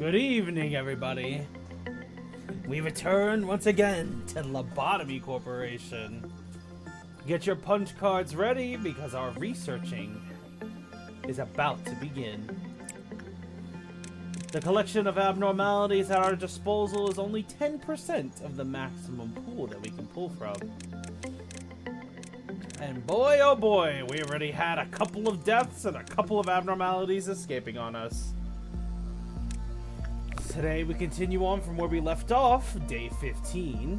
Good evening, everybody. We return once again to Lobotomy Corporation. Get your punch cards ready because our researching is about to begin. The collection of abnormalities at our disposal is only 10% of the maximum pool that we can pull from. And boy, oh boy, we already had a couple of deaths and a couple of abnormalities escaping on us. Today we continue on from where we left off, day 15,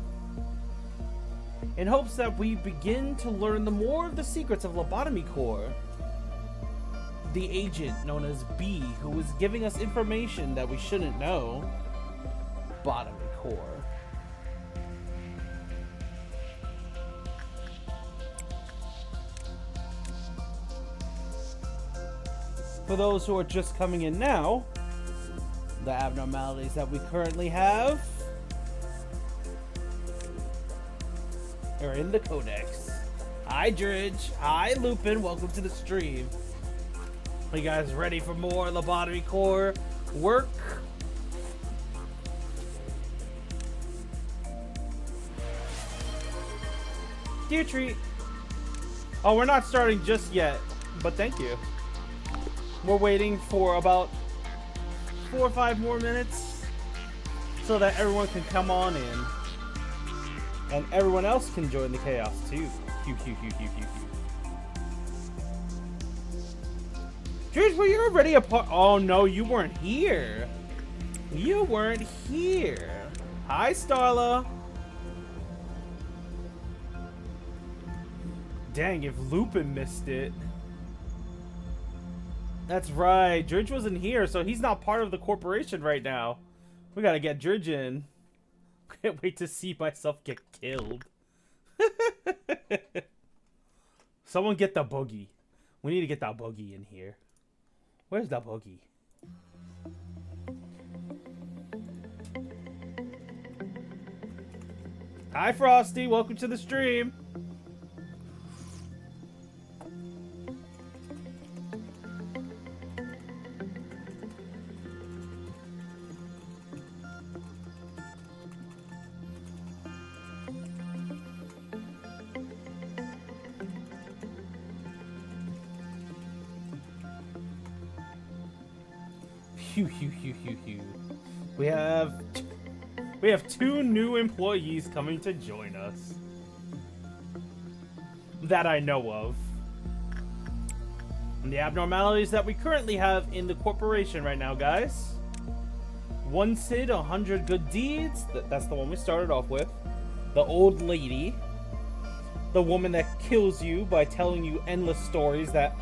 in hopes that we begin to learn the more of the secrets of Lobotomy Corp. The agent known as B, who was giving us information that we shouldn't know. Lobotomy Corp. For those who are just coming in now, the abnormalities that we currently have are in the Codex. Hi, Dridge. Hi, Lupin. Welcome to the stream. Are you guys ready for more Lobotomy Corp work? Dear treat. Oh, we're not starting just yet, but thank you. We're waiting for about 4 or 5 more minutes so that everyone can come on in and everyone else can join the chaos too. George, were you already a part? Oh no, you weren't here. You weren't here. Hi, Starla. Dang, if Lupin missed it. That's right. Dridge wasn't here, so he's not part of the corporation right now. We gotta get Dridge in. Can't wait to see myself get killed. Someone get the boogie. We need to get that boogie in here. Where's the boogie? Hi, Frosty. Welcome to the stream. We have 2 new employees coming to join us. That I know of. And the abnormalities that we currently have in the corporation right now, guys. 1 SID, 100 good deeds. That's the one we started off with. The old lady. The woman that kills you by telling you endless stories that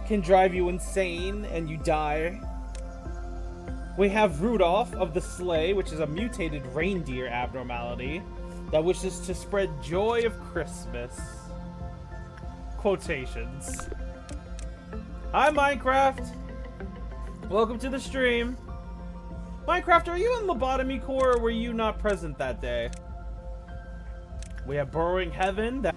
can drive you insane and you die. We have Rudolph of the Sleigh, which is a mutated reindeer abnormality that wishes to spread joy of Christmas. Quotations. Hi, Minecraft. Welcome to the stream. Minecraft, are you in Lobotomy Corp or were you not present that day? We have Burrowing Heaven. That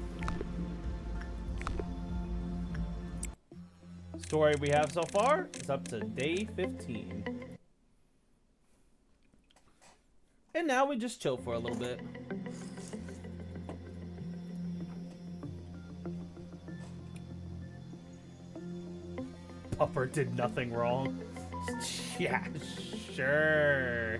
story we have so far is up to day 15. And now we just chill for a little bit. Pupper did nothing wrong. Yeah, sure.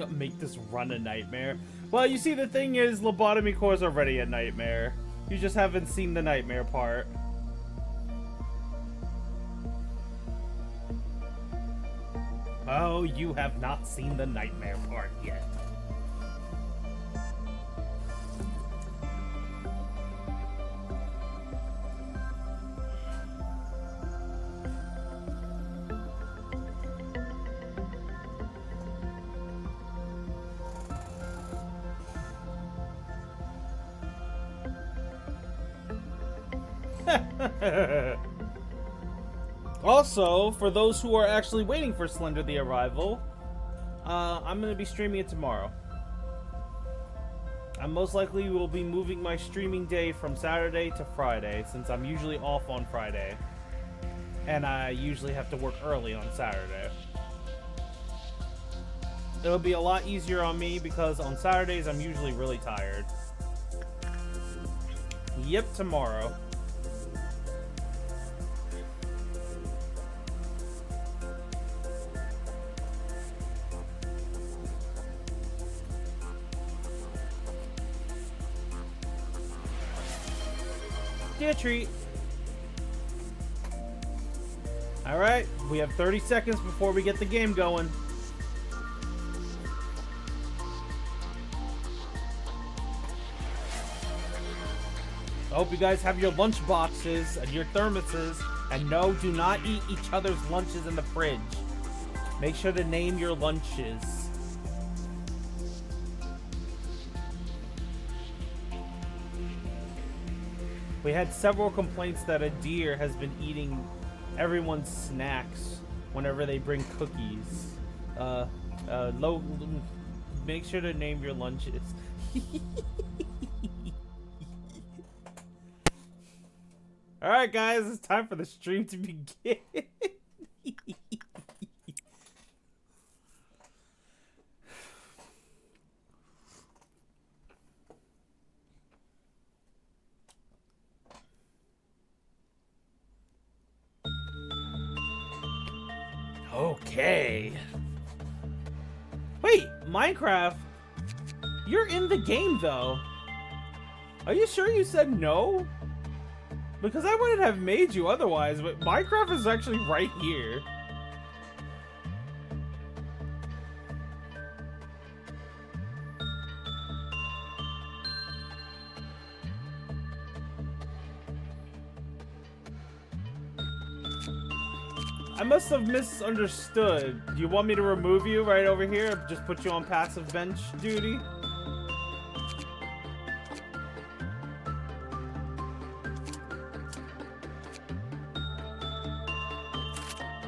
Make this run a nightmare. Well, you see, the thing is, Lobotomy Corp is already a nightmare. You just haven't seen the nightmare part. Oh, you have not seen the nightmare part yet. Also, for those who are actually waiting for Slender the Arrival, I'm going to be streaming it tomorrow. I most likely will be moving my streaming day from Saturday to Friday, since I'm usually off on Friday. And I usually have to work early on Saturday. It'll be a lot easier on me because on Saturdays I'm usually really tired. Yep, tomorrow. Get a treat. Alright, we have 30 seconds before we get the game going. I hope you guys have your lunch boxes and your thermoses. And no, do not eat each other's lunches in the fridge. Make sure to name your lunches. We had several complaints that a deer has been eating everyone's snacks whenever they bring cookies. Make sure to name your lunches. Alright guys, it's time for the stream to begin. Okay. Wait, Minecraft? You're in the game though. Are you sure you said no? Because I wouldn't have made you otherwise, but Minecraft is actually right here. I must have misunderstood. Do you want me to remove you right over here? Just put you on passive bench duty?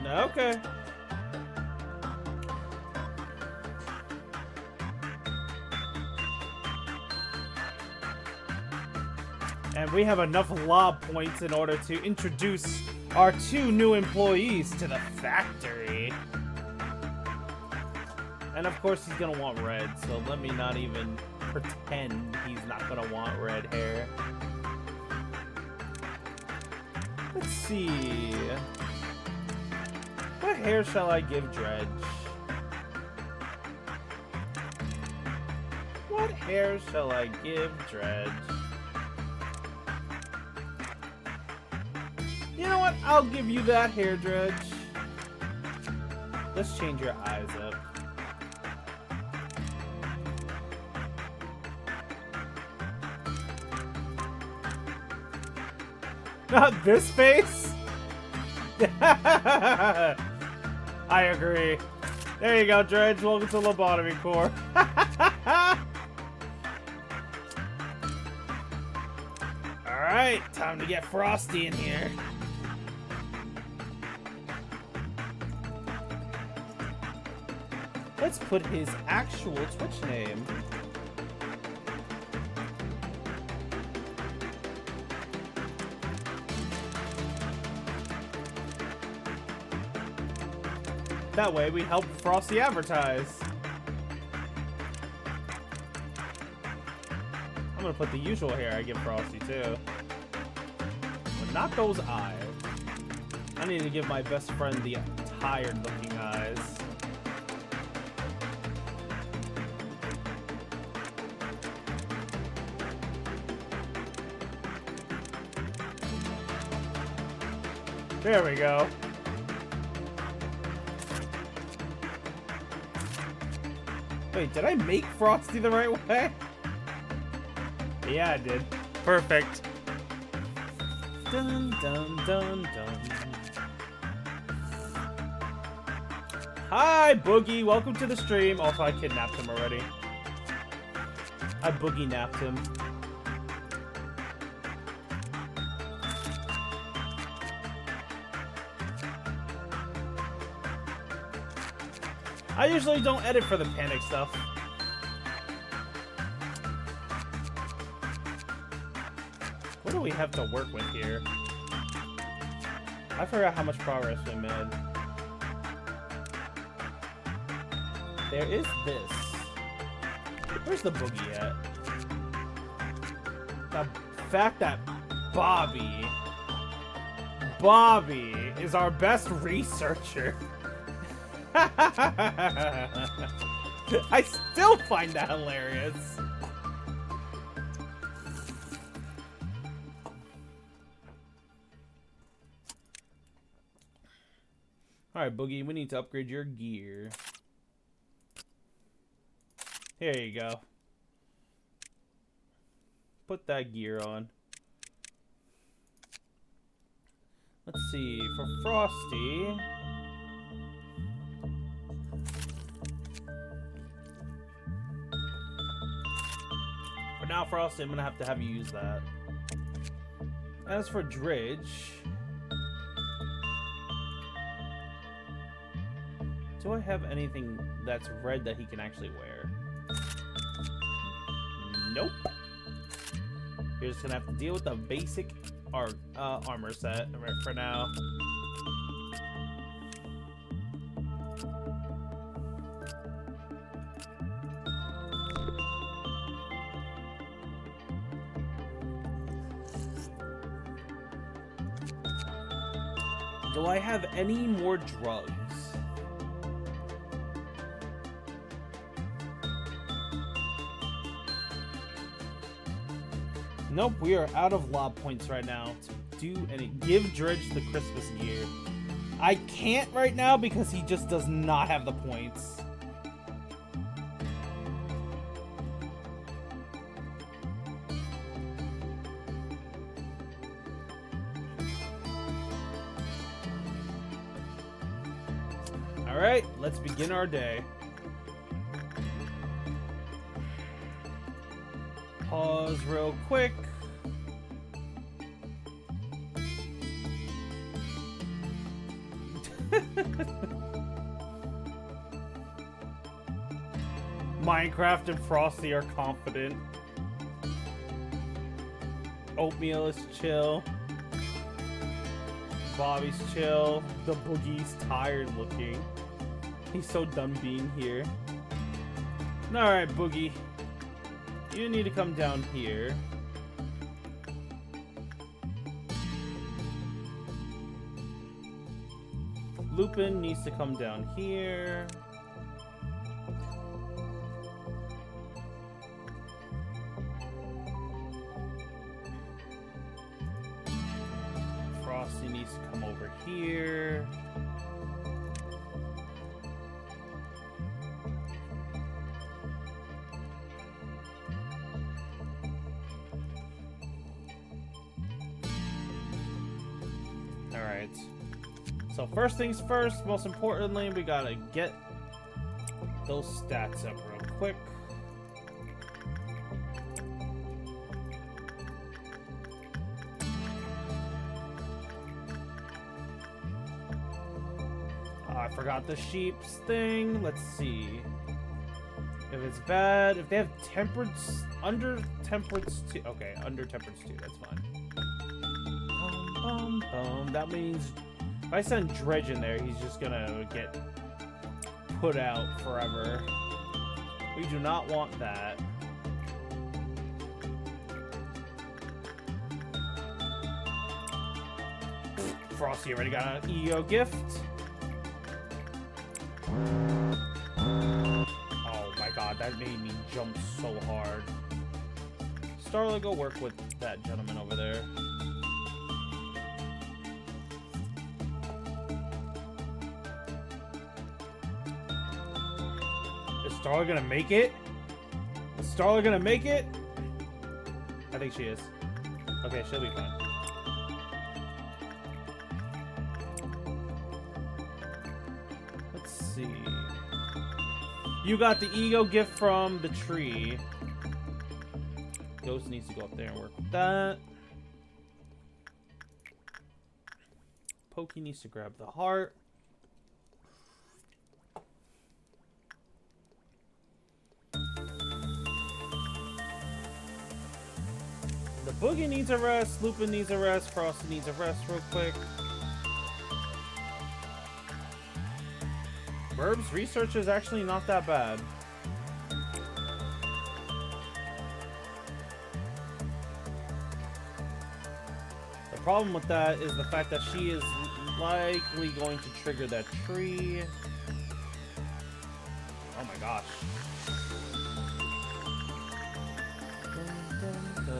Okay. And we have enough lob points in order to introduce our 2 new employees to the factory. And of course he's gonna want red, so let me not even pretend he's not gonna want red hair. Let's see. What hair shall I give Dredge? What hair shall I give Dredge? You know what? I'll give you that hair, Dredge. Let's change your eyes up. Not this face? I agree. There you go, Dredge. Welcome to Lobotomy Corp. Alright, time to get Frosty in here. Let's put his actual Twitch name. That way we help Frosty advertise. I'm gonna put the usual hair I give Frosty too. But not those eyes. I need to give my best friend the tired looking eyes. There we go. Wait, did I make Frosty the right way? Yeah, I did. Perfect. Dun dun dun dun. Hi, Boogie. Welcome to the stream. Also, I kidnapped him already. I boogie napped him. I usually don't edit for the panic stuff. What do we have to work with here? I forgot how much progress we made. There is this. Where's the boogie at? The fact that Bobby is our best researcher. I still find that hilarious. Alright, Boogie, we need to upgrade your gear. Here you go. Put that gear on. Let's see, for Frosty. For now, Frosty, I'm gonna have to have you use that. As for Dridge, do I have anything that's red that he can actually wear? Nope. You're just gonna have to deal with the basic armor set for now. Do I have any more drugs? Nope, we are out of lob points right now to do any. Give Dredge the Christmas gear. I can't right now because he just does not have the points. Alright, let's begin our day. Pause real quick. Minecraft and Frosty are confident. Oatmeal is chill. Bobby's chill. The Boogie's tired looking. He's so done being here. Alright, Boogie. You need to come down here. Lupin needs to come down here. Frosty needs to come over here. Alright. So first things first, most importantly, we gotta get those stats up real quick. I forgot the sheep's thing. Let's see. If it's bad, if they have temperance, under temperance 2. Okay, under temperance 2, that's fine. That means if I send Dredge in there, he's just gonna get put out forever. We do not want that. Frosty already got an EO gift. Oh my god, that made me jump so hard. Starla, go work with that gentleman over there. Is Starla gonna make it? Is Starla gonna make it? I think she is. Okay, she'll be fine. Let's see. You got the ego gift from the tree. Ghost needs to go up there and work with that. Pokey needs to grab the heart. Boogie needs a rest, Lupin needs a rest, Frosty needs a rest real quick. Burb's research is actually not that bad. The problem with that is the fact that she is likely going to trigger that tree. Oh my gosh.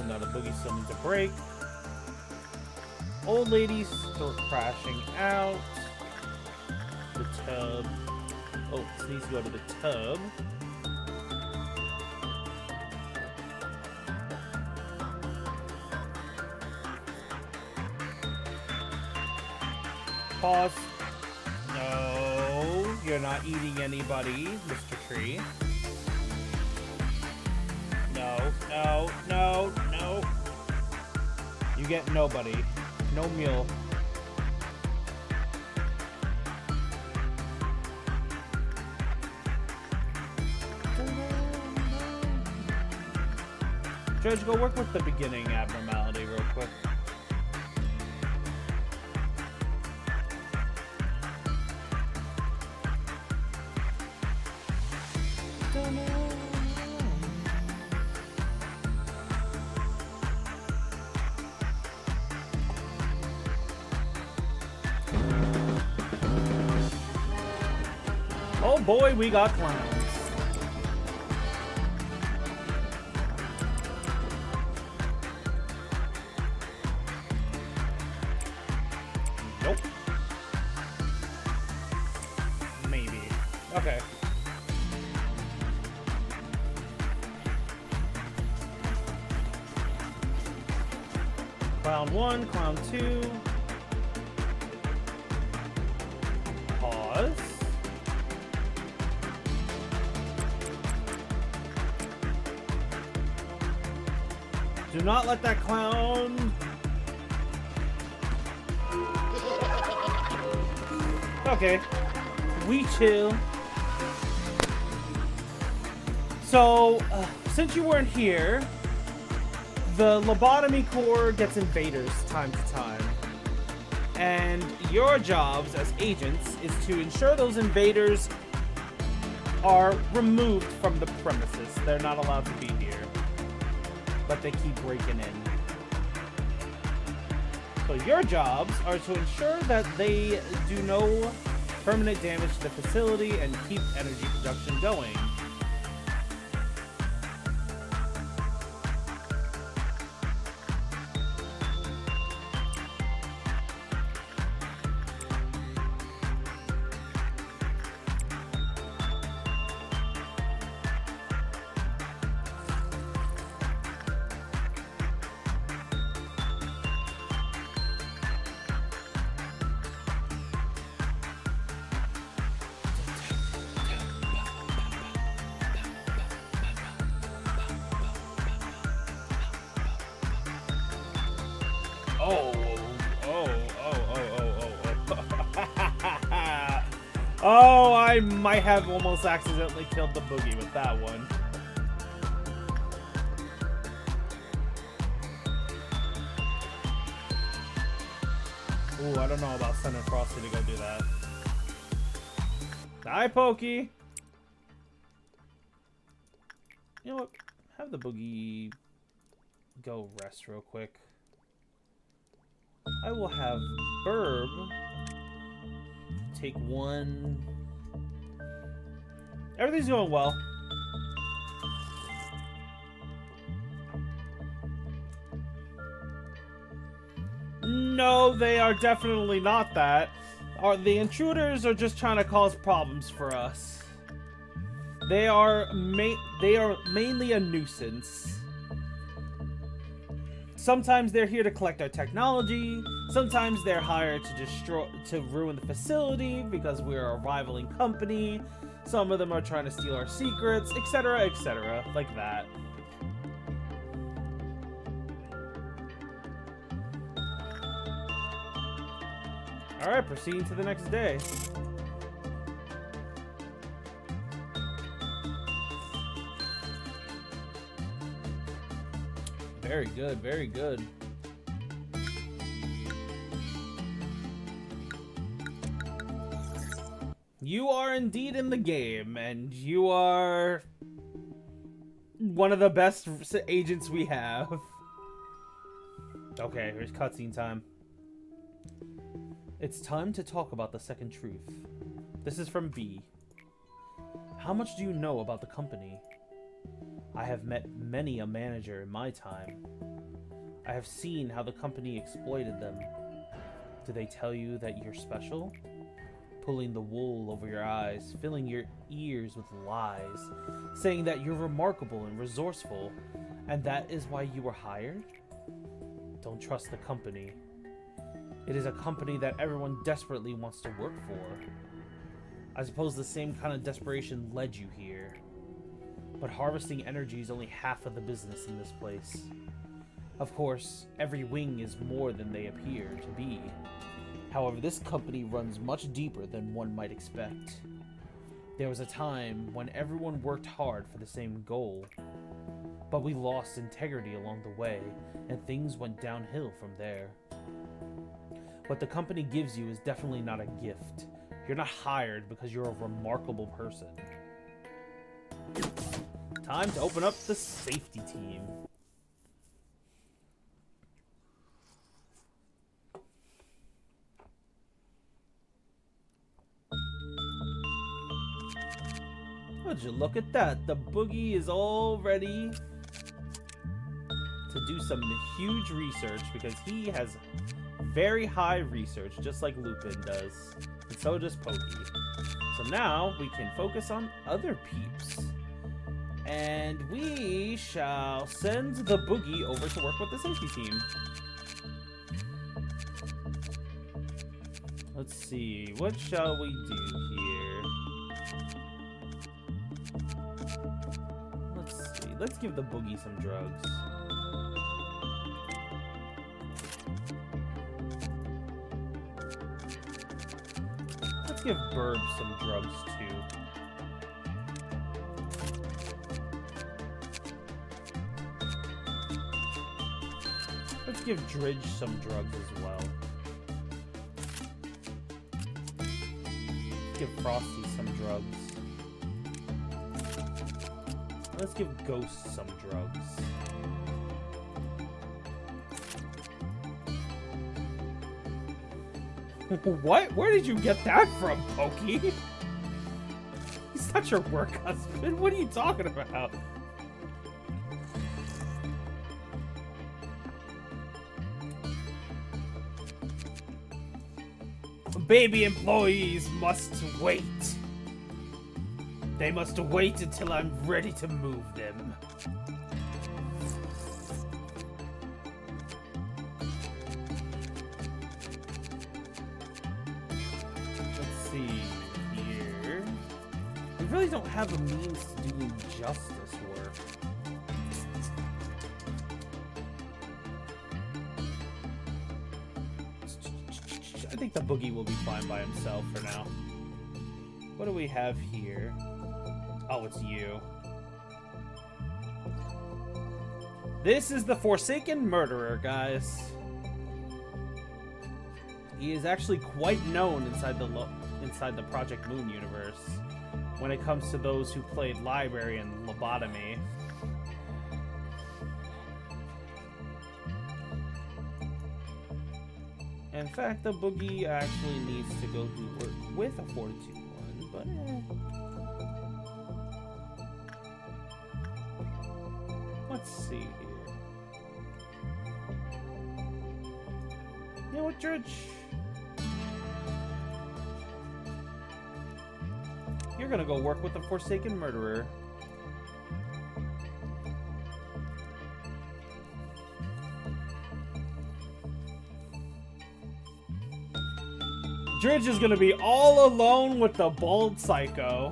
Now the Boogie still needs a break. Old ladies start crashing out. The tub. Oh, this needs to go to the tub. Pause. No, you're not eating anybody, Mr. Tree. No, no, no, no. You get nobody. No meal. Judge, go work with the beginning abnormality real quick. Oh boy, we got clowns. Nope. Maybe. Okay. Clown 1, clown 2. Pause. Do not let that clown. Okay. We chill. So, since you weren't here, the Lobotomy Corps gets invaders time to time. And your jobs as agents is to ensure those invaders are removed from the premises. They're not allowed to be here. But they keep breaking in. So your jobs are to ensure that they do no permanent damage to the facility and keep energy production going. Oh, I might have almost accidentally killed the Boogie with that one. Ooh, I don't know about sending Frosty to go do that. Die, Pokey! You know what? Have the Boogie go rest real quick. I will have Burb take one. Everything's going well. No, they are definitely not that. The intruders are just trying to cause problems for us. They are mainly a nuisance. Sometimes they're here to collect our technology. Sometimes they're hired to ruin the facility because we're a rivaling company. Some of them are trying to steal our secrets, etc., like that. Alright, proceeding to the next day. Very good, very good. You are indeed in the game, and you are one of the best agents we have. Okay, here's cutscene time. It's time to talk about the second truth. This is from B. How much do you know about the company? I have met many a manager in my time. I have seen how the company exploited them. Do they tell you that you're special? Pulling the wool over your eyes, filling your ears with lies, saying that you're remarkable and resourceful, and that is why you were hired? Don't trust the company. It is a company that everyone desperately wants to work for. I suppose the same kind of desperation led you here. But harvesting energy is only half of the business in this place. Of course, every wing is more than they appear to be. However, this company runs much deeper than one might expect. There was a time when everyone worked hard for the same goal. But we lost integrity along the way, and things went downhill from there. What the company gives you is definitely not a gift. You're not hired because you're a remarkable person. Time to open up the safety team. Would you look at that? The boogie is all ready to do some huge research because he has very high research, just like Lupin does. And so does Pokey. So now we can focus on other peeps. And we shall send the boogie over to work with the safety team. Let's see, what shall we do here? Let's see, let's give the boogie some drugs. Let's give Burb some drugs too. Let's give Dridge some drugs as well. Let's give Frosty some drugs. Let's give Ghost some drugs. What? Where did you get that from, Pokey? He's not your work husband. What are you talking about? Baby employees must wait. They must wait until I'm ready to move them. Let's see here. We really don't have a means to do justice work. I think the boogie will be fine by himself for now. What do we have here? Oh, it's you. This is the Forsaken Murderer, guys. He is actually quite known inside the Project Moon universe when it comes to those who played Library and Lobotomy. In fact, the boogie actually needs to go do work with a Fortitude one, but let's see here. You know what, Dredge? You're gonna go work with the Forsaken Murderer. Dredge is gonna be all alone with the bald psycho.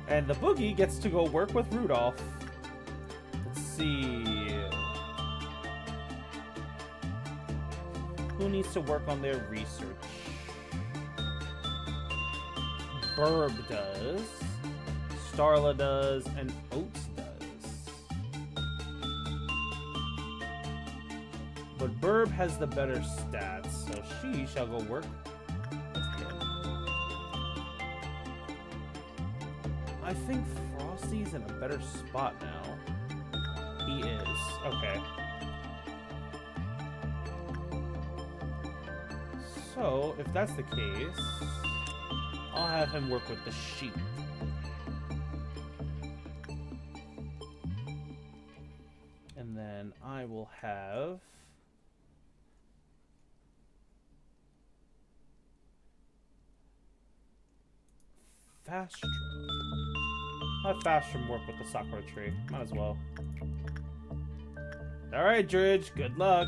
And the boogie gets to go work with Rudolph. Let's see. Who needs to work on their research? Burb does. Starla does, and Oats does. But Burb has the better stats, so she shall go work with him. I think Frosty's in a better spot now. He is. Okay. So, if that's the case, I'll have him work with the sheep. And then I will have... Fastrum. I'll have Fastrum work with the Sakura tree. Might as well. Alright, Dridge. Good luck.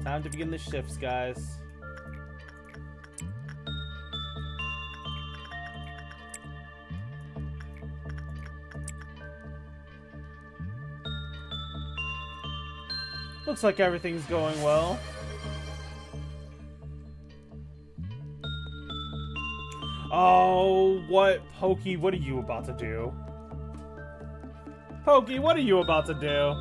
Time to begin the shifts, guys. Looks like everything's going well. Oh, what? Pokey, what are you about to do? Pokey, what are you about to do?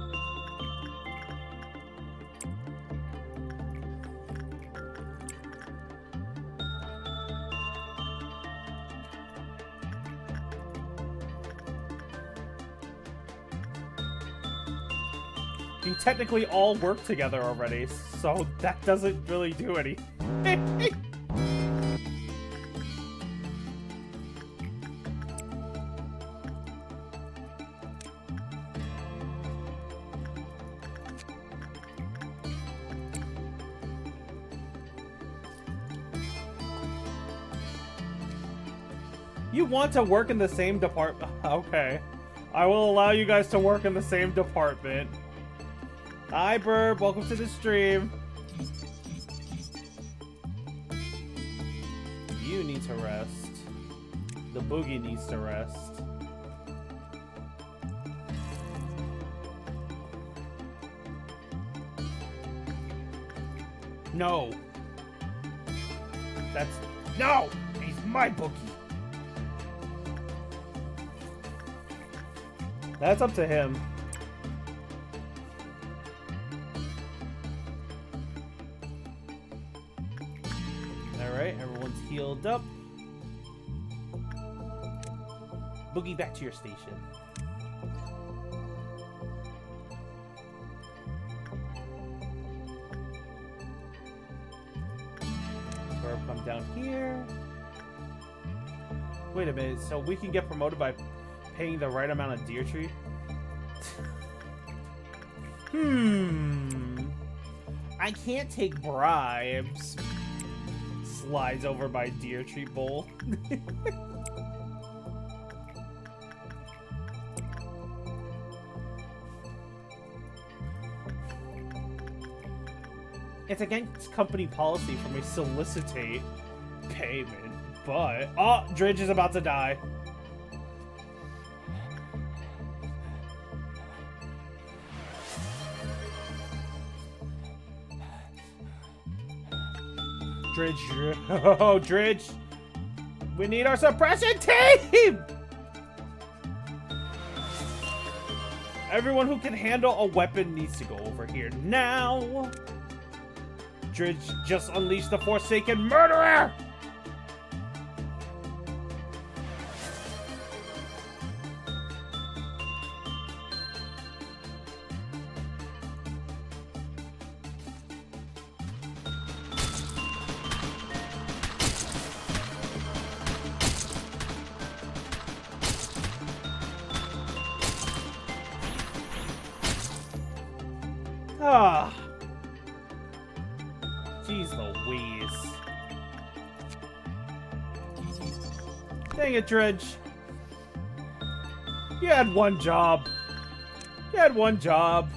You technically all work together already, so that doesn't really do anything. You want to work in the same department? Okay. I will allow you guys to work in the same department. Hi, Burb. Welcome to the stream. You need to rest. The boogie needs to rest. No. That's... No! He's my boogie. That's up to him. Alright, everyone's healed up. Boogie, back to your station. Burb, come down here. Wait a minute, so we can get promoted by paying the right amount of deer tree? I can't take bribes. Slides over by deer tree bowl. It's against company policy for me to solicitate payment, but... Oh, Dridge is about to die. Dridge. Oh, Dridge. We need our suppression team! Everyone who can handle a weapon needs to go over here now. Dridge just unleashed the Forsaken Murderer! Ah. Jeez Louise. Dang it, Dredge. You had one job. You had one job.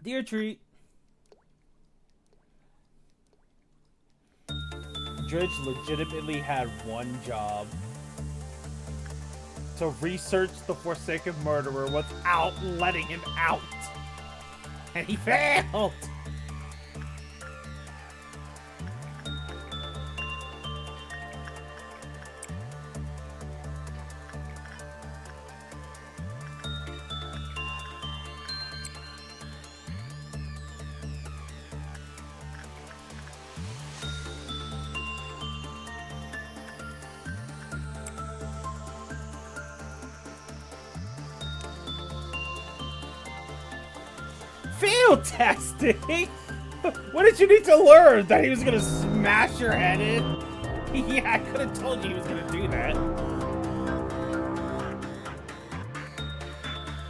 Dear treat. Dredge legitimately had one job. to research the Forsaken Murderer without letting him out. And he failed! Field testing? What did you need to learn? That he was gonna smash your head in? Yeah, I could have told you he was gonna do that.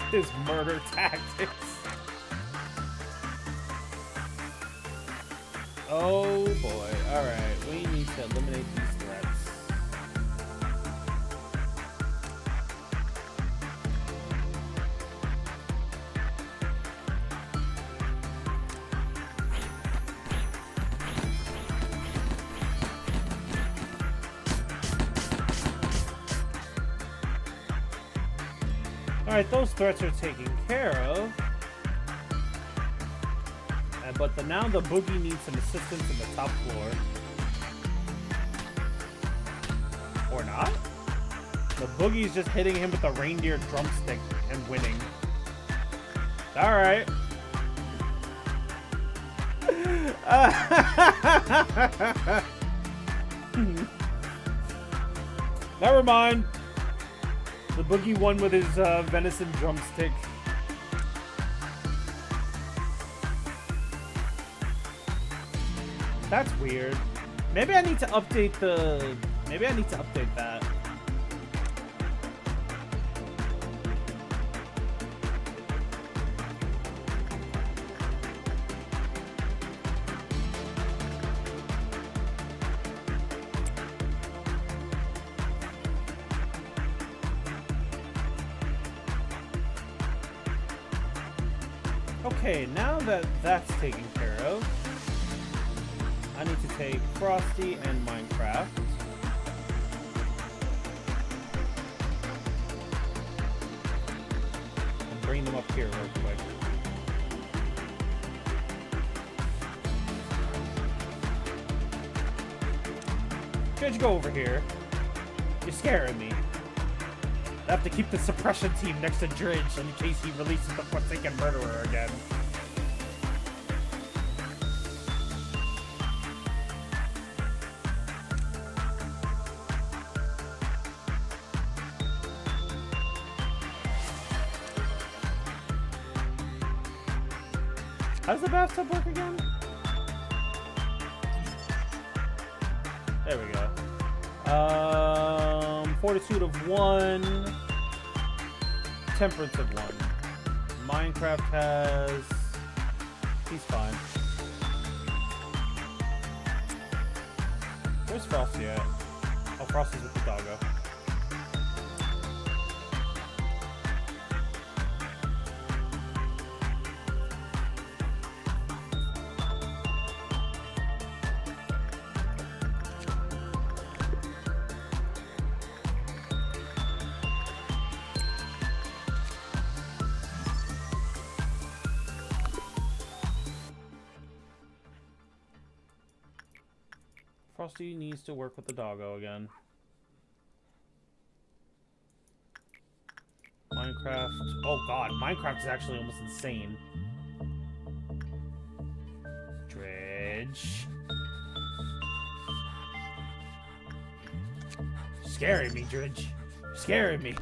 His murder tactics. Oh boy. Alright, we need to eliminate these threats. Alright, those threats are taken care of. But now the boogie needs some assistance in the top floor. Or not? The boogie's just hitting him with a reindeer drumstick and winning. Alright. Never mind. The boogie won with his venison drumstick. That's weird. Maybe I need to update the... Maybe I need to update that. Okay, now that that's taken care of, I need to take Frosty and Minecraft. And bring them up here real quick. Dredge, go over here. You're scaring me. I have to keep the suppression team next to Dredge in case he releases the Forsaken Murderer again. How does the bathtub work again? There we go. Fortitude of 1. Temperance of 1. Minecraft has... He's fine. Where's Frosty at? Oh, Frosty's with the doggo. Frosty needs to work with the doggo again. Minecraft. Oh god, Minecraft is actually almost insane. Dredge. Scaring me, Dredge. Scaring me.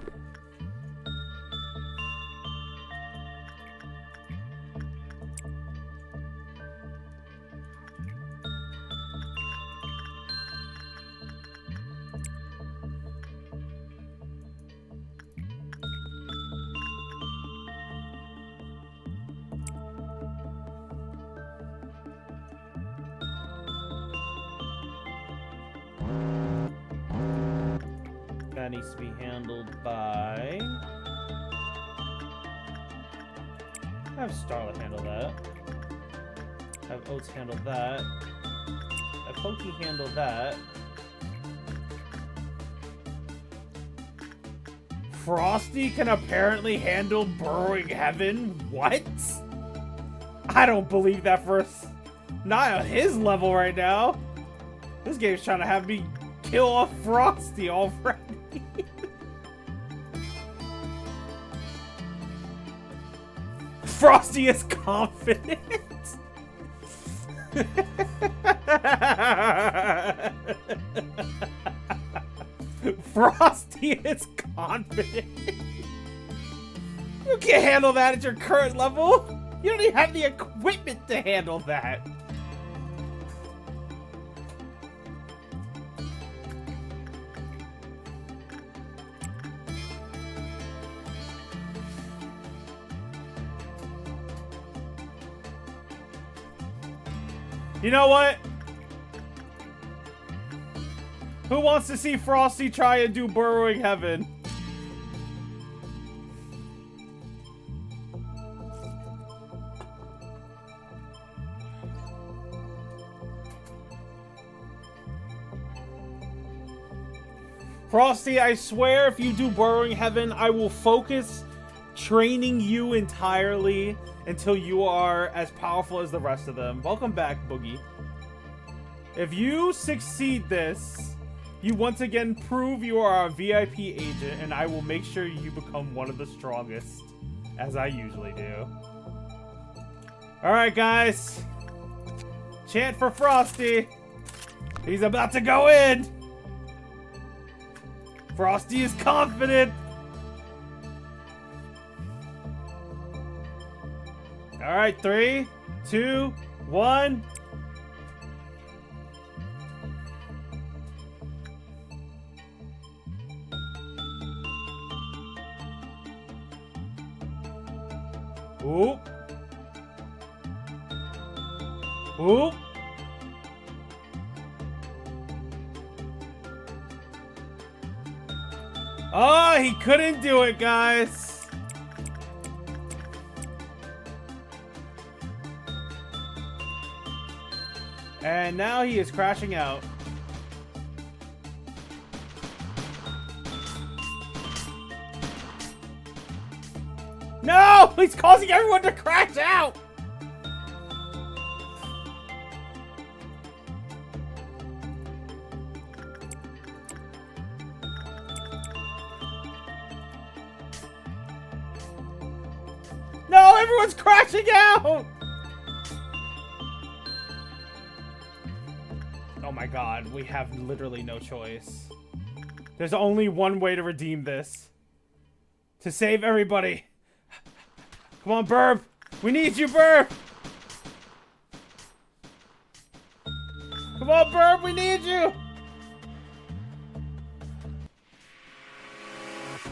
That needs to be handled by... have Starlet handle that. Have Oats handle that. Have Pokey handle that. Frosty can apparently handle burrowing heaven? What? I don't believe that not on his level right now. This game's trying to have me kill off Frosty already. Frosty is confident. Frosty is confident. You can't handle that at your current level. You don't even have the equipment to handle that. You know what? Who wants to see Frosty try and do burrowing heaven? Frosty, I swear if you do burrowing heaven, I will focus training you entirely until you are as powerful as the rest of them. Welcome back, Boogie. If you succeed this, you once again prove you are a VIP agent, and I will make sure you become one of the strongest, as I usually do. Alright, guys. Chant for Frosty. He's about to go in. Frosty is confident. Alright, 3, 2, 1. Oop. Oop. Oh, he couldn't do it, guys. And now he is crashing out. No! He's causing everyone to crash out! No! Everyone's crashing out! Oh my god, we have literally no choice. There's only one way to redeem this. To save everybody. Come on, Burb! We need you, Burb! Come on, Burb! We need you!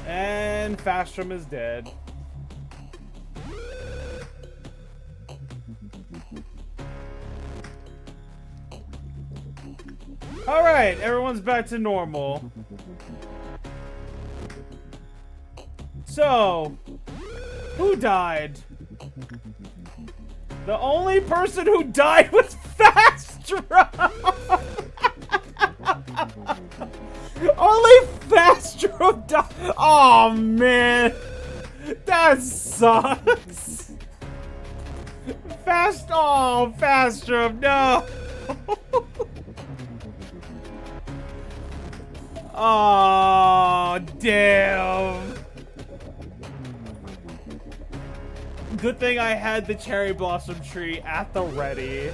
And Fastrum is dead. Alright, everyone's back to normal. So, who died? The only person who died was Fastrum! Only Fastrum died! Oh man! That sucks! Oh, Fastrum, no! Oh, damn! Good thing I had the cherry blossom tree at the ready.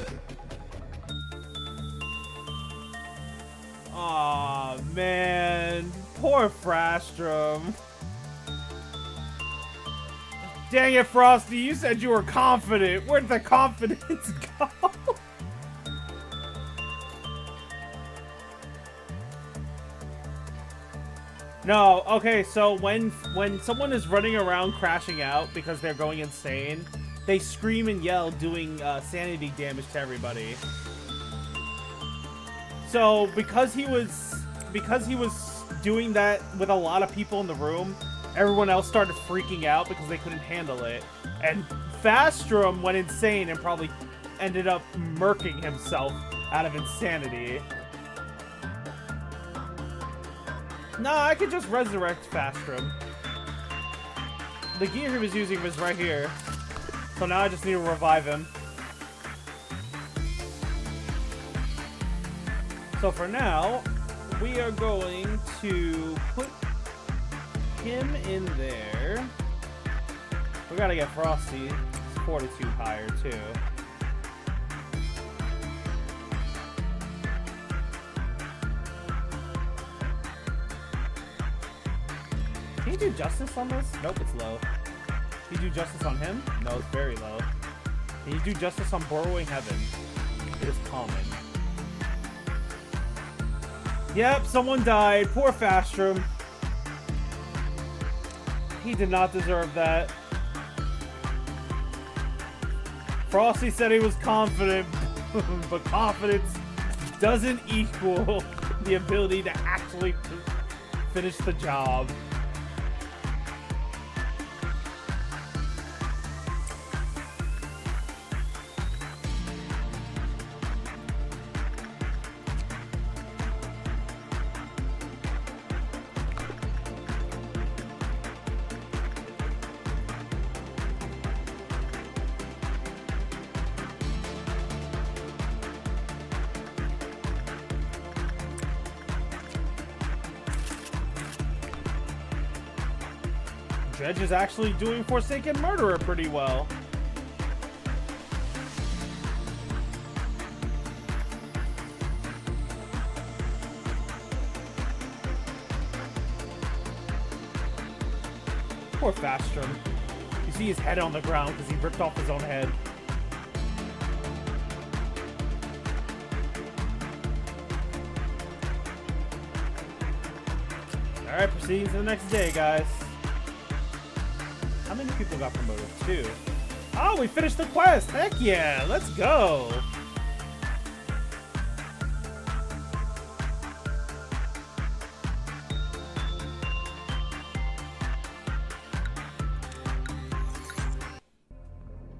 Aw, man. Poor Frastrum. Dang it, Frosty. You said you were confident. Where'd the confidence go? No, okay, so when someone is running around crashing out because they're going insane, they scream and yell doing sanity damage to everybody. So because he was doing that with a lot of people in the room, everyone else started freaking out because they couldn't handle it. And Fastrum went insane and probably ended up murking himself out of insanity. Nah, I could just resurrect Fastrum. the gear he was using was right here. So now I just need to revive him. So for now, we are going to put him in there. We gotta get Frosty. It's fortitude higher too. Can you do justice on this? Nope, it's low. Can you do justice on him? No, it's very low. Can you do justice on Borrowing Heaven? It is common. Yep, someone died. Poor Fastrum. He did not deserve that. Frosty said he was confident, but confidence doesn't equal the ability to actually finish the job. Dredge is actually doing Forsaken Murderer pretty well. Poor Fastrum. You see his head on the ground because he ripped off his own head. Alright, proceeding to the next day, guys. How many people got promoted? 2. Oh, we finished the quest! Heck yeah! Let's go!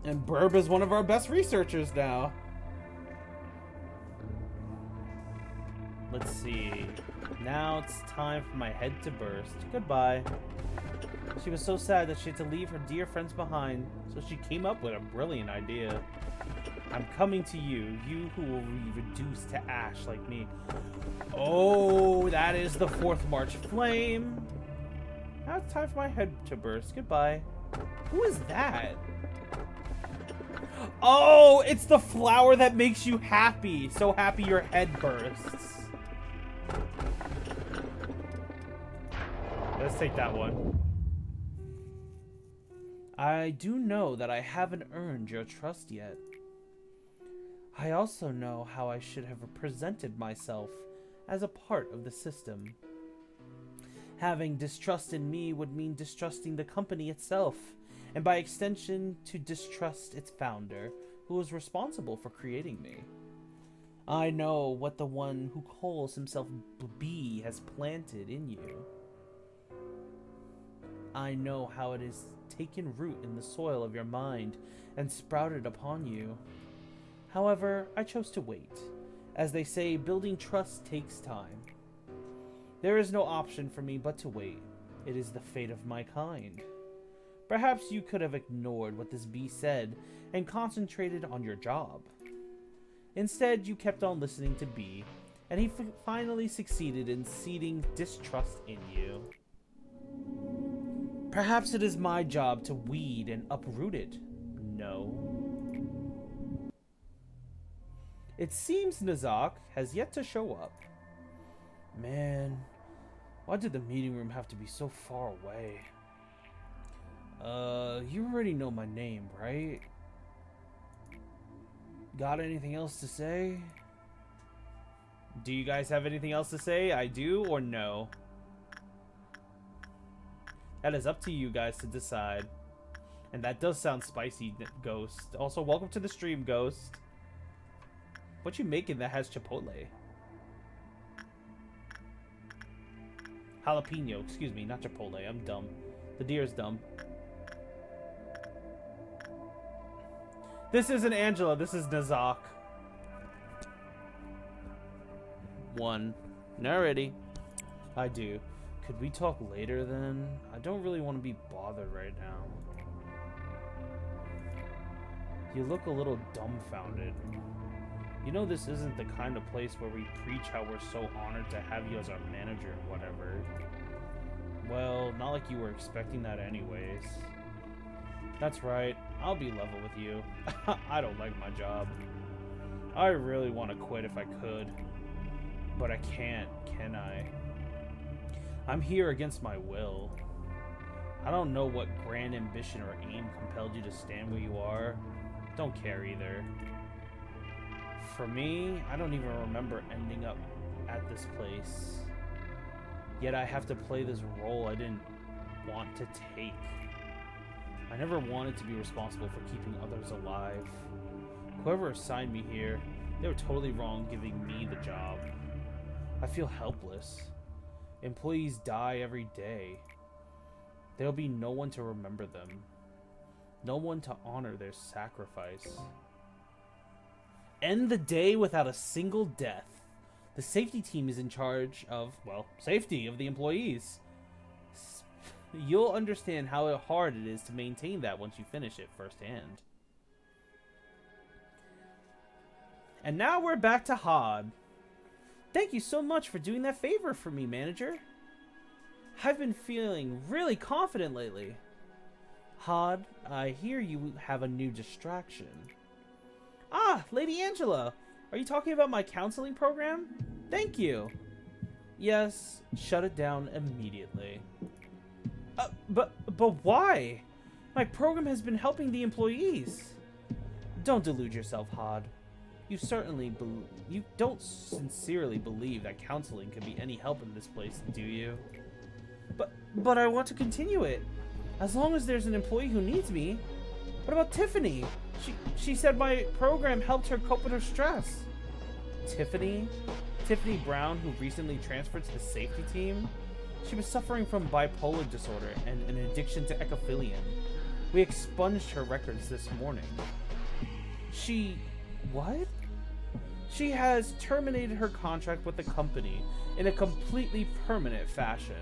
And Burb is one of our best researchers now. Let's see. Now it's time for my head to burst. Goodbye. She was so sad that she had to leave her dear friends behind, so she came up with a brilliant idea. I'm coming to you, you who will be reduced to ash like me. Oh, that is the 4th March Flame. Now it's time for my head to burst. Goodbye. Who is that? Oh, it's the flower that makes you happy. So happy your head bursts. Let's take that one. I do know that I haven't earned your trust yet. I also know how I should have presented myself as a part of the system. Having distrust in me would mean distrusting the company itself, and by extension to distrust its founder, who was responsible for creating me. I know what the one who calls himself B has planted in you. I know how it has taken root in the soil of your mind and sprouted upon you. However, I chose to wait. As they say, building trust takes time. There is no option for me but to wait. It is the fate of my kind. Perhaps you could have ignored what this bee said and concentrated on your job. Instead, you kept on listening to B, and he finally succeeded in seeding distrust in you. Perhaps it is my job to weed and uproot it. No. It seems Nazak has yet to show up. Man, why did the meeting room have to be so far away? You already know my name, right? Got anything else to say? Do you guys have anything else to say? I do or no? That is up to you guys to decide. And that does sound spicy, Ghost. Also, welcome to the stream, Ghost. What you making that has chipotle? Jalapeno, excuse me, not chipotle. I'm dumb. The deer's dumb. This isn't Angela, this is Nazak. 1. Alrighty. I do. Could we talk later then? I don't really want to be bothered right now. You look a little dumbfounded. You know this isn't the kind of place where we preach how we're so honored to have you as our manager and whatever. Well, not like you were expecting that anyways. That's right, I'll be level with you. I don't like my job. I really want to quit if I could. But I can't, can I? I'm here against my will. I don't know what grand ambition or aim compelled you to stand where you are. Don't care either. For me, I don't even remember ending up at this place. Yet I have to play this role I didn't want to take. I never wanted to be responsible for keeping others alive. Whoever assigned me here, they were totally wrong giving me the job. I feel helpless. Employees die every day. There'll be no one to remember them. No one to honor their sacrifice. End the day without a single death. The safety team is in charge of, well, safety of the employees. You'll understand how hard it is to maintain that once you finish it firsthand. And now we're back to Hod. Thank you so much for doing that favor for me, manager. I've been feeling really confident lately. Hod, I hear you have a new distraction. Ah, Lady Angela, are you talking about my counseling program? Thank you. Yes, shut it down immediately. But why? My program has been helping the employees. Don't delude yourself, Hod. You don't sincerely believe that counseling could be any help in this place, do you? But I want to continue it. As long as there's an employee who needs me. What about Tiffany? She said my program helped her cope with her stress. Tiffany? Tiffany Brown, who recently transferred to the safety team? She was suffering from bipolar disorder and an addiction to ecophylium. We expunged her records this morning. What? She has terminated her contract with the company in a completely permanent fashion.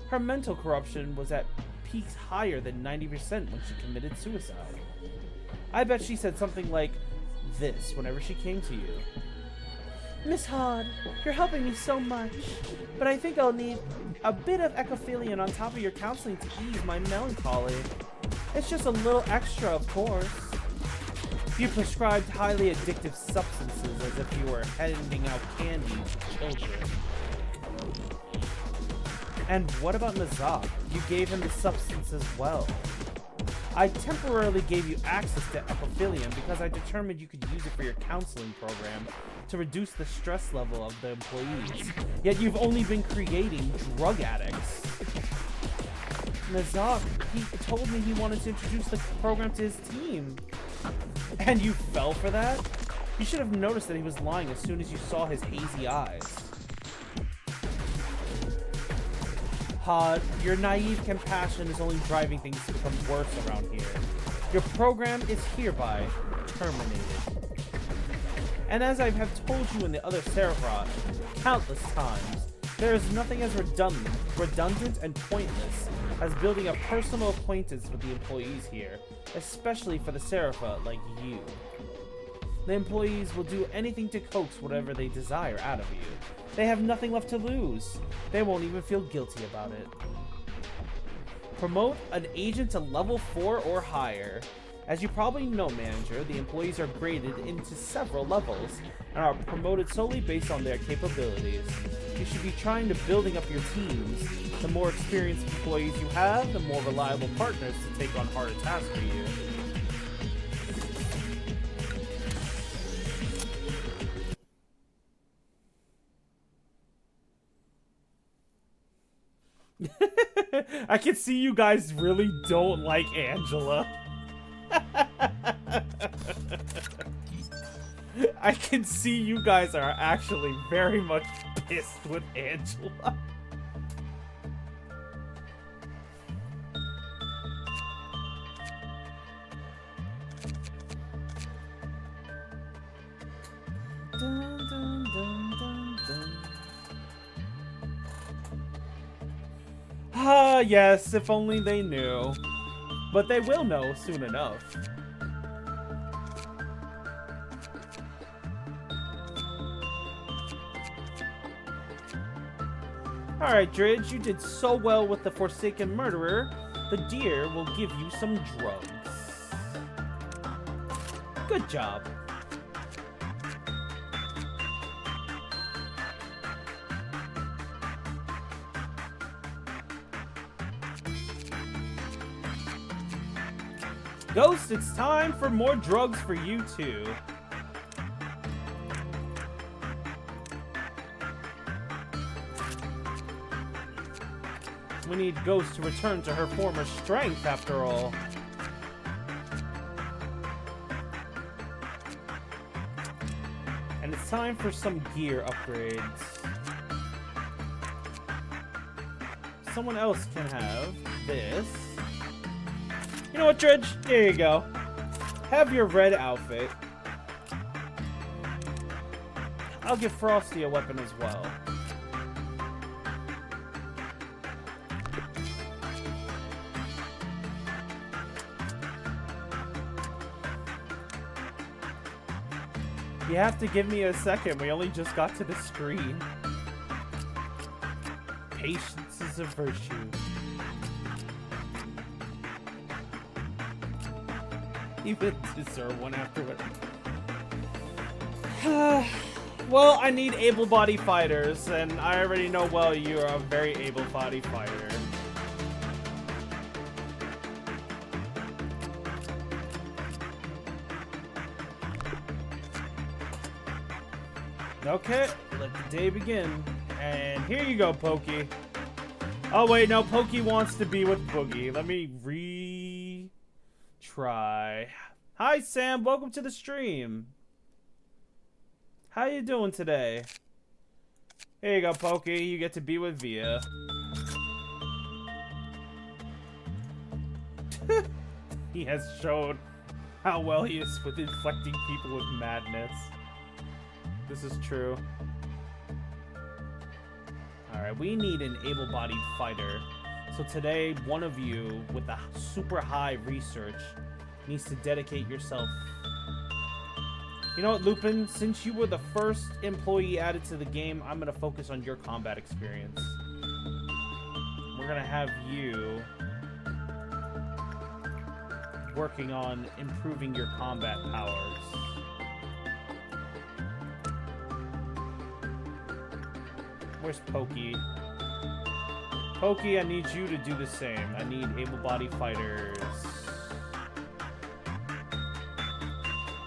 Her mental corruption was at peaks higher than 90% when she committed suicide. I bet she said something like this whenever she came to you. Miss Hod, you're helping me so much, but I think I'll need a bit of ecophylium on top of your counseling to ease my melancholy. It's just a little extra, of course. You prescribed highly addictive substances as if you were handing out candy to children. And what about Nazak? You gave him the substance as well. I temporarily gave you access to ecophylium because I determined you could use it for your counseling program to reduce the stress level of the employees. Yet you've only been creating drug addicts. Nazak, he told me he wanted to introduce the program to his team. And you fell for that? You should have noticed that he was lying as soon as you saw his hazy eyes. Hod, your naive compassion is only driving things to become worse around here. Your program is hereby terminated. And as I have told you in the other Seraphrot countless times, there is nothing as redundant and pointless as building a personal acquaintance with the employees here, especially for the Serapha like you. The employees will do anything to coax whatever they desire out of you. They have nothing left to lose. They won't even feel guilty about it. Promote an agent to level 4 or higher. As you probably know, manager, the employees are graded into several levels and are promoted solely based on their capabilities. You should be trying to building up your teams. The more experienced employees you have, the more reliable partners to take on harder tasks for you. I can see you guys really don't like Angela. I can see you guys are actually very much pissed with Angela. Dun, dun, dun, dun, dun. Ah, yes, if only they knew. But they will know soon enough. Alright, Dridge, you did so well with the Forsaken Murderer. The deer will give you some drugs. Good job. Ghost, it's time for more drugs for you too. We need Ghost to return to her former strength, after all. And it's time for some gear upgrades. Someone else can have this. You know what, Dredge? There you go. Have your red outfit. I'll give Frosty a weapon as well. You have to give me a second. We only just got to the screen. Patience is a virtue. Even deserve one afterward. Well, I need able-bodied fighters, and I already know, well, you're a very able-bodied fighter. Okay, let the day begin. And here you go, Pokey. Oh, wait, no, Pokey wants to be with Boogie. Let me retry. Hi, Sam. Welcome to the stream. How you doing today? Here you go, Pokey. You get to be with Via. He has shown how well he is with inflecting people with madness. This is true. Alright, we need an able-bodied fighter. So today, one of you with a super high research needs to dedicate yourself. You know what, Lupin? Since you were the first employee added to the game, I'm going to focus on your combat experience. We're going to have you working on improving your combat powers. Where's Pokey? Pokey, I need you to do the same. I need able-bodied fighters.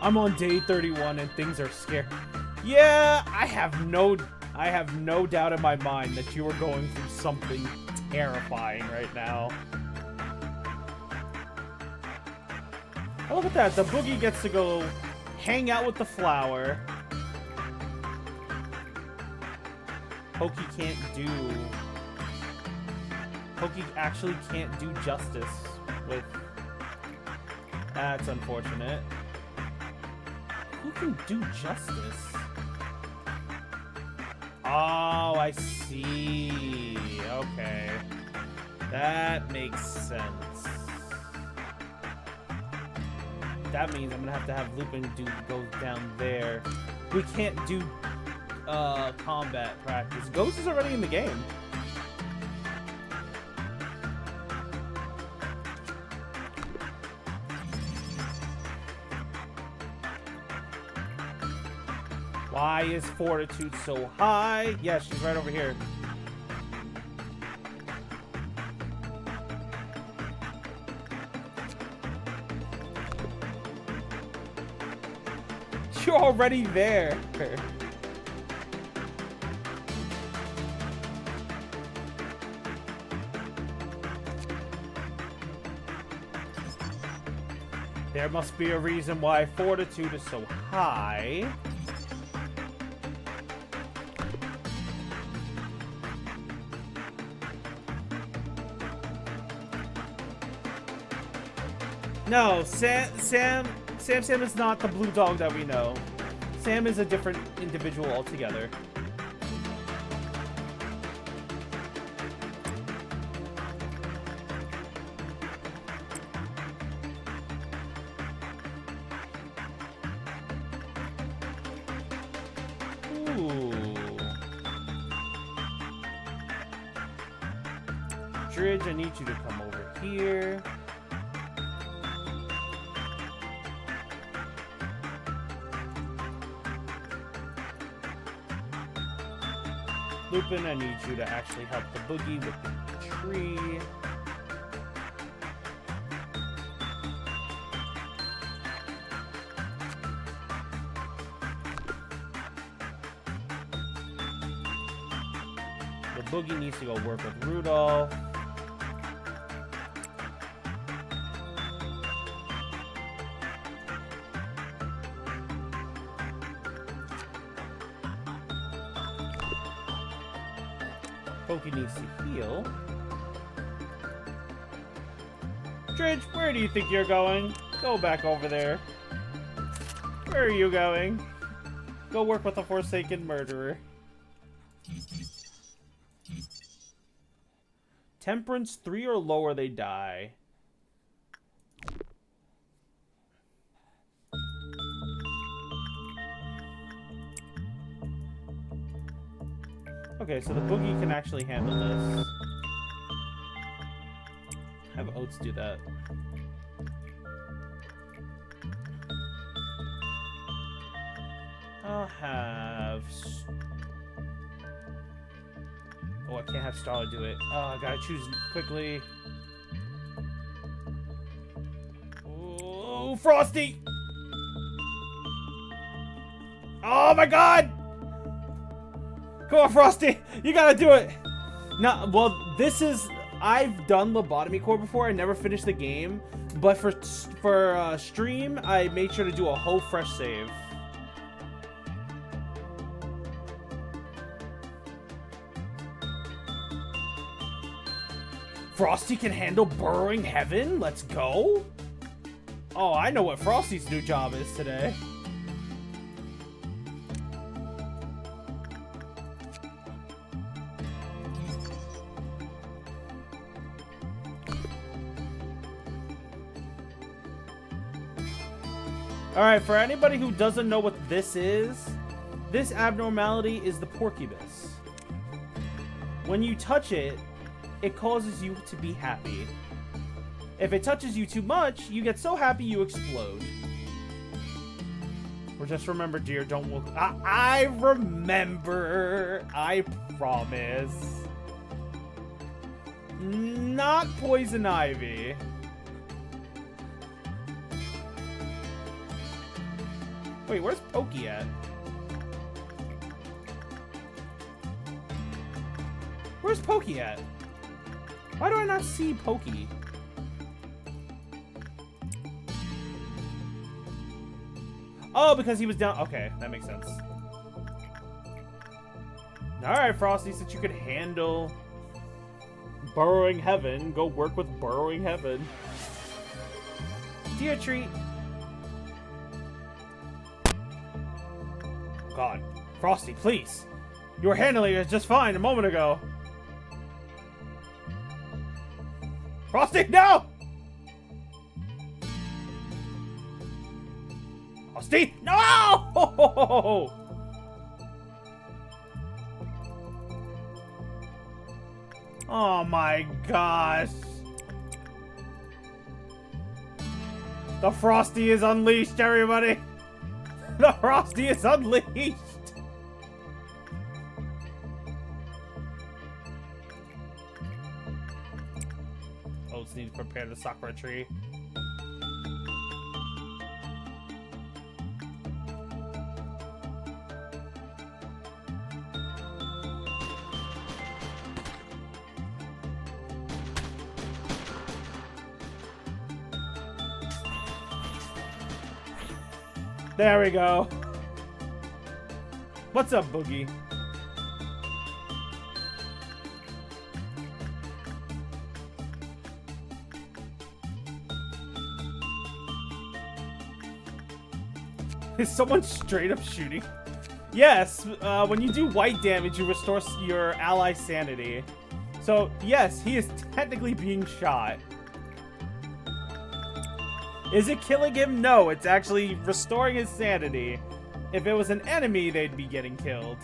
I'm on day 31 and things are scary. Yeah, I have no doubt in my mind that you are going through something terrifying right now. Oh, look at that. The Boogie gets to go hang out with the flower. Pokey can't do... Pokey actually can't do justice with... That's unfortunate. Who can do justice? Oh, I see. Okay. That makes sense. That means I'm gonna have to have Lupin go down there. We can't do combat practice. Ghost is already in the game. Why is fortitude so high? Yeah, she's right over here. You're already there. There must be a reason why fortitude is so high. No, Sam is not the blue dog that we know. Sam is a different individual altogether. Dridge, I need you to come over here. Lupin, I need you to actually help the Boogie with the tree. The Boogie needs to go work with Rudolph. Pokey needs to heal. Dridge, where do you think you're going? Go back over there. Where are you going? Go work with the Forsaken Murderer. Temperance 3 or lower, they die. Okay, so the Boogie can actually handle this. Have Oats do that. I'll have... Oh, I can't have Starla do it. Oh, I gotta choose quickly. Oh, Frosty! Oh my god! Come on, Frosty! You gotta do it! No, well, this is... I've done Lobotomy Corp before. I never finished the game. But for stream, I made sure to do a whole fresh save. Frosty can handle burrowing heaven? Let's go! Oh, I know what Frosty's new job is today. Alright, for anybody who doesn't know what this is, this abnormality is the Porcubus. When you touch it, it causes you to be happy. If it touches you too much, you get so happy you explode. Or just remember, dear, don't look... I remember! I promise. Not Poison Ivy. Wait, where's Pokey at? Where's Pokey at? Why do I not see Pokey? Oh, because he was down. Okay, that makes sense. Alright, Frosty, since you could handle Burrowing Heaven, go work with Burrowing Heaven. Dear Treat. God. Frosty, please. You were handling it just fine a moment ago. Frosty, no! Frosty, no! Oh my gosh. The Frosty is unleashed, everybody. The Frosty is unleashed! Oats need to prepare the Sakura tree. There we go. What's up, Boogie? Is someone straight up shooting? Yes, when you do white damage, you restore your ally's sanity. So, yes, he is technically being shot. Is it killing him? No, it's actually restoring his sanity. If it was an enemy, they'd be getting killed.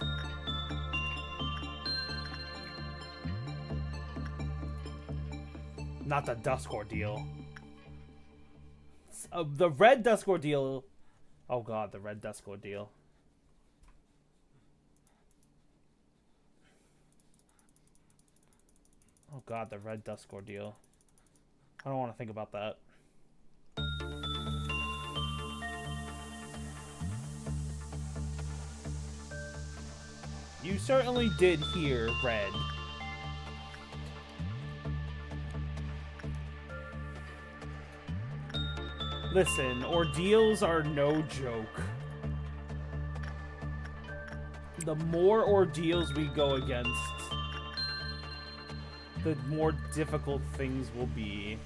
Not the Dusk Ordeal. The Red Dusk Ordeal. Oh god, the Red Dusk Ordeal. Oh god, the Red Dusk Ordeal. I don't want to think about that. You certainly did hear Red. Listen, ordeals are no joke. The more ordeals we go against, the more difficult things will be.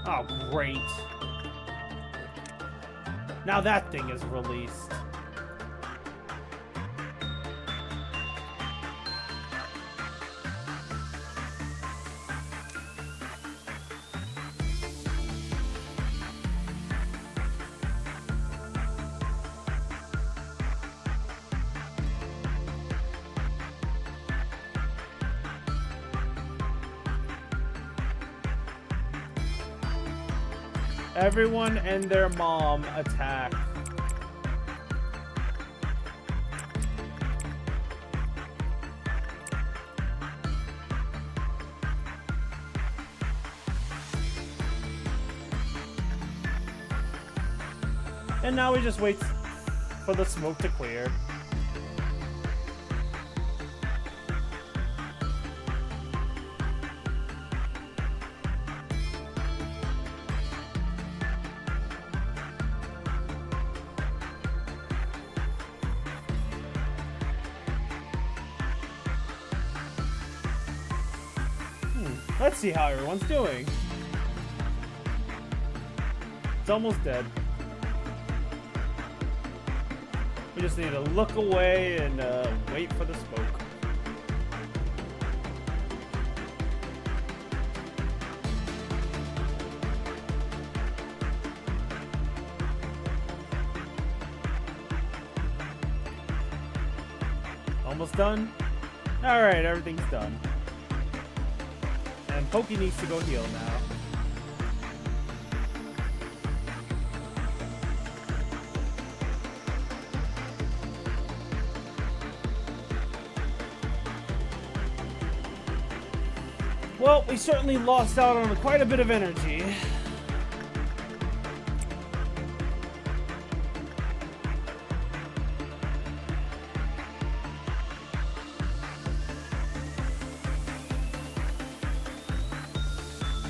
Oh, great. Now that thing is released. Everyone and their mom attack. And now we just wait for the smoke to clear. Let's see how everyone's doing. It's almost dead. We just need to look away and wait for the smoke. Almost done? Alright, everything's done. And Pokey needs to go heal now. Well, we certainly lost out on quite a bit of energy.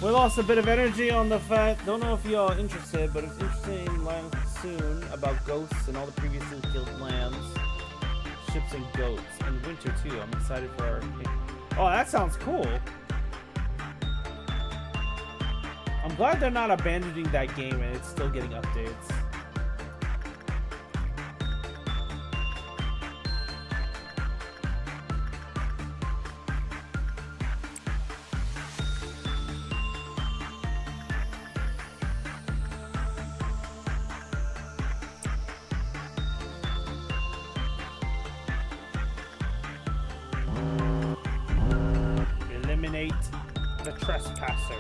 We lost a bit of energy on the fact, don't know if y'all interested, but it's interesting land soon about ghosts and all the previously killed lands, ships and goats, and winter too. I'm excited for our... Oh, that sounds cool. I'm glad they're not abandoning that game and it's still getting updates. Eliminate the trespassers.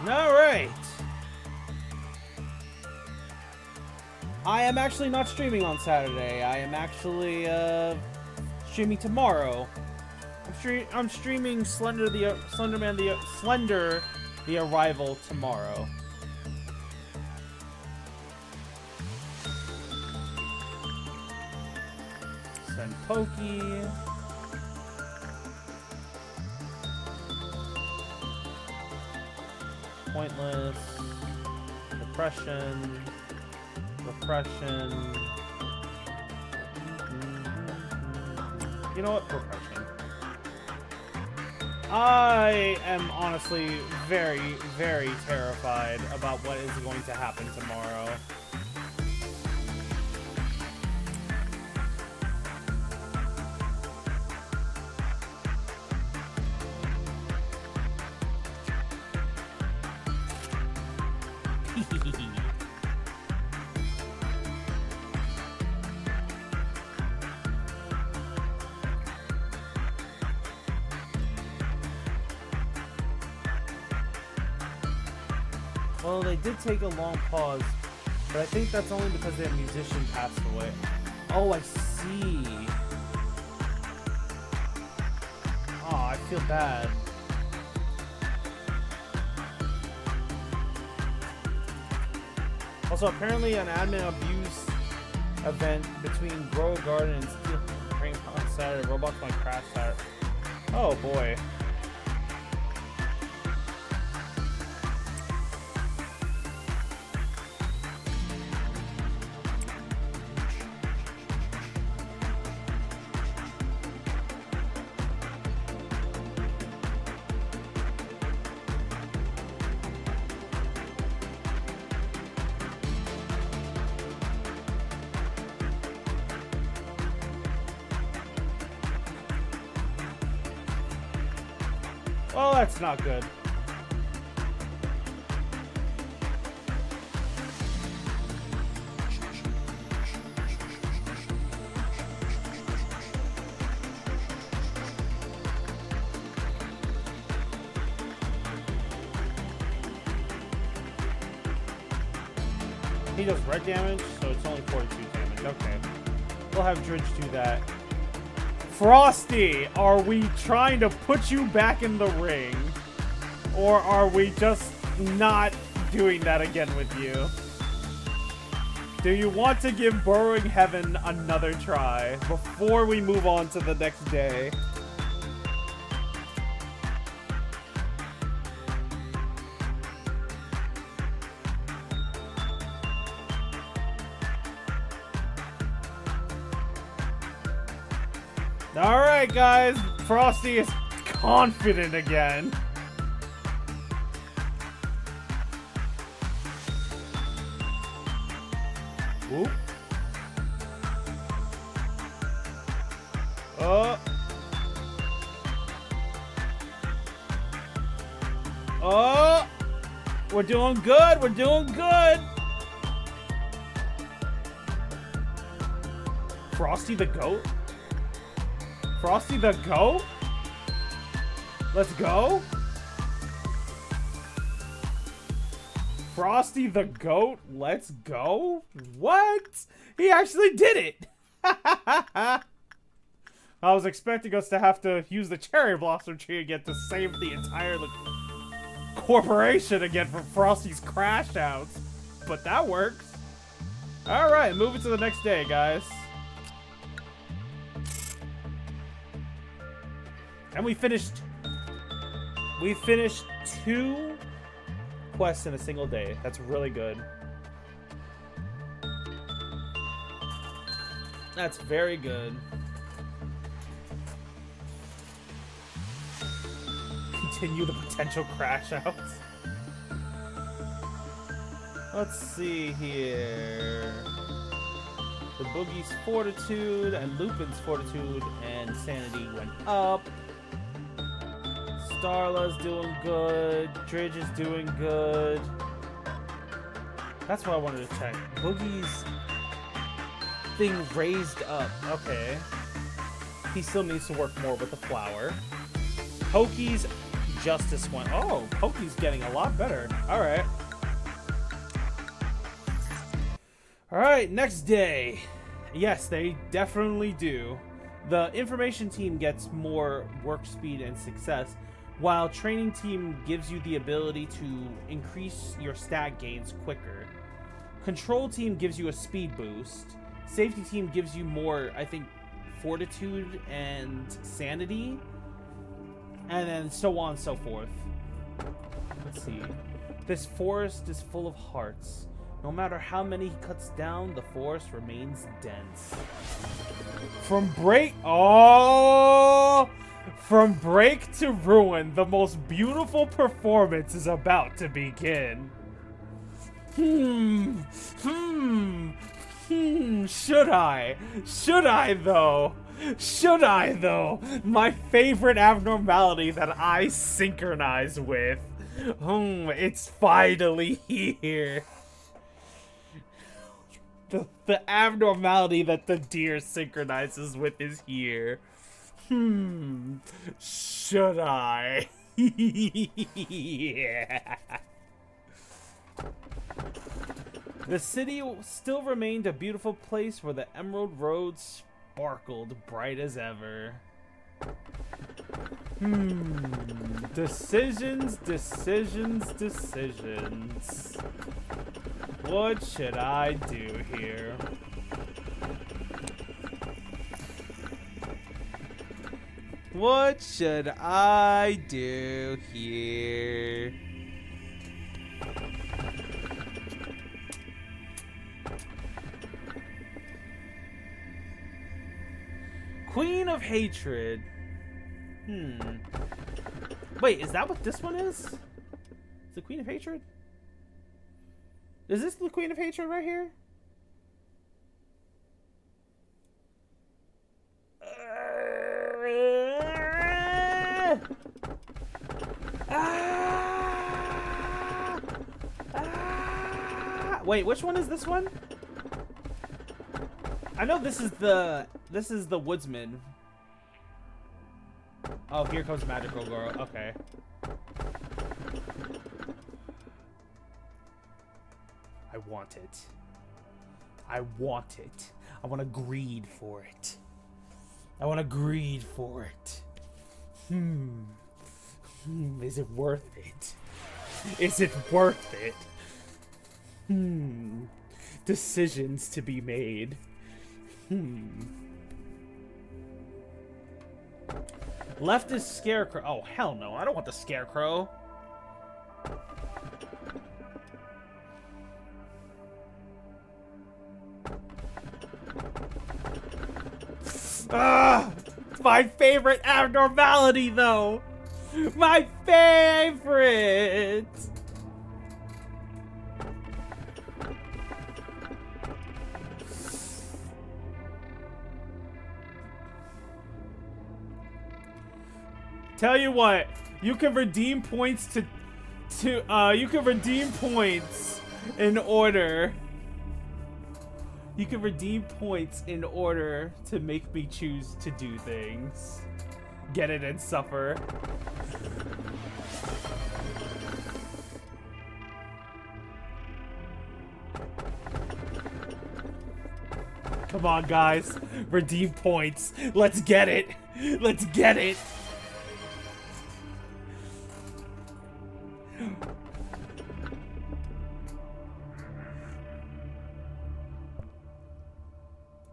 Alright. I am actually not streaming on Saturday. I am actually streaming tomorrow. I'm streaming Slender the Arrival tomorrow. Send Pokey. pointless. Repression. Repression. You know what? Repression. I am honestly very, very terrified about what is going to happen tomorrow. Well, they did take a long pause, but I think that's only because their musician passed away. Oh, I see. Oh, I feel bad. Also, apparently an admin abuse event between Grow Garden and Steel Ring on Saturday. Robots might crash Saturday. Oh boy. Well, that's not good. He does red damage, so it's only 42 damage. Okay. We'll have Dridge do that. Frosty, are we trying to put you back in the ring? Or are we just not doing that again with you? Do you want to give Burrowing Heaven another try before we move on to the next day? Alright, guys. Frosty is confident again. Whoop. Oh. Oh. We're doing good. We're doing good. Frosty the goat? Frosty the goat? Let's go. Frosty the goat, let's go. What? He actually did it. I was expecting us to have to use the cherry blossom tree again to save the entire corporation again from Frosty's crash outs. But that works. Alright, moving to the next day, guys. And we finished 2 quests in a single day. That's really good. That's very good. Continue the potential crash outs. Let's see here. The Boogie's Fortitude and Lupin's Fortitude and Sanity went up. Starla's doing good. Dridge is doing good. That's what I wanted to check. Boogie's thing raised up. Okay. He still needs to work more with the flower. Poki's Justice went. Oh, Poki's getting a lot better. Alright. Alright, next day. Yes, they definitely do. The information team gets more work speed and success, while training team gives you the ability to increase your stat gains quicker. Control team gives you a speed boost. Safety team gives you more, I think, fortitude and sanity. And then so on and so forth. Let's see. This forest is full of hearts. No matter how many he cuts down, the forest remains dense. From break to ruin, the most beautiful performance is about to begin. Should I? Should I though? Should I though? My favorite abnormality that I synchronize with. It's finally here. The abnormality that the deer synchronizes with is here. Should I? Yeah. The city still remained a beautiful place where the emerald road sparkled bright as ever. Decisions. What should I do here? What should I do here? Queen of Hatred. Wait, is that what this one is? Is the Queen of Hatred? Is this the Queen of Hatred right here? Wait, which one is this one? I know this is the woodsman. Oh, here comes Magical Girl. Okay. I want it. I want it. I want to greed for it. I want to greed for it. Is it worth it? Is it worth it? Decisions to be made. Left is Scarecrow. Oh, hell no. I don't want the Scarecrow. My favorite abnormality, though. My favorite. Tell you what, you can redeem points you can redeem points in order. You can redeem points in order to make me choose to do things. Get it and suffer. Come on, guys. Redeem points. Let's get it. Let's get it.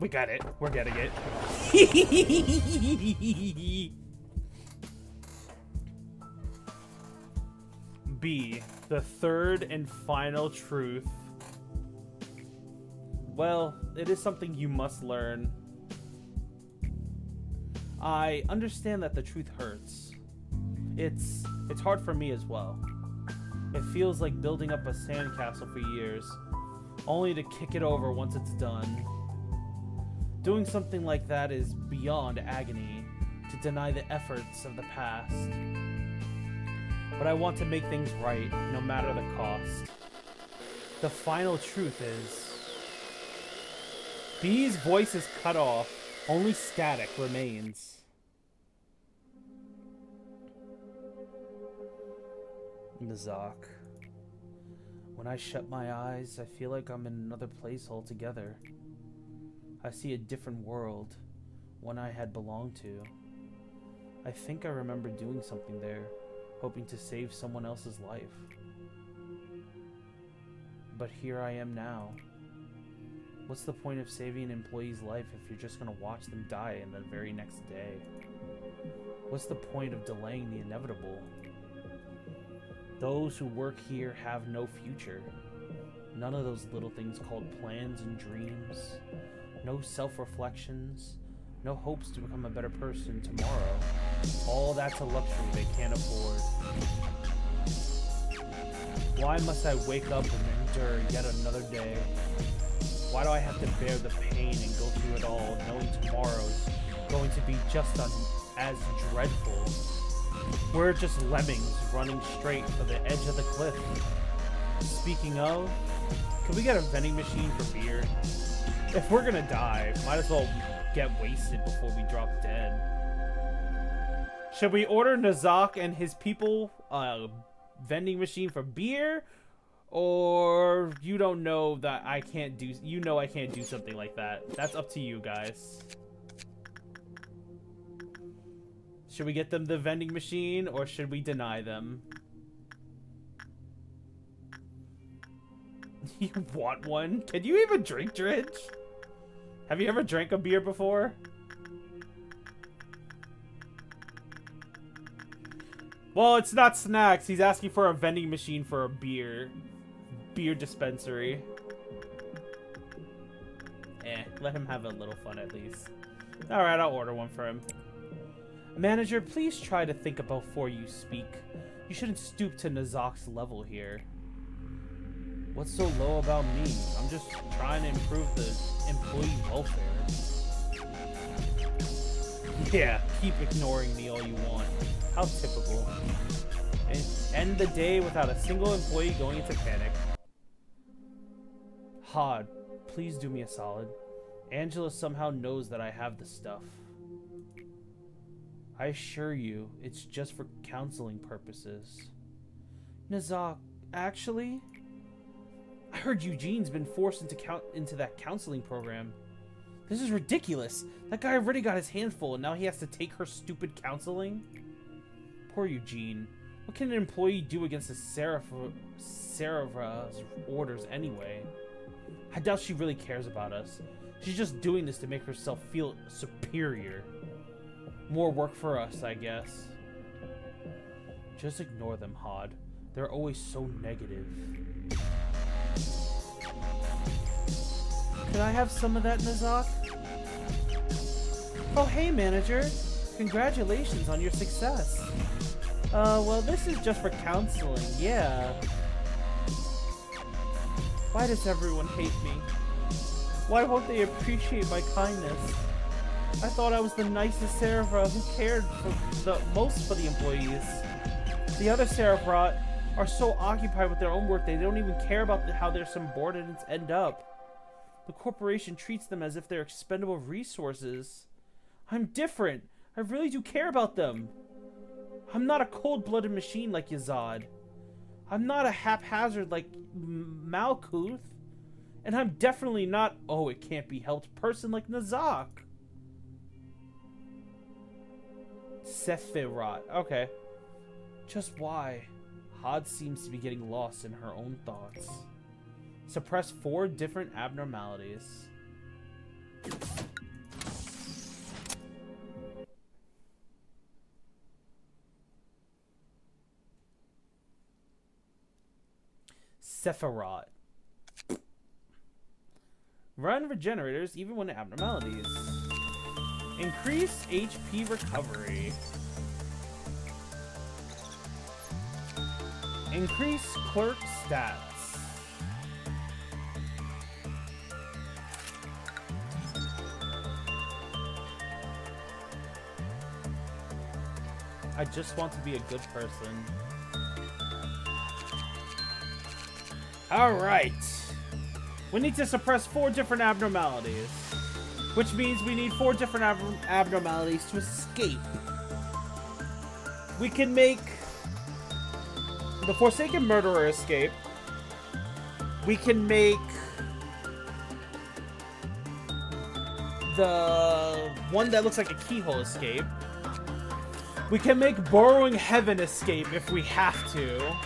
We got it. We're getting it. B, the third and final truth. Well, it is something you must learn. I understand that the truth hurts. It's hard for me as well. It feels like building up a sandcastle for years, only to kick it over once it's done. Doing something like that is beyond agony, to deny the efforts of the past. But I want to make things right, no matter the cost. The final truth is... B's voice is cut off, only static remains. Mazak. When I shut my eyes, I feel like I'm in another place altogether. I see a different world, one I had belonged to. I think I remember doing something there, hoping to save someone else's life. But here I am now. What's the point of saving an employee's life if you're just gonna watch them die in the very next day? What's the point of delaying the inevitable? Those who work here have no future. None of those little things called plans and dreams. No self-reflections. No hopes to become a better person tomorrow. All that's a luxury they can't afford. Why must I wake up and endure yet another day? Why do I have to bear the pain and go through it all, knowing tomorrow's going to be just as dreadful? We're just lemmings running straight for the edge of the cliff. Speaking of, can we get a vending machine for beer? If we're gonna die, might as well get wasted before we drop dead. Should we order Nazak and his people a vending machine for beer? Or you don't know that I can't do... You know I can't do something like that. That's up to you guys. Should we get them the vending machine, or should we deny them? You want one? Can you even drink, Dridge? Have you ever drank a beer before? Well, it's not snacks. He's asking for a vending machine for a beer dispensary. Let him have a little fun at least. Alright, I'll order one for him. Manager, please try to think before you speak. You shouldn't stoop to Nazak's level here. What's so low about me? I'm just trying to improve the employee welfare. Yeah, keep ignoring me all you want. How typical. And end the day without a single employee going into panic. Hod, please do me a solid. Angela somehow knows that I have the stuff. I assure you, it's just for counseling purposes. Nazak, actually? I heard Eugene's been forced into that counseling program. This is ridiculous. That guy already got his hands full and now he has to take her stupid counseling? Poor Eugene. What can an employee do against a Serapha's orders anyway? I doubt she really cares about us. She's just doing this to make herself feel superior. More work for us, I guess. Just ignore them, Hod. They're always so negative. Could I have some of that, Nazak? Oh, hey, manager. Congratulations on your success. Well, this is just for counseling, yeah. Why does everyone hate me? Why won't they appreciate my kindness? I thought I was the nicest Seraph who cared the most for the employees. The other Seraph are so occupied with their own work they don't even care about how their subordinates end up. The corporation treats them as if they're expendable resources. I'm different. I really do care about them. I'm not a cold-blooded machine like Yazad. I'm not a haphazard like Malkuth. And I'm definitely not, oh, it can't be helped person like Nazak. Sephiroth. Okay. Just why? Hod seems to be getting lost in her own thoughts. Suppress 4 different abnormalities. Sephiroth. Run regenerators even when abnormalities. Increase HP recovery. Increase clerk stats. I just want to be a good person. Alright. We need to suppress 4 different abnormalities. Which means we need 4 different abnormalities to escape. We can make the Forsaken Murderer escape. We can make the one that looks like a keyhole escape. We can make Borrowing Heaven escape if we have to.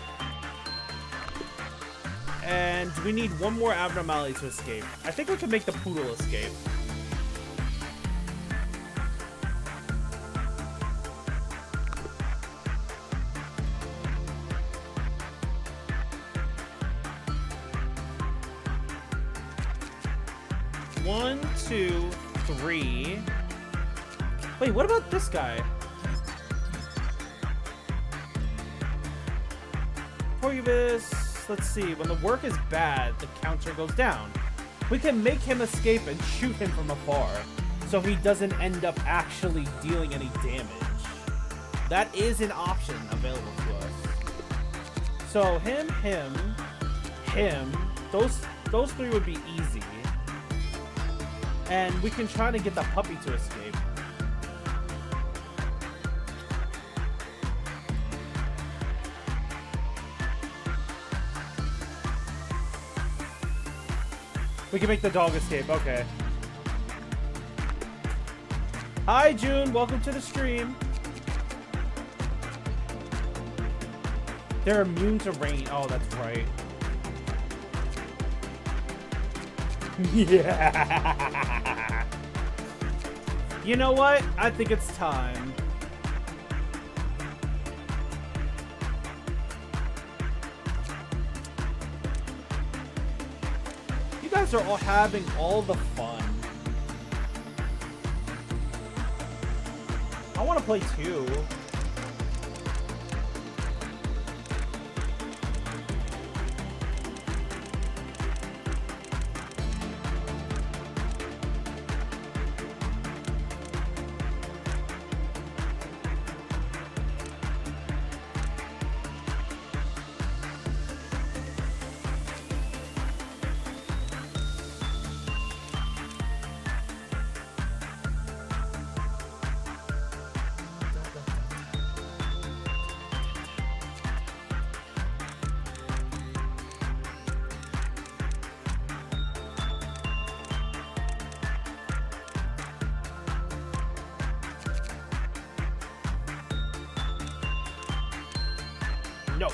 And we need 1 more abnormality to escape. I think we can make the Poodle escape. 1, 2, 3. Wait, what about this guy? Porcupus, let's see. When the work is bad, the counter goes down. We can make him escape and shoot him from afar, so he doesn't end up actually dealing any damage. That is an option available to us. So him, those three would be easy. And we can try to get the puppy to escape. We can make the dog escape, okay. Hi, June. Welcome to the stream. They're immune to rain. Oh, that's right. Yeah. You know what? I think it's time. You guys are all having all the fun. I want to play too. No.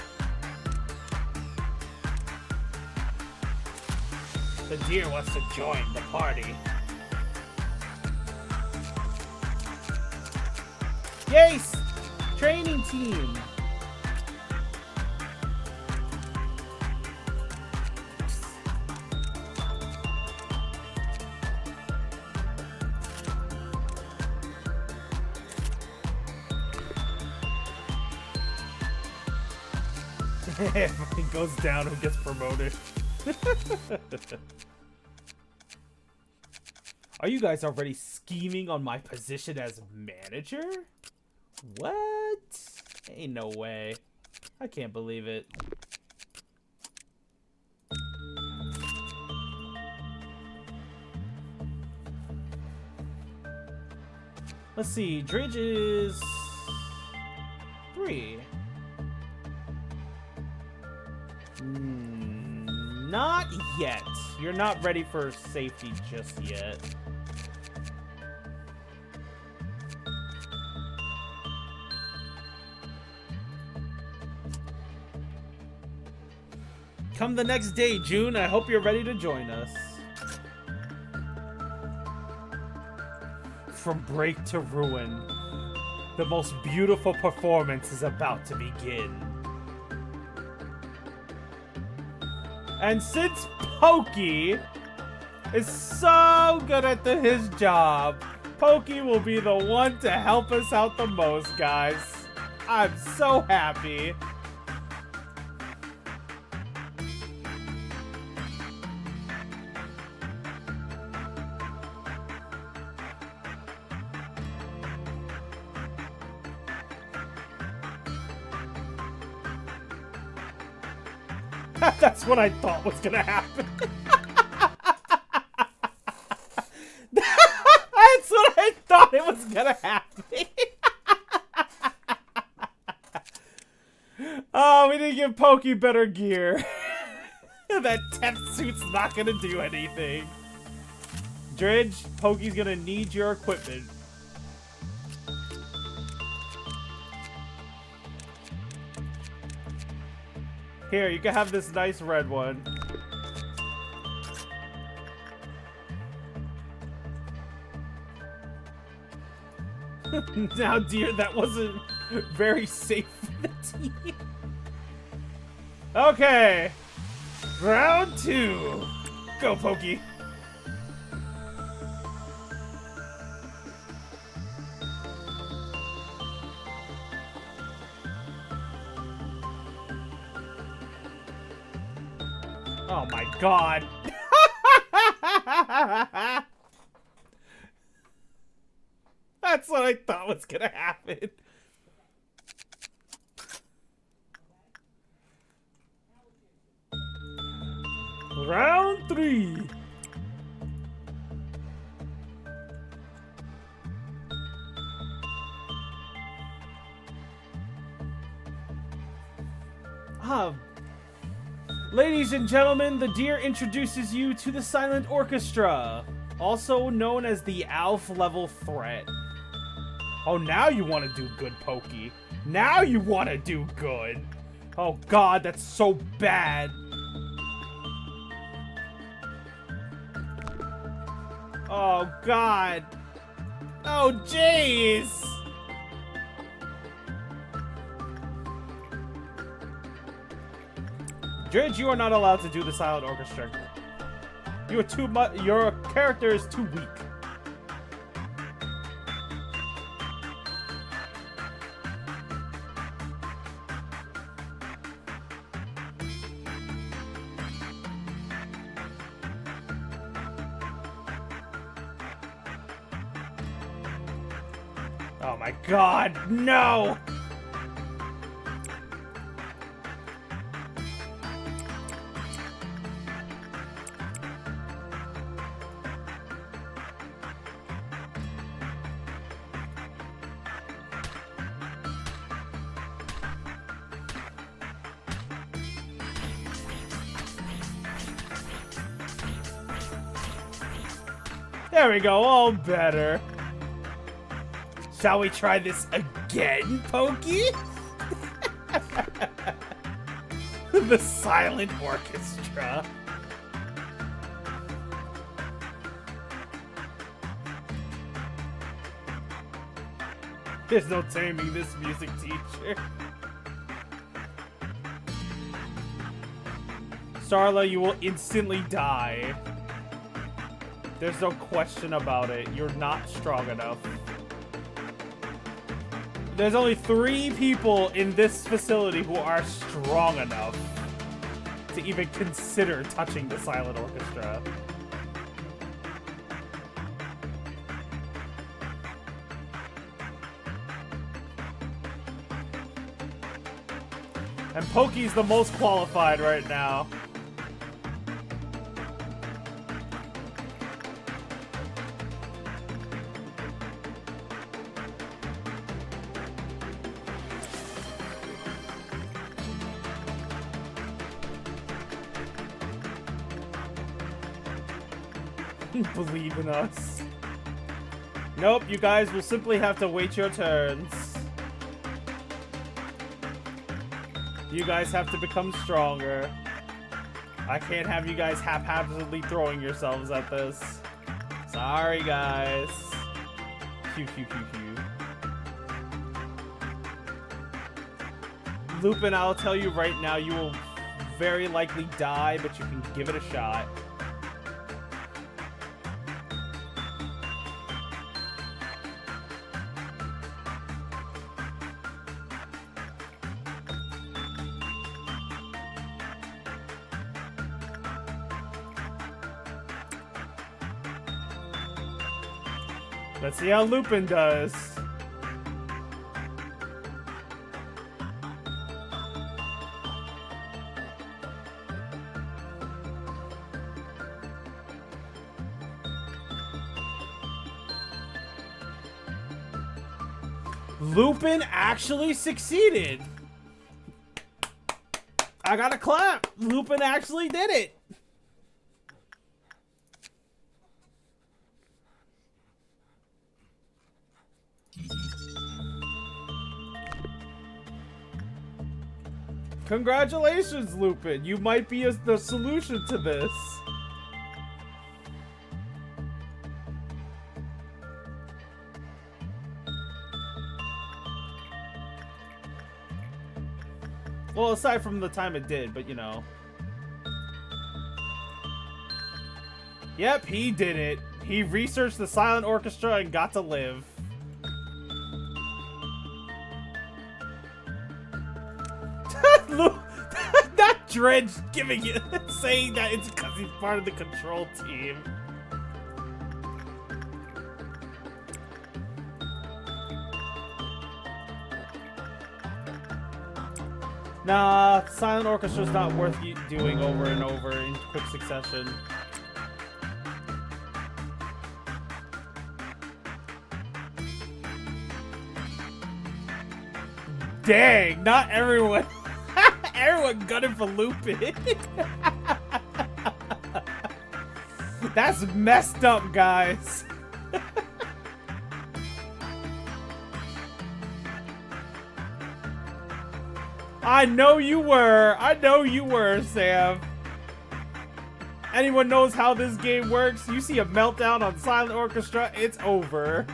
The deer wants to join the party. Yes! Training team! If it goes down, who gets promoted? Are you guys already scheming on my position as manager? What? Ain't no way. I can't believe it. Let's see. Dridge is 3. Not yet. You're not ready for safety just yet. Come the next day, June. I hope you're ready to join us. From break to ruin, the most beautiful performance is about to begin. And since Pokey is so good at his job, Pokey will be the one to help us out the most, guys. I'm so happy. That's what I thought was gonna happen. That's what I thought it was gonna happen. Oh, we didn't give Pokey better gear. That tech suit's not gonna do anything. Dredge, Pokey's gonna need your equipment. Here, you can have this nice red one. Now, dear, that wasn't very safe for the team. Okay. Round 2. Go, Pokey. Oh my god. That's what I thought was gonna happen. Round 3. Ladies and gentlemen, the deer introduces you to the Silent Orchestra, also known as the ALF level threat. Oh, now you want to do good, Pokey. Now you want to do good. Oh god, that's so bad. Oh god. Oh jeez. Dridge, you are not allowed to do the Silent Orchestra. You are too much. Your character is too weak. Oh my god, no! There we go, all better. Shall we try this again, Pokey? The Silent Orchestra. There's no taming this music, teacher. Starla, you will instantly die. There's no question about it. You're not strong enough. There's only 3 people in this facility who are strong enough to even consider touching the Silent Orchestra. And Pokey's the most qualified right now. Believe in us. Nope, you guys will simply have to wait your turns. You guys have to become stronger. I can't have you guys haphazardly throwing yourselves at this. Sorry, guys. Pew, pew, pew, pew. Lupin, I'll tell you right now, you will very likely die, but you can give it a shot. Let's see how Lupin does. Lupin actually succeeded. I gotta clap. Lupin actually did it. Congratulations, Lupin. You might be the solution to this. Well, aside from the time it did, but you know. Yep, he did it. He researched the Silent Orchestra and got to live. Not Dredge giving it, saying that it's because he's part of the control team. Nah, Silent Orchestra's not worth doing over and over in quick succession. Dang, not everyone. Everyone gunning for Lupin. That's messed up, guys. I know you were. I know you were, Sam. Anyone knows how this game works? You see a meltdown on Silent Orchestra, it's over.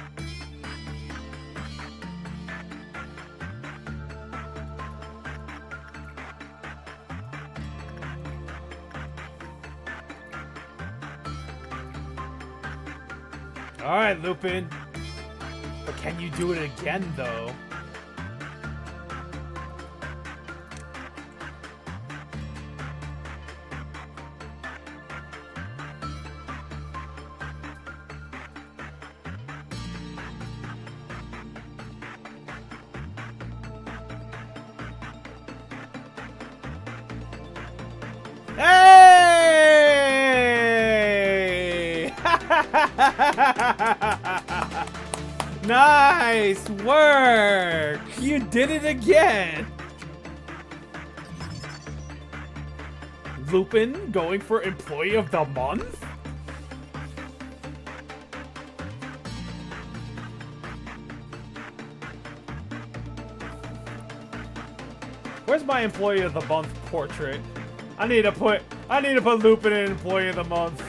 Alright, Lupin. But can you do it again, though? Hey! Nice work! You did it again! Lupin going for Employee of the Month? Where's my Employee of the Month portrait? I need to put Lupin in Employee of the Month.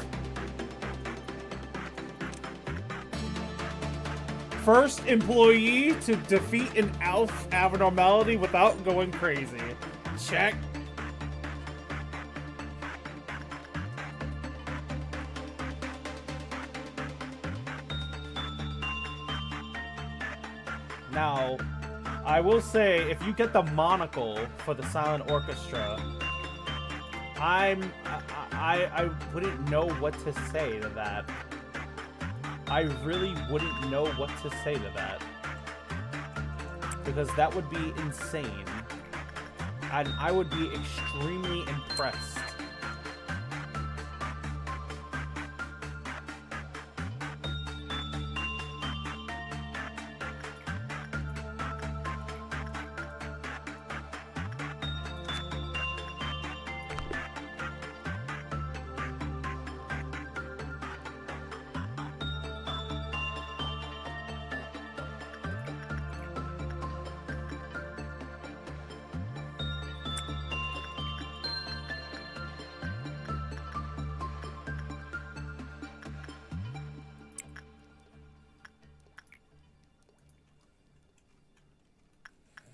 First employee to defeat an ALF abnormality without going crazy. Check. Now, I will say, if you get the monocle for the Silent Orchestra, I wouldn't know what to say to that. I really wouldn't know what to say to that. Because that would be insane. And I would be extremely impressed.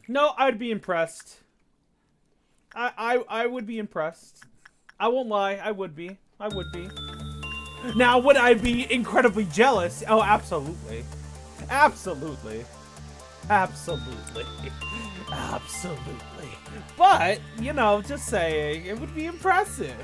No, I'd be impressed. I would be impressed. I won't lie, I would be. I would be. Now, would I be incredibly jealous? Oh, absolutely. Absolutely. Absolutely. Absolutely. But, you know, just saying, it would be impressive.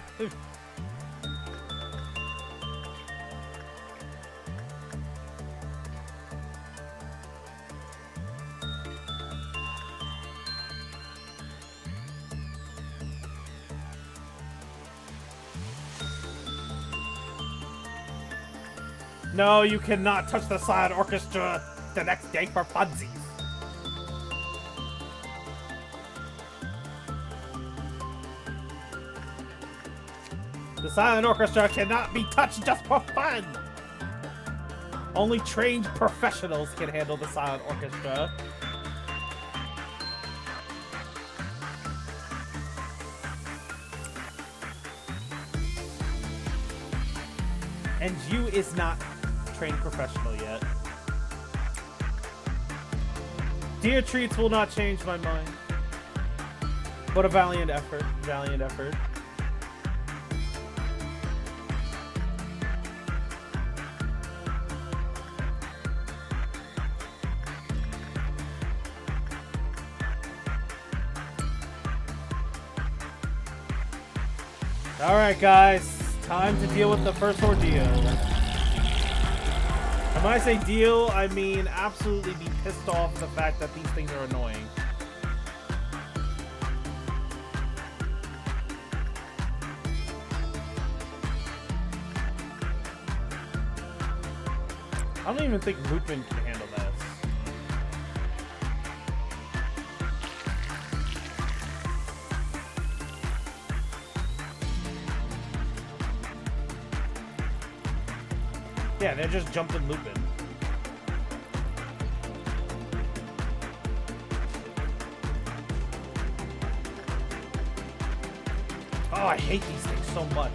No, you cannot touch the Silent Orchestra the next day for funsies. The Silent Orchestra cannot be touched just for fun. Only trained professionals can handle the Silent Orchestra. And you is not trained professional yet. Dear treats will not change my mind. What a valiant effort. Valiant effort. Alright, guys. Time to deal with the first ordeal. And when I say deal, I mean absolutely be pissed off at the fact that these things are annoying. I don't even think Lupin can handle this. Yeah, they're just jumping Lupin. Oh, I hate these things so much.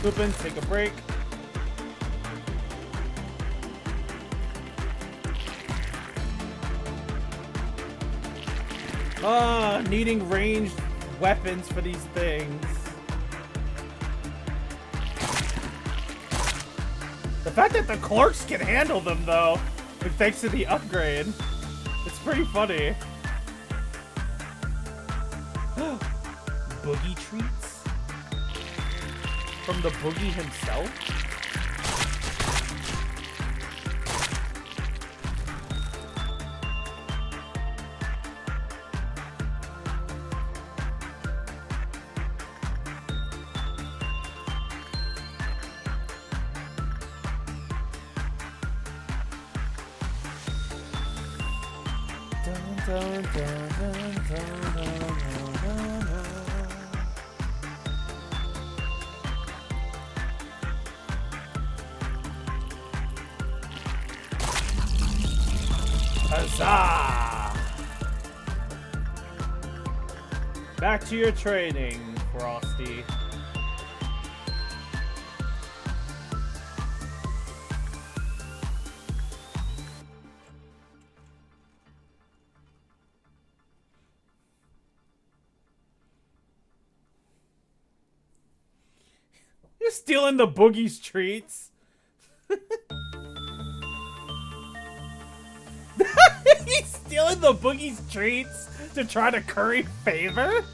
Lupin, take a break. Needing ranged weapons for these things. The fact that the clerks can handle them, though, thanks to the upgrade, it's pretty funny. Boogie treats? From the Boogie himself? Dun, dun, dun, dun, dun, dun, dun, dun. Huzzah! Back to your training, Frosty. You're stealing the Boogie's treats. He's stealing the Boogie's treats to try to curry favor?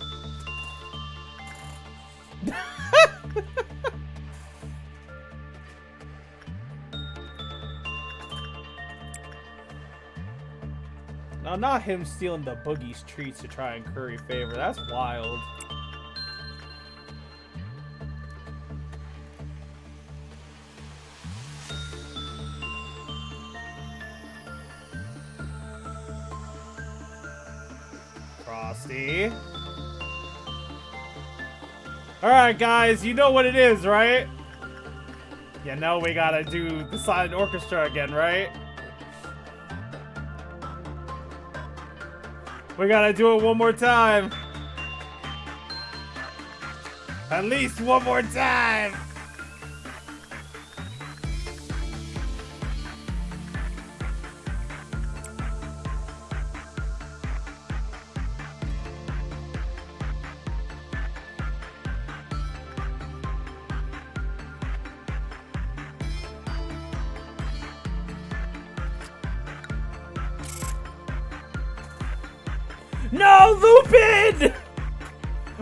No, not him stealing the Boogie's treats to try and curry favor. That's wild. Frosty. Alright, guys, you know what it is, right? You know we gotta do the silent orchestra again, right? We gotta do it one more time. At least one more time. No, Lupin!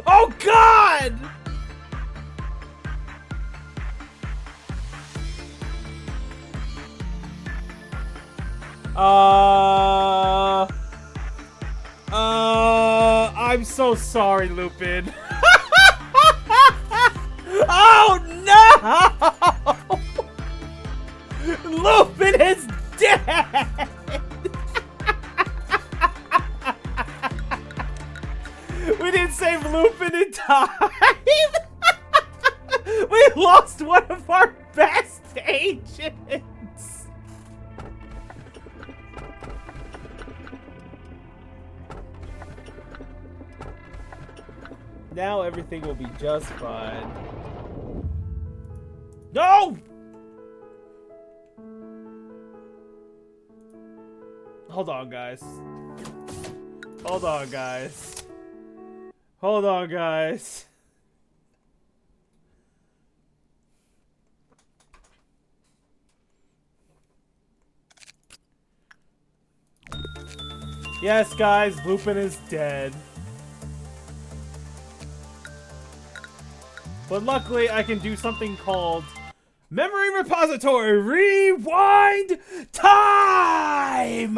Oh, God! I'm so sorry, Lupin. Oh, no! Lupin is dead! We didn't save Lupin in time! We lost one of our best agents! Now everything will be just fine. No! Hold on, guys. Hold on, guys. Hold on, guys. Yes, guys, Lupin is dead. But luckily, I can do something called Memory Repository Rewind Time!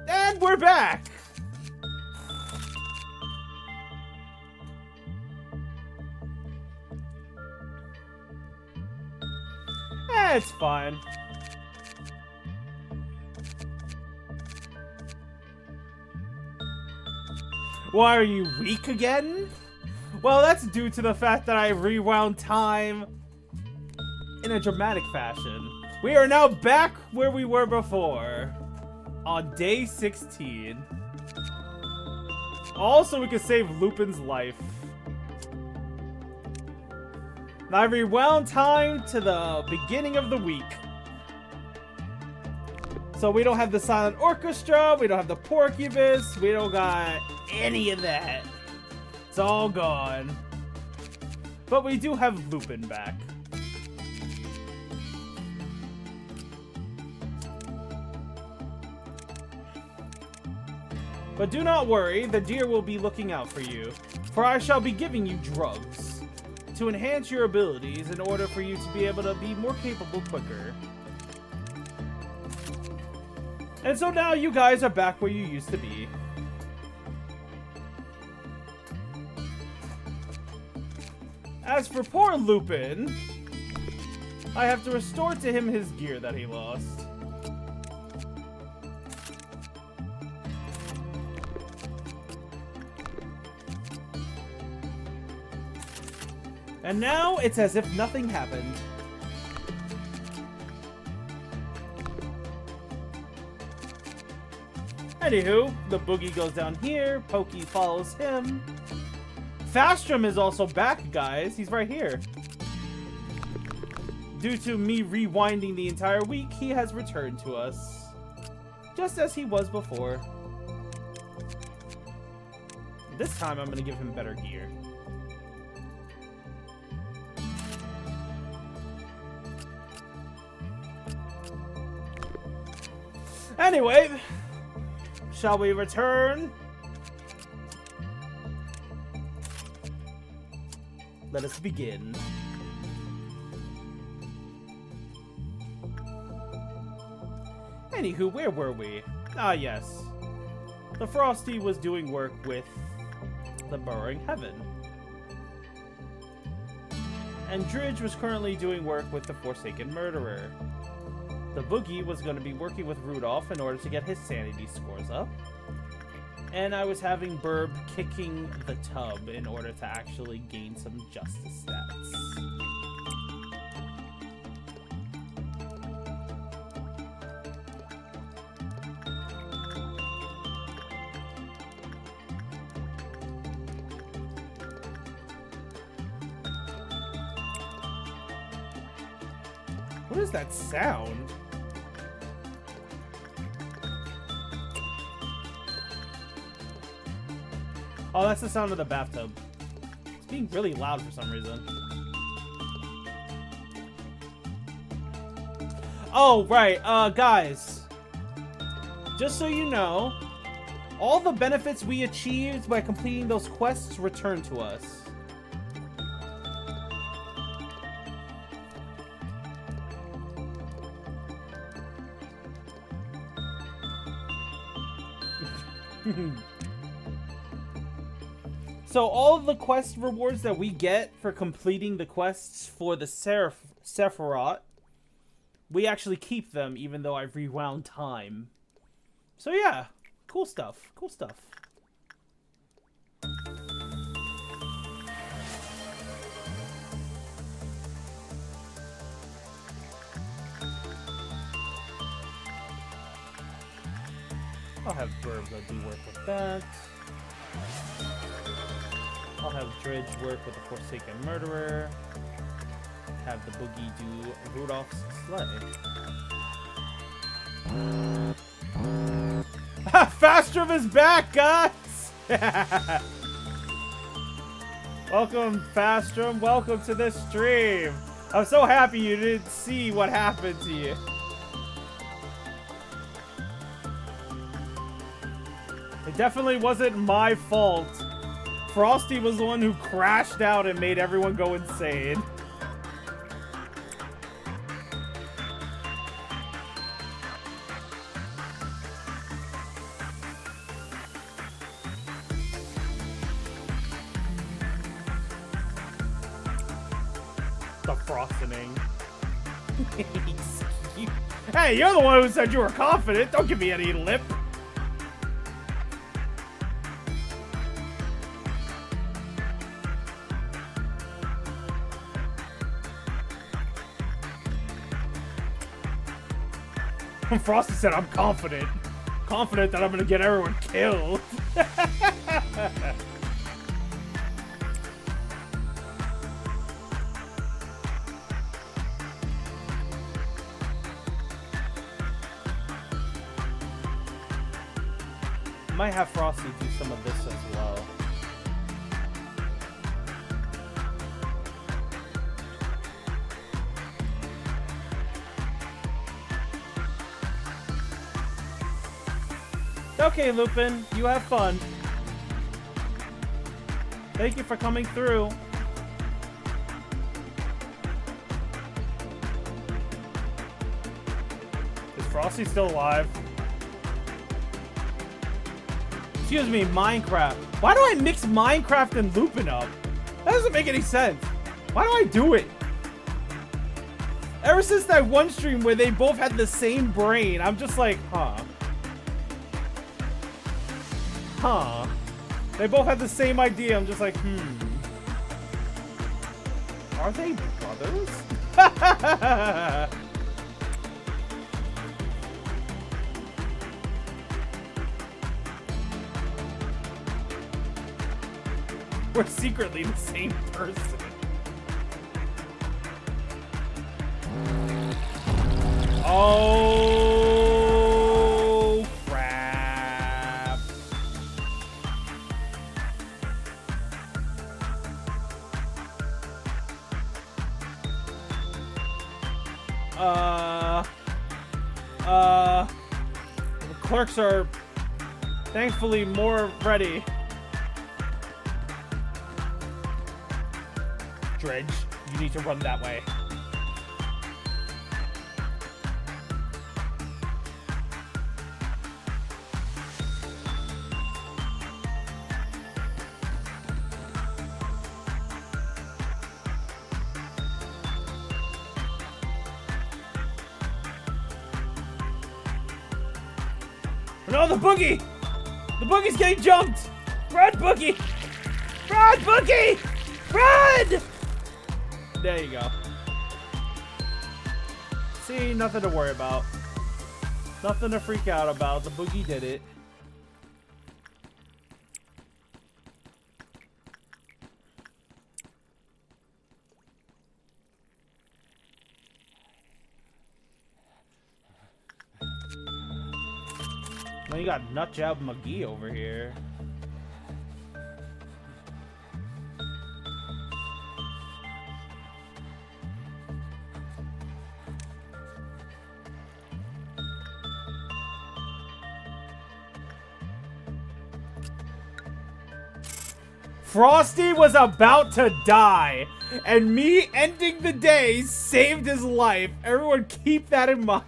And we're back! It's fine. Why are you weak again? Well, that's due to the fact that I rewound time in a dramatic fashion. We are now back where we were before. On day 16. Also, we could save Lupin's life. I rewound time to the beginning of the week. So we don't have the silent orchestra, we don't have the porcupus, we don't got any of that. It's all gone. But we do have Lupin back. But do not worry, the deer will be looking out for you, for I shall be giving you drugs to enhance your abilities in order for you to be able to be more capable quicker. And so now you guys are back where you used to be. As for poor Lupin, I have to restore to him his gear that he lost. And now, it's as if nothing happened. Anywho, the boogie goes down here, Pokey follows him. Fastrum is also back, guys. He's right here. Due to me rewinding the entire week, he has returned to us. Just as he was before. This time, I'm going to give him better gear. Anyway, shall we return? Let us begin. Anywho, where were we? Ah, yes. The Frosty was doing work with the Burrowing Heaven. And Dridge was currently doing work with the Forsaken Murderer. The Boogie was going to be working with Rudolph in order to get his sanity scores up. And I was having Burb kicking the tub in order to actually gain some justice stats. What is that sound? Oh, that's the sound of the bathtub. It's being really loud for some reason. Oh, right. Guys. Just so you know, all the benefits we achieved by completing those quests return to us. So all of the quest rewards that we get for completing the quests for the Sephiroth, we actually keep them even though I've rewound time. So yeah, cool stuff. Cool stuff. I'll have Burb go do work with that. I'll have Dredge work with the Forsaken Murderer. Have the Boogie do Rudolph's sleigh. Fastrum is back, guys! Welcome, Fastrum. Welcome to this stream. I'm so happy you didn't see what happened to you. It definitely wasn't my fault. Frosty was the one who crashed out and made everyone go insane. The frosting. Hey, you're the one who said you were confident. Don't give me any lip. Frosty said, I'm confident. Confident that I'm gonna get everyone killed. Might have Frosty do some of this as well. Okay, Lupin, you have fun. Thank you for coming through. Is Frosty still alive? Excuse me, Minecraft. Why do I mix Minecraft and Lupin up? That doesn't make any sense. Why do I do it? Ever since that one stream where they both had the same brain, I'm just like, huh. Huh. They both had the same idea. I'm just like, Are they brothers? We're secretly the same person. Oh, crap. The clerks are thankfully more ready. Dredge, you need to run that way. No, the Boogie! The Boogie's getting jumped! Run, Boogie! Run, Boogie! Run! There you go. See, nothing to worry about. Nothing to freak out about. The Boogie did it. Now you got Nutjob McGee over here. Frosty was about to die, and me ending the day saved his life. Everyone keep that in mind.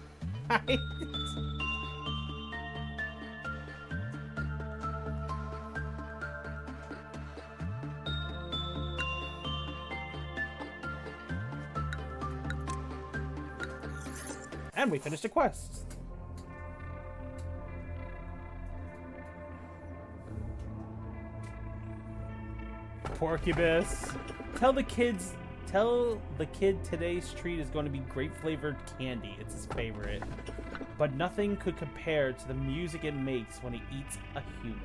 And we finished a quest. Porcubus. Tell the kid today's treat is going to be grape flavored candy. It's his favorite. But nothing could compare to the music it makes when he eats a human.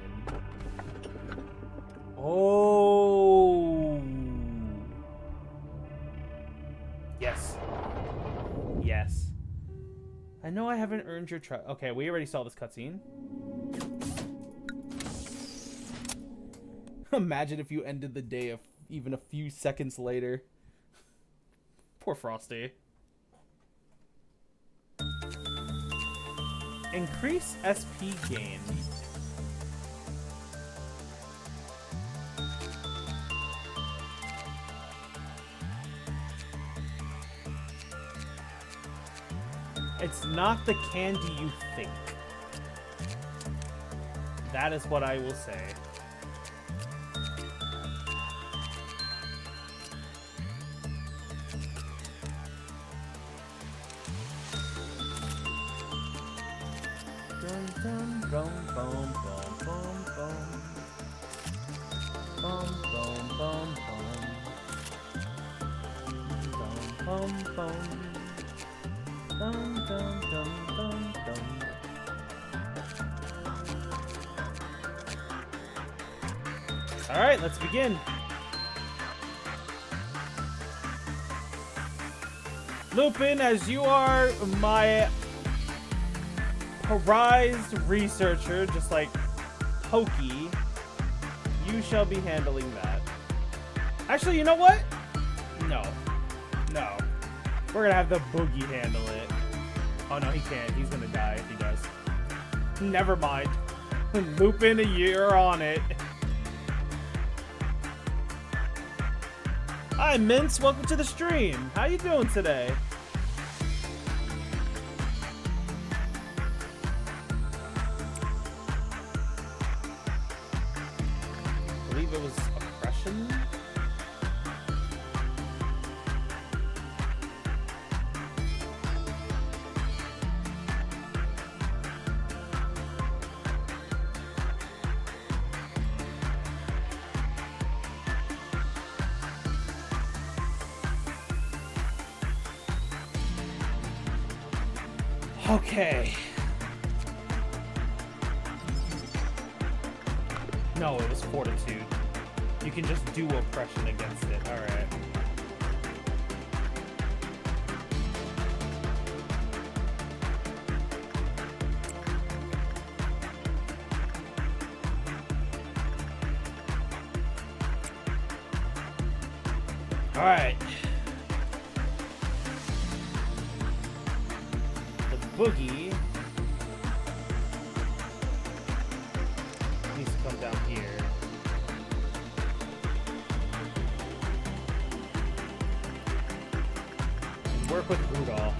Oh. Yes. Yes. I know I haven't earned your trust. Okay, we already saw this cutscene. Imagine if you ended the day even a few seconds later. Poor Frosty. Increase SP gain. It's not the candy you think. That is what I will say. Dum dum bum bum bum bum bum. Bum bum bum bum. Bum bum bum. Dum dum dum dum dum. All right, let's begin. Lupin, as you are my prized researcher, just like Pokey, you shall be handling that. Actually, you know what? No. No. We're gonna have the Boogie handle it. Oh no, he can't. He's gonna die if he does. Never mind. Lupin, you're on it. Hi, Mince. Welcome to the stream. How you doing today? I believe it was oppression. Okay. No, it was fortitude. You can just do oppression against it. Alright. Alright. Boogie needs to come down here. And work with Rudolph.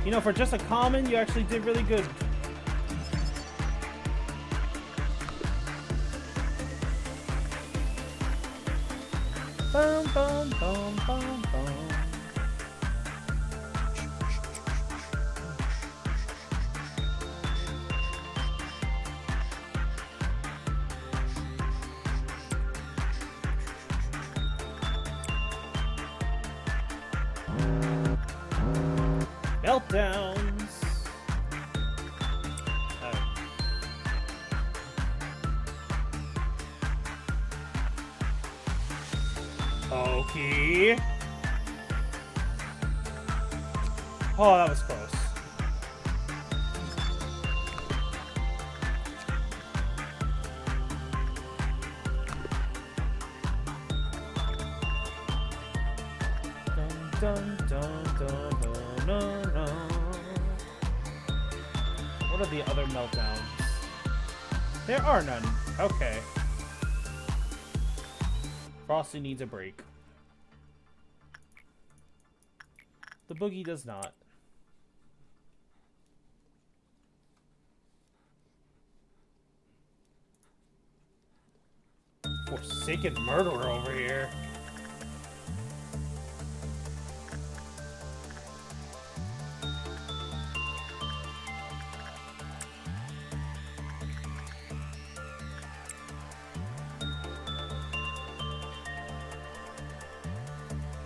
You know, for just a common, you actually did really good. Bum, bum, bum, bum, bum. Meltdowns. Okay. Oh, that was close. Dun dun dun dun dun dun dun. What are the other meltdowns? There are none. Okay. Frosty needs a break. The Boogie does not. Forsaken murderer over here.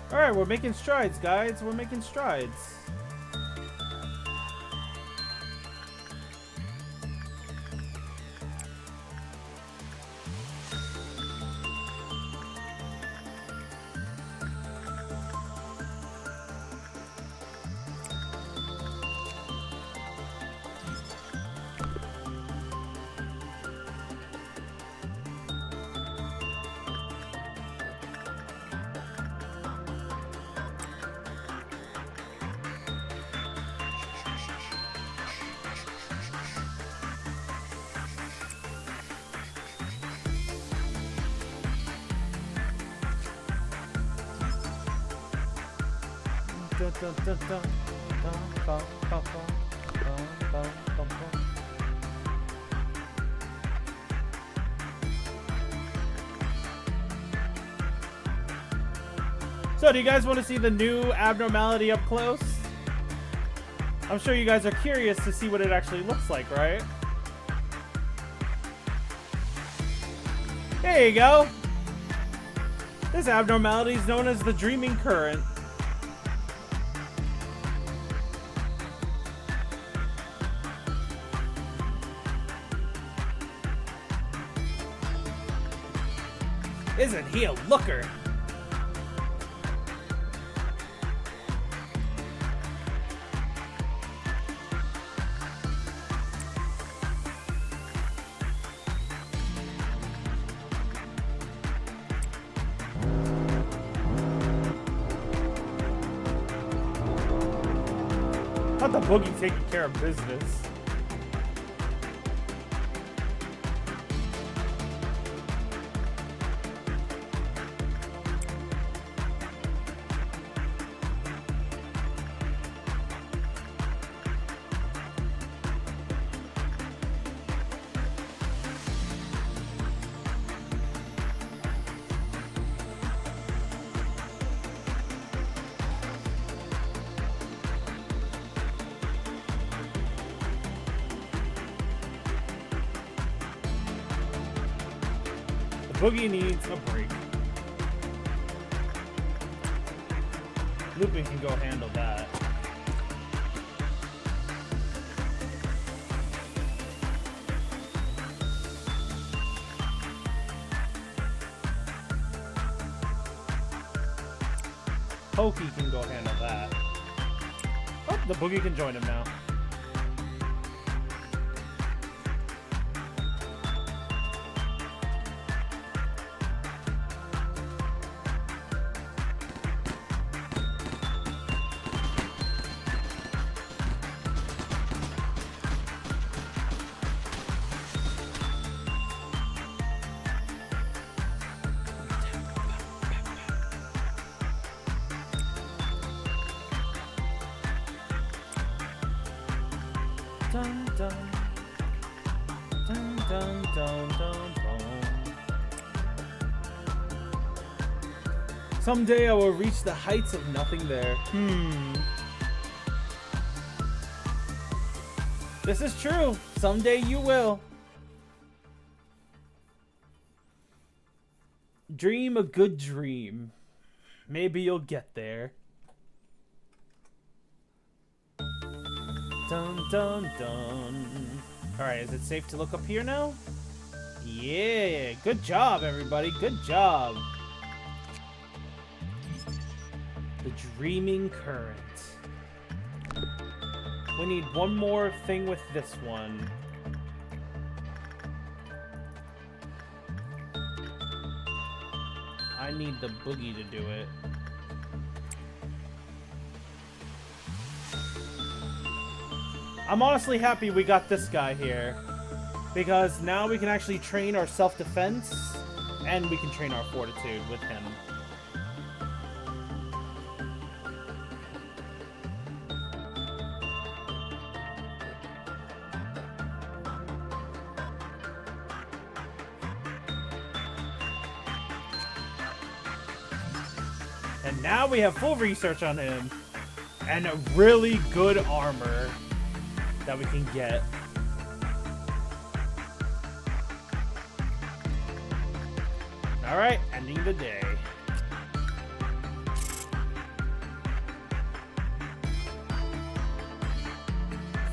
Alright, we're making strides, guys. We're making strides. So, do you guys want to see the new Abnormality up close? I'm sure you guys are curious to see what it actually looks like, right? There you go. This abnormality is known as the Dreaming Current. Isn't he a looker? Not the boogie taking care of business. Boogie needs a break. Lupin can go handle that. Pokey can go handle that. Oh, the Boogie can join him now. Dun, dun. Dun, dun, dun, dun, dun. Someday I will reach the heights of nothing there. This is true. Someday you will. Dream a good dream. Maybe you'll get there. Dun, dun, dun. Alright, is it safe to look up here now? Yeah, good job, everybody. Good job. The Dreaming Current. We need one more thing with this one. I need the Boogie to do it. I'm honestly happy we got this guy here, because now we can actually train our self-defense, and we can train our fortitude with him. And now we have full research on him, and a really good armor that we can get. Alright, ending the day.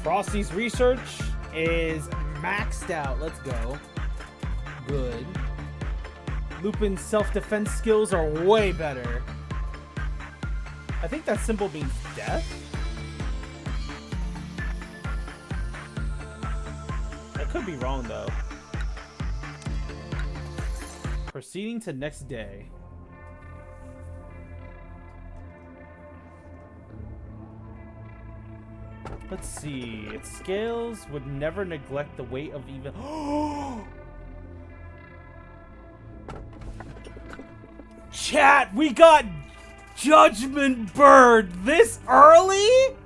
Frosty's research is maxed out. Let's go. Good. Lupin's self-defense skills are way better. I think that symbol means death. Could be wrong though. Proceeding to next day. Let's see. Its scales would never neglect the weight of even. Chat, we got Judgment Bird this early?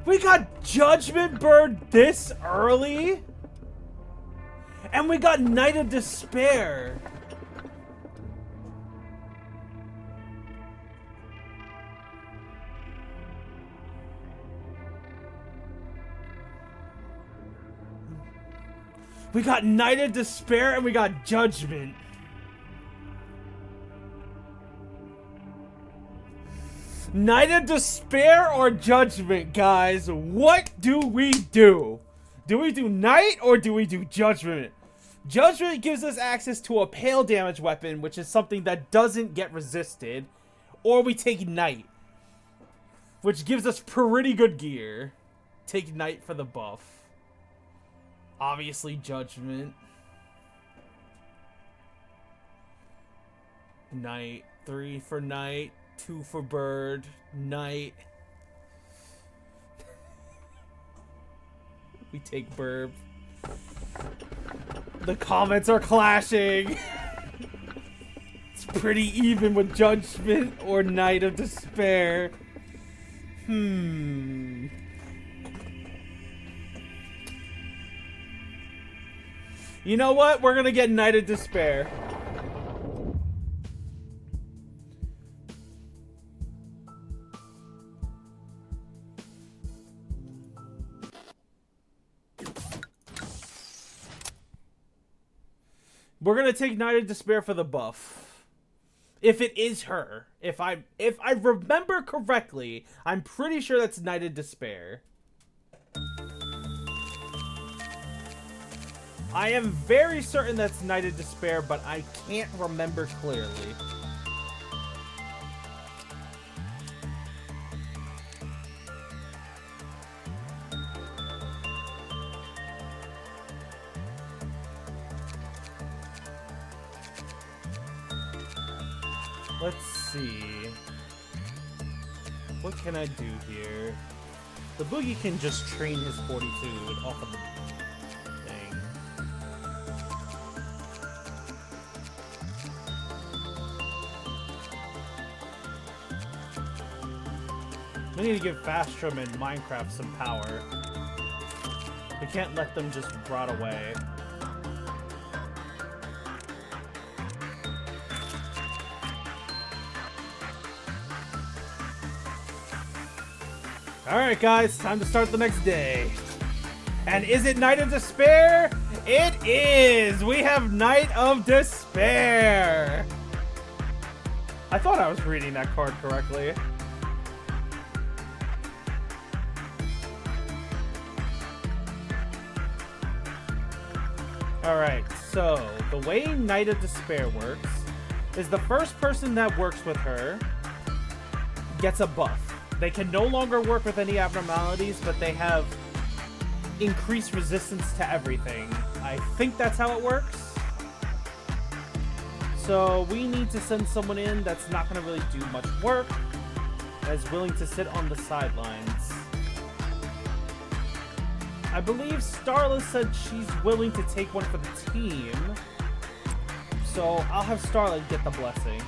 We got Judgment Bird this early? And we got Night of Despair. We got Night of Despair and we got Judgment. Night of Despair or Judgment, guys? What do we do? Do we do Night or do we do Judgment? Judgment gives us access to a pale damage weapon, which is something that doesn't get resisted. Or we take Night, which gives us pretty good gear. Take Night for the buff. Obviously, Judgment. Night. 3 for Night. 2 for Bird. Night. We take Burb. The comments are clashing. It's pretty even with Judgment or Night of Despair. You know what? We're gonna get Night of Despair. We're gonna take Night of Despair for the buff. If it is her. If I remember correctly, I'm pretty sure that's Night of Despair. I am very certain that's Night of Despair, but I can't remember clearly. Let's see. What can I do here? The Boogie can just train his fortitude off of the thing. We need to give Fastrum and Minecraft some power. We can't let them just rot away. Alright guys, time to start the next day. And is it Night of Despair? It is! We have Night of Despair! I thought I was reading that card correctly. Alright, so the way Night of Despair works is the first person that works with her gets a buff. They can no longer work with any abnormalities, but they have increased resistance to everything. I think that's how it works. So we need to send someone in that's not going to really do much work, that's willing to sit on the sidelines. I believe Starla said she's willing to take one for the team. So I'll have Starla get the blessing.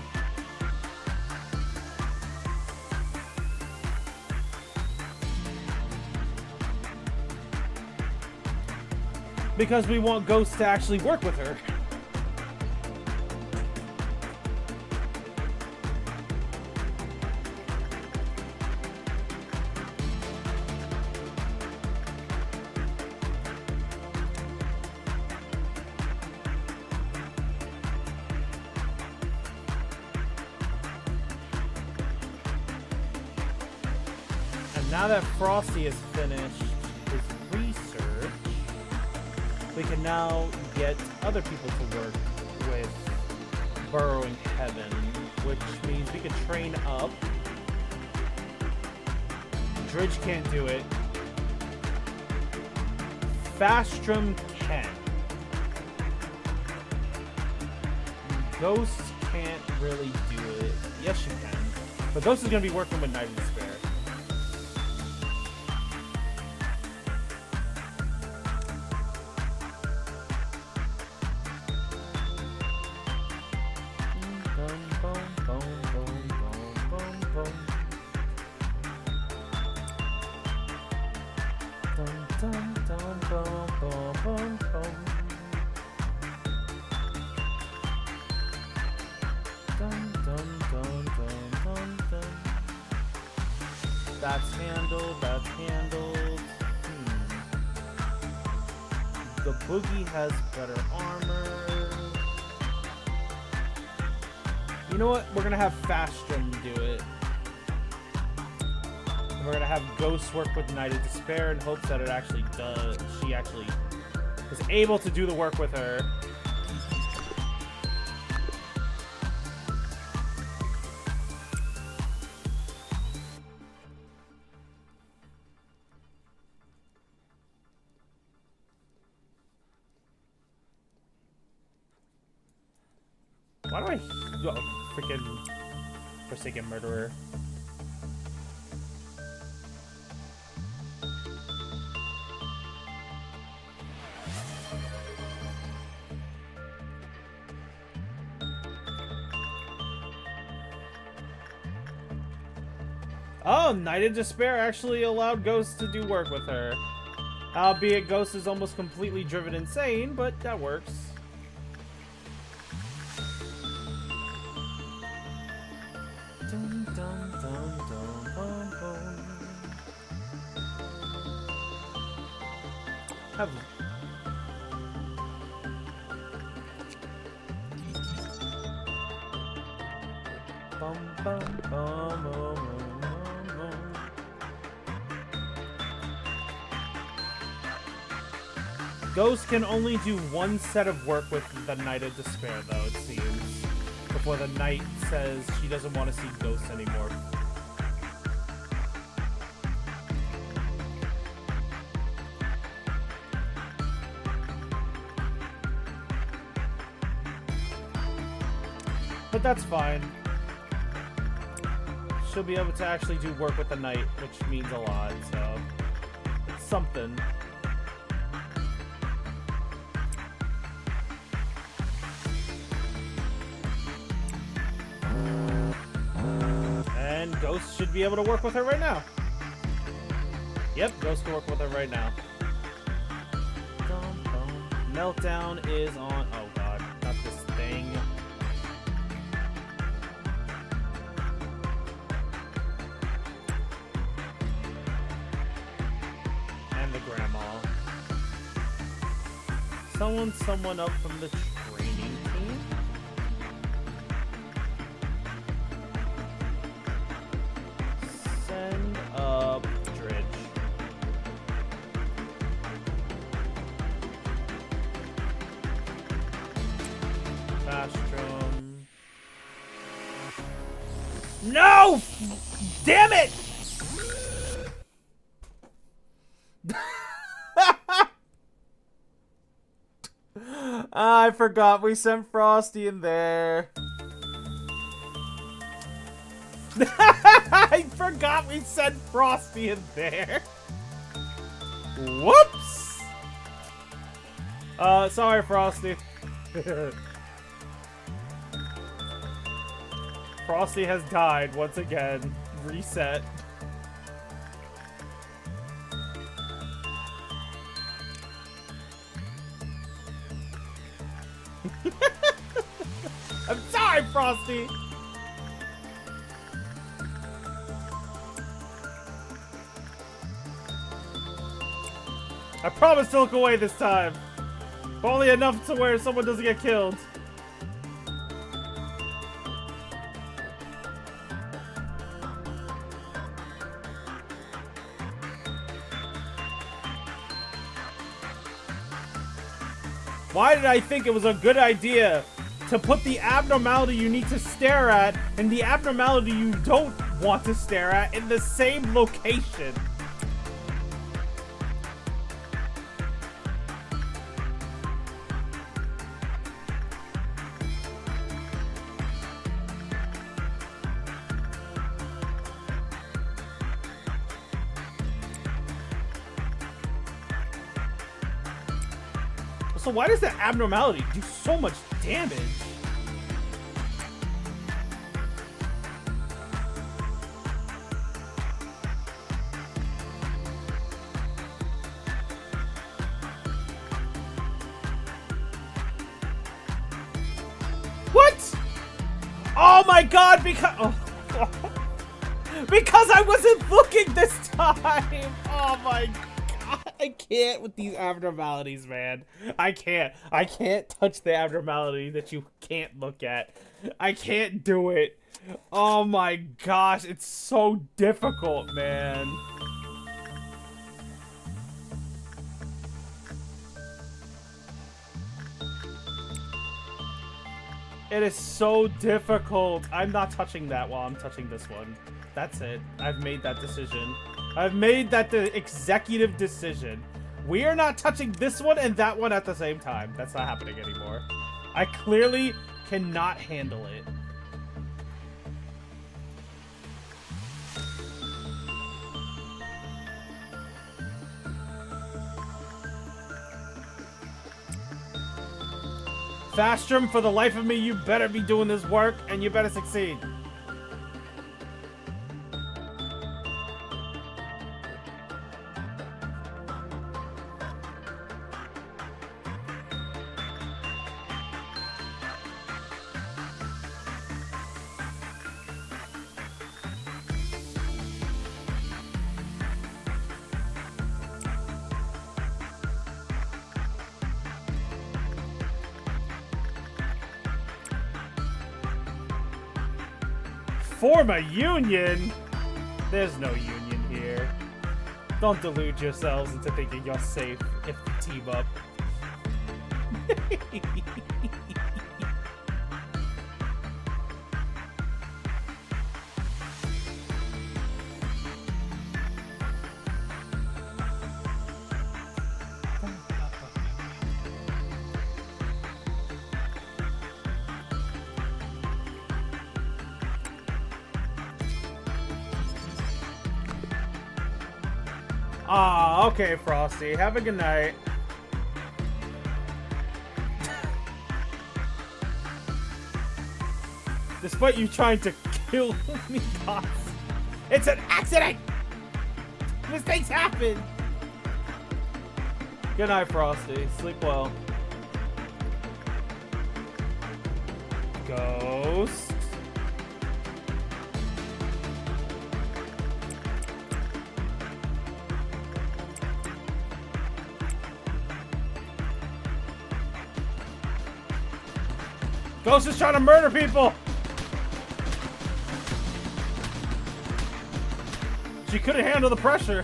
Because we want Ghost to actually work with her. And now that Frosty is finished his research, we can now get other people to work with Burrowing Heaven, which means we can train up. Dridge can't do it. Fastrum can. Ghost can't really do it. Yes, she can. But Ghost is going to be working with Night of Despair. That's handled. That's handled. The boogie has better armor. You know what? We're gonna have Fastrum do it. And we're gonna have Ghost work with Night of Despair in hopes that it actually does. She actually is able to do the work with her. Why do I... Oh, freaking Forsaken Murderer. Oh, Night of Despair actually allowed Ghost to do work with her. Albeit Ghost is almost completely driven insane, but that works. Dun, dun, dun, dun, bum, bum. Have... Bum, bum, bum, bum. Ghost can only do one set of work with the Night of Despair, though, it seems. Before the Knight says she doesn't want to see Ghost anymore. But that's fine. She'll be able to actually do work with the Knight, which means a lot, so... It's something. And Ghost should be able to work with her right now. Yep, Ghost can work with her right now. Meltdown is on... Oh god, not this thing. And the grandma. Someone up from the training team? Send up Dredge. Fastrum. No! Damn it! I forgot we sent Frosty in there. I forgot we sent Frosty in there. Whoops! Sorry, Frosty. Frosty has died once again. Reset. I'm sorry, Frosty! I promise to look away this time. But only enough to where someone doesn't get killed. Why did I think it was a good idea to put the abnormality you need to stare at and the abnormality you don't want to stare at in the same location? So why does that abnormality do so much damage? What? Oh my god, because... Oh. Because I wasn't looking this time! Oh my god, I can't with these abnormalities, man. I can't. I can't touch the abnormality that you can't look at. I can't do it. Oh my gosh, it's so difficult, man. It is so difficult. I'm not touching that while I'm touching this one. That's it. I've made that decision. I've made that the executive decision. We are not touching this one and that one at the same time. That's not happening anymore. I clearly cannot handle it. Fastrum, for the life of me, you better be doing this work, and you better succeed. Form a union? There's no union here. Don't delude yourselves into thinking you're safe if you team up. Ah, okay, Frosty. Have a good night. Despite you trying to kill me, boss, it's an accident! Mistakes happen! Good night, Frosty. Sleep well. Ghost. Ghost is trying to murder people! She couldn't handle the pressure.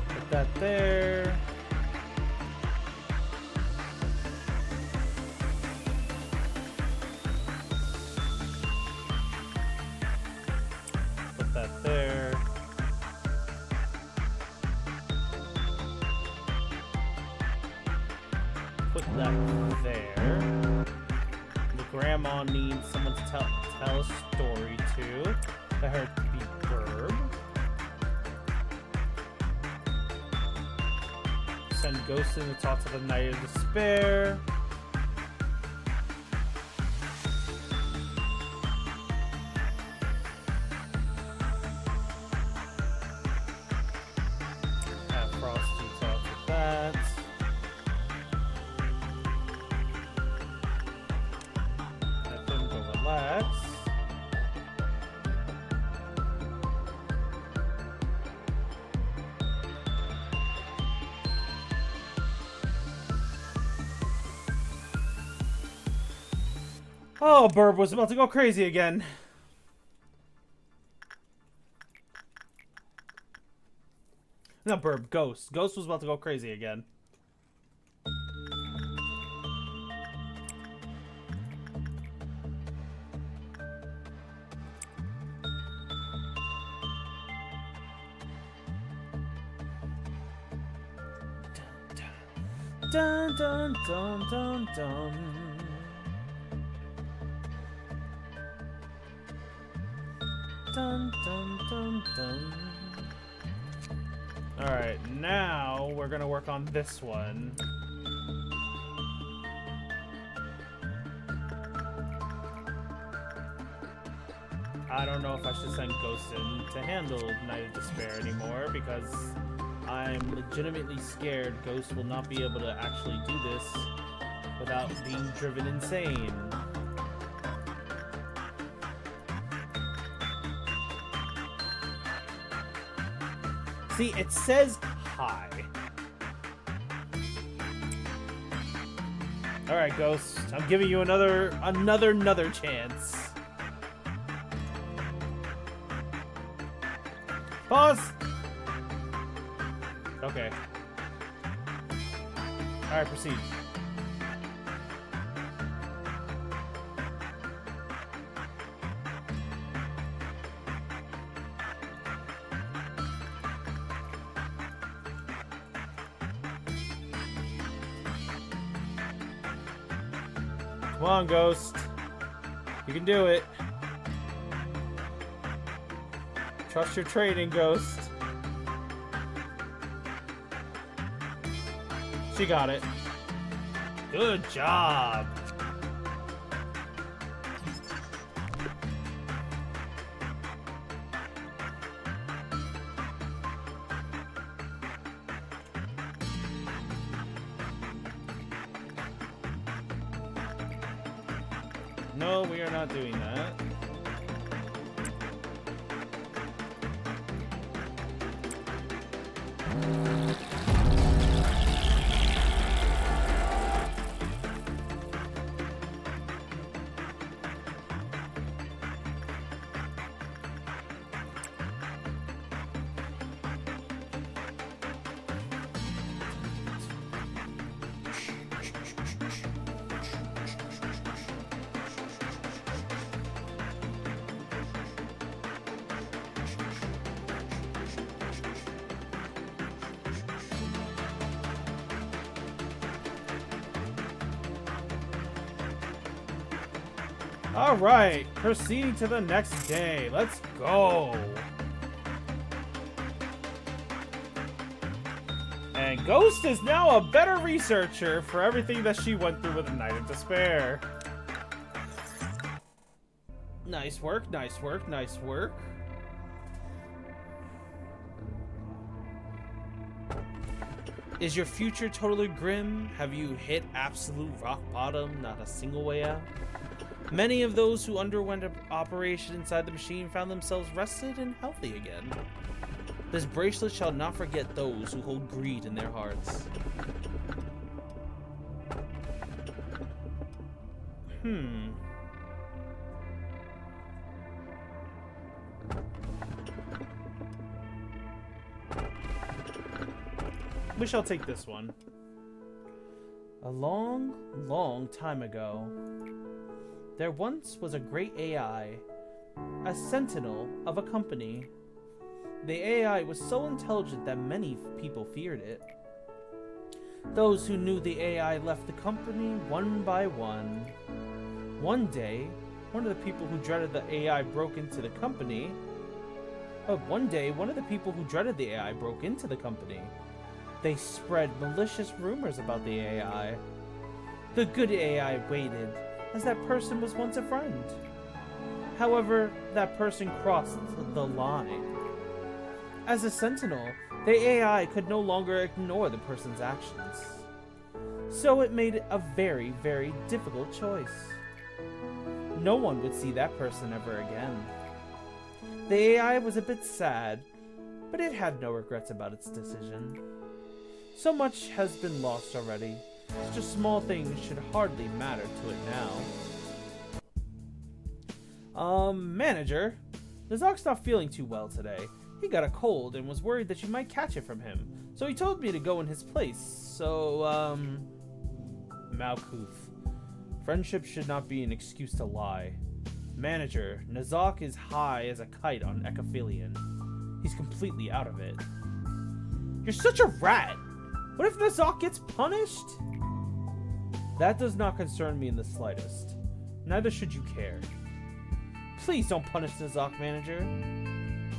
Put that there. There. Put that there. The grandma needs someone to tell a story to. I heard to be Burb. Send Ghost in to talk to the Knight of Despair. Oh, Burb was about to go crazy again. Not Burb, Ghost. Ghost was about to go crazy again. Dun dun dun dun dun. Dun dun dun dun. Alright, now we're gonna work on this one. I don't know if I should send Ghost in to handle Night of Despair anymore, because I'm legitimately scared Ghost will not be able to actually do this without being driven insane. See, it says hi. Alright, Ghost. I'm giving you another chance. Pause! Okay. Alright, proceed. Come on, Ghost. You can do it. Trust your training, Ghost. She got it. Good job. No, we are not doing that. All right, proceeding to the next day. Let's go. And Ghost is now a better researcher for everything that she went through with Night of Despair. Nice work, nice work, nice work. Is your future totally grim? Have you hit absolute rock bottom? Not a single way out? Many of those who underwent an operation inside the machine found themselves rested and healthy again. This bracelet shall not forget those who hold greed in their hearts. We shall take this one. A long, long time ago, there once was a great AI, a sentinel of a company. The AI was so intelligent that many people feared it. Those who knew the AI left the company one by one. One day, one of the people who dreaded the AI broke into the company. They spread malicious rumors about the AI. The good AI waited, as that person was once a friend. However, that person crossed the line. As a sentinel, the AI could no longer ignore the person's actions. So it made a very, very difficult choice. No one would see that person ever again. The AI was a bit sad, but it had no regrets about its decision. So much has been lost already. Such a small thing should hardly matter to it now. Manager, Nazok's not feeling too well today. He got a cold and was worried that you might catch it from him. So he told me to go in his place. So, Malkuth. Friendship should not be an excuse to lie. Manager, Nazok is high as a kite on Echophilian. He's completely out of it. You're such a rat! What if Nazok gets punished? That does not concern me in the slightest. Neither should you care. Please don't punish Nazok, Manager.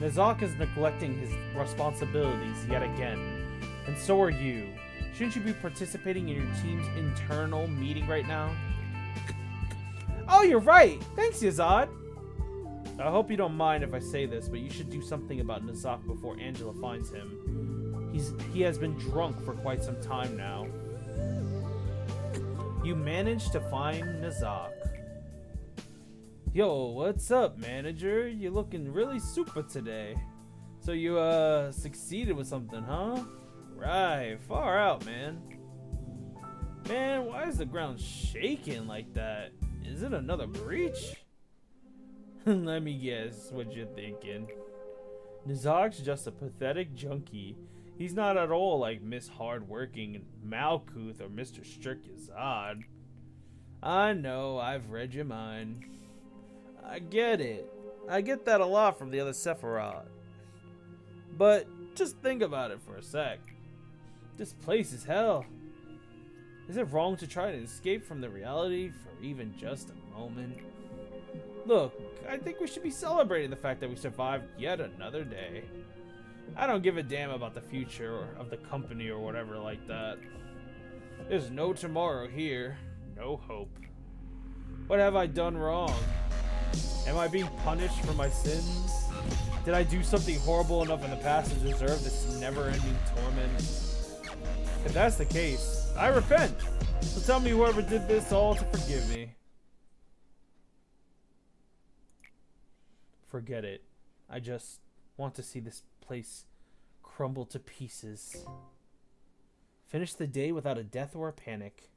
Nazok is neglecting his responsibilities yet again. And so are you. Shouldn't you be participating in your team's internal meeting right now? Oh, you're right! Thanks, Yazad! I hope you don't mind if I say this, but you should do something about Nazak before Angela finds him. He has been drunk for quite some time now. You managed to find Nazak. Yo, what's up, manager? You looking really super today. So you, succeeded with something, huh? Right, far out, man. Man, why is the ground shaking like that? Is it another breach? Let me guess what you're thinking. Nazak's just a pathetic junkie. He's not at all like Miss Hardworking Malkuth or Mr. Strickazad. I know, I've read your mind. I get it. I get that a lot from the other Sephiroth. But just think about it for a sec. This place is hell. Is it wrong to try to escape from the reality for even just a moment? Look, I think we should be celebrating the fact that we survived yet another day. I don't give a damn about the future of the company or whatever like that. There's no tomorrow here. No hope. What have I done wrong? Am I being punished for my sins? Did I do something horrible enough in the past to deserve this never-ending torment? If that's the case, I repent. So tell me whoever did this all to forgive me. Forget it. I just want to see this place crumble to pieces. Finish the day without a death or a panic.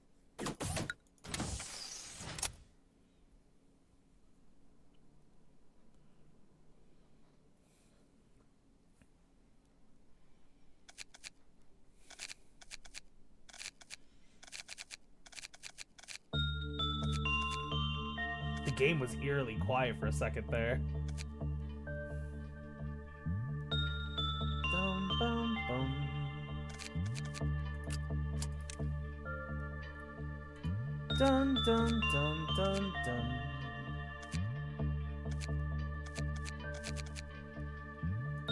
The game was eerily quiet for a second there. Dum, bum, bum. Dun, dun, dun, dun, dun.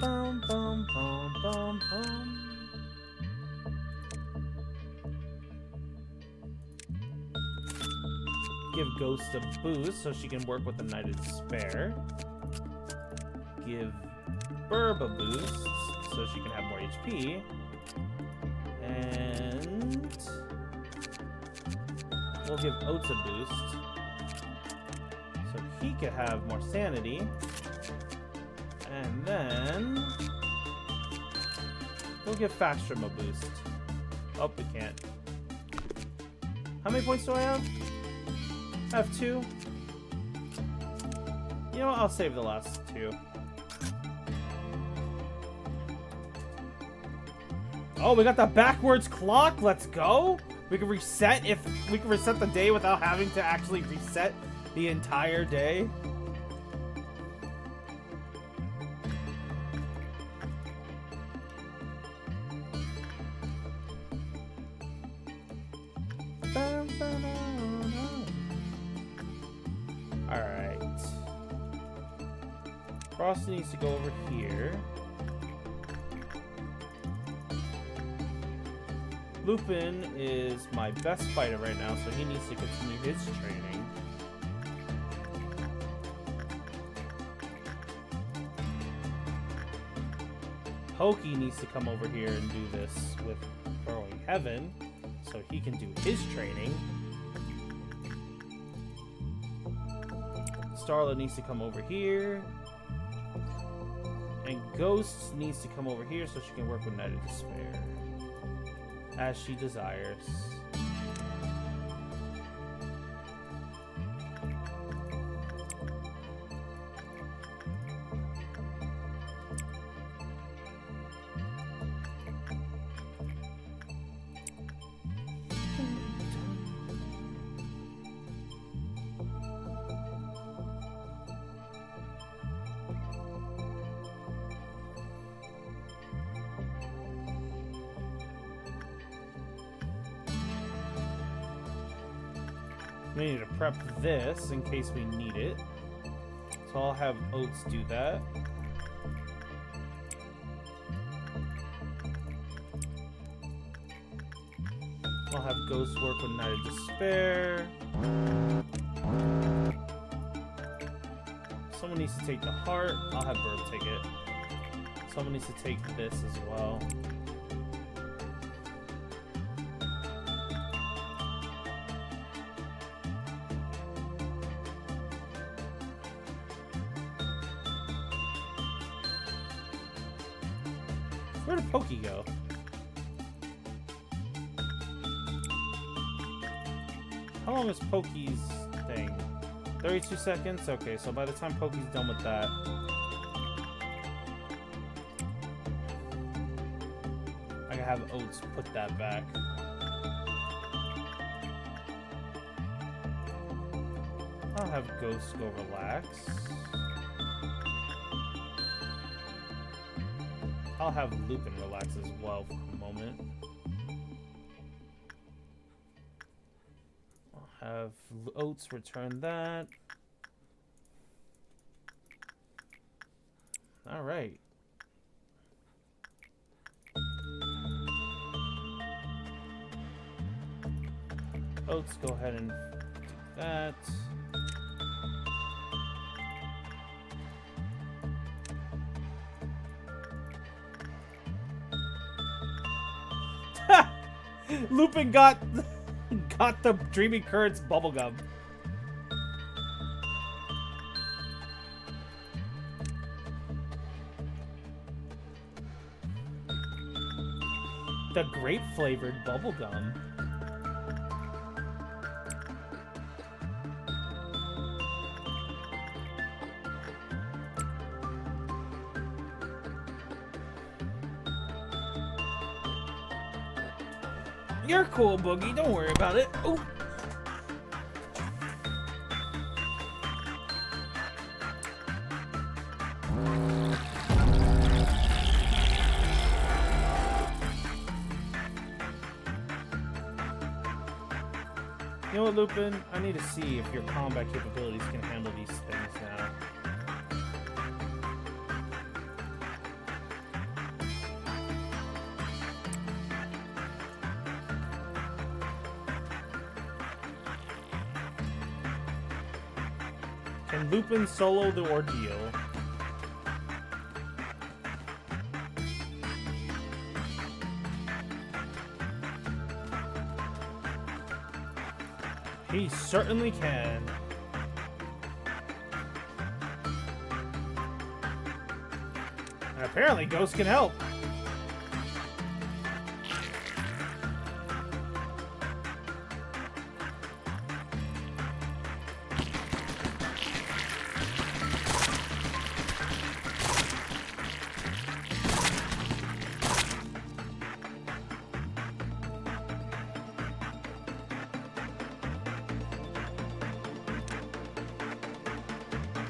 Bum, bum, bum, bum, bum. Give Ghost a boost so she can work with the Knight of Despair. Give Burb a boost so she can have more HP. And we'll give Oats a boost so he could have more sanity. And then we'll give Fastrum a boost. Oh, we can't. How many points do I have? I have 2. You know what? I'll save the last 2. Oh, we got the backwards clock. Let's go. We can reset the day without having to actually reset the entire day. Alright. Frost needs to go over here. Lupin is my best fighter right now, so he needs to continue his training. Pokey needs to come over here and do this with Burrowing Heaven, so he can do his training. Starla needs to come over here. And Ghost needs to come over here so she can work with Knight of Despair. As she desires. We need to prep this in case we need it. So I'll have Oats do that. I'll have Ghost work with Knight of Despair. So Someone needs to take the heart. I'll have Bird take it. Someone needs to take this as well. Where did Pokey go? How long is Pokey's thing? 32 seconds? Okay, so by the time Pokey's done with that... I can have Oats put that back. I'll have Ghost go relax. I'll have Lupin relax as well for a moment. I'll have Oats return that. Alright. Oats, go ahead and take that. Lupin got the Dreaming Currents bubblegum. The grape flavored bubblegum. You're cool, Boogie. Don't worry about it. Oh. You know what, Lupin? I need to see if your combat capabilities can handle these things now. Can Lupin solo the ordeal? He certainly can. And apparently Ghost can help.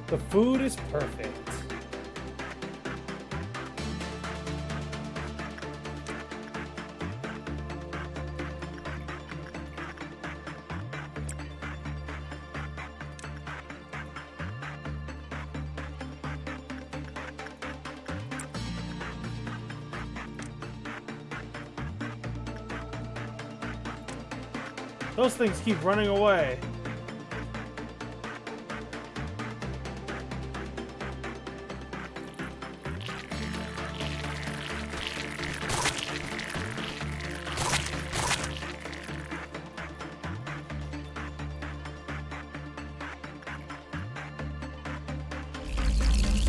The food is perfect. Those things keep running away.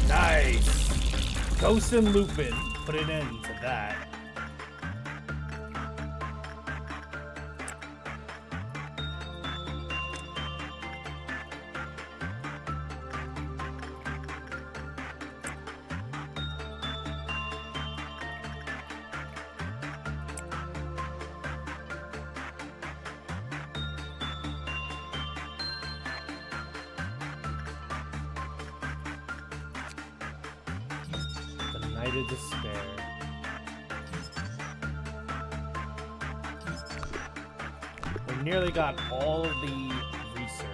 Nice! Ghost and Lupin put an end to that. Night of Despair. We nearly got all of the research.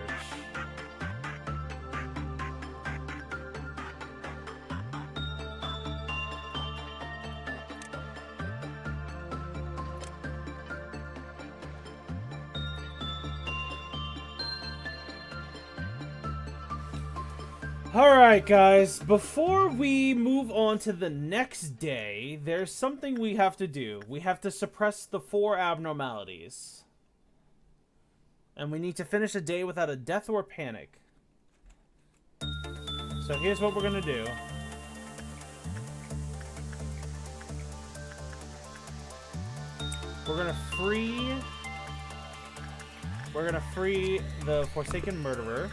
Alright, guys. Before we move on to the next day, there's something we have to do. We have to suppress the 4 abnormalities. And we need to finish a day without a death or panic. So here's what we're gonna do. We're gonna free the Forsaken Murderer.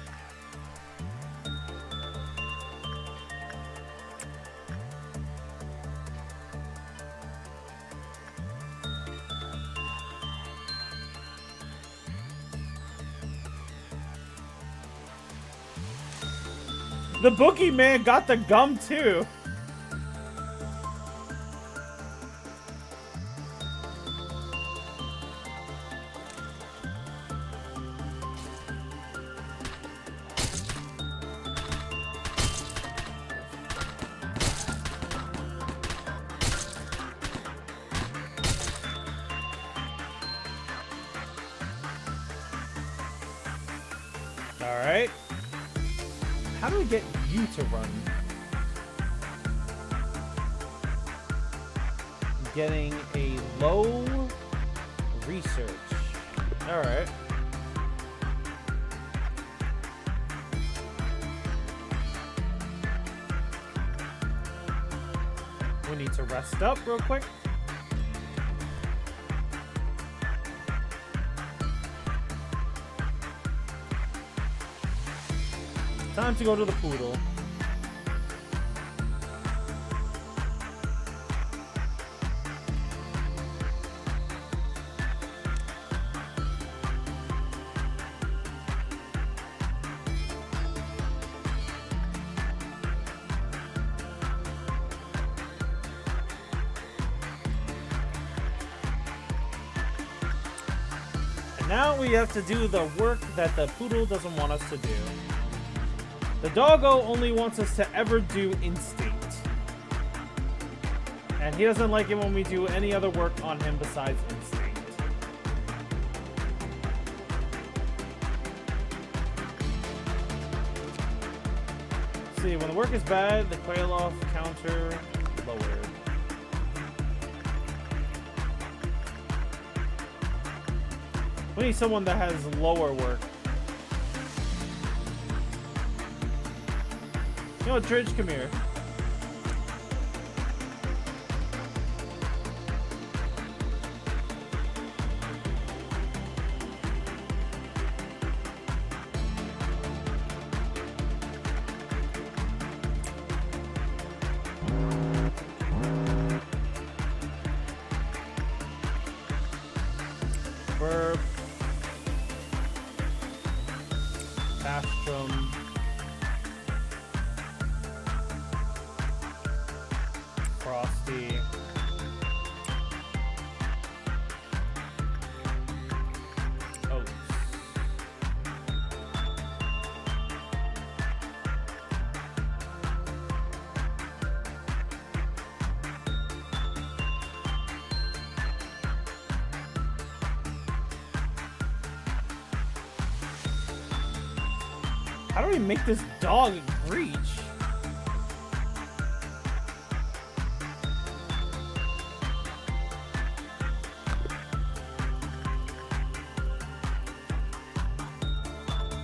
The boogeyman got the gum too. All right. How do we get you to run? Getting a low research. Alright. We need to rest up real quick. Time to go to the poodle. And now we have to do the work that the poodle doesn't want us to do. The doggo only wants us to ever do instinct. And he doesn't like it when we do any other work on him besides instinct. See, when the work is bad, the quail off counter lowered. We need someone that has lower work. You know what, Dridge, come here. Burp. Pastrum. Frosty. Oats. How do we make this dog breach?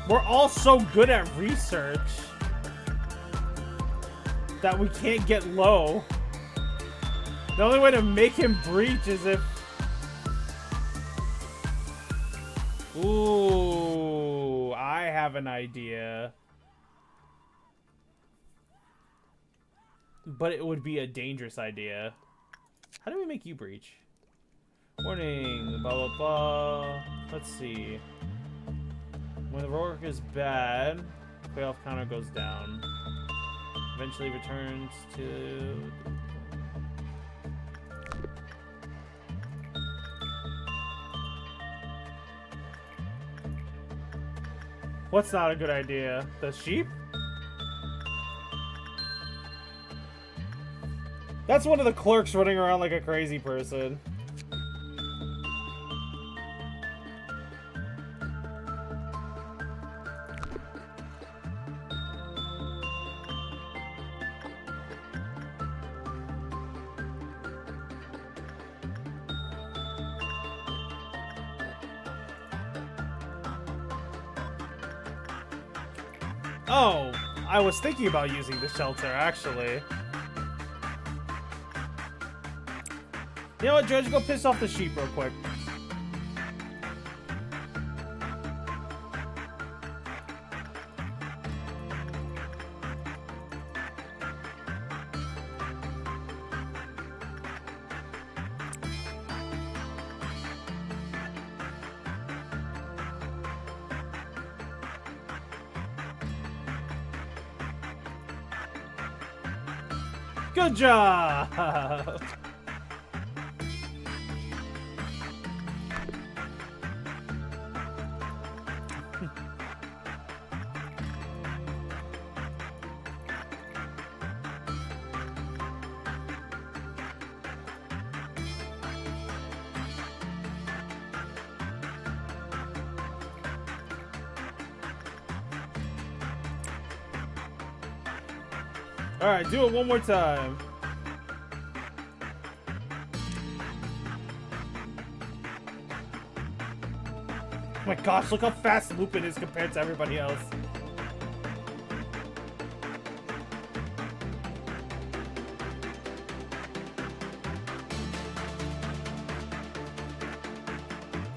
We're all so good at research that we can't get low. The only way to make him breach is if... Ooh, I have an idea. But it would be a dangerous idea. How do we make you breach? Warning, blah, blah, blah. Let's see. When the work is bad, the payoff counter goes down. Eventually returns to... What's not a good idea? The sheep? That's one of the clerks running around like a crazy person. Oh, I was thinking about using the shelter, actually. You know what, George? Go piss off the sheep real quick. Good job! Alright, do it one more time. Oh my gosh, look how fast Lupin is compared to everybody else.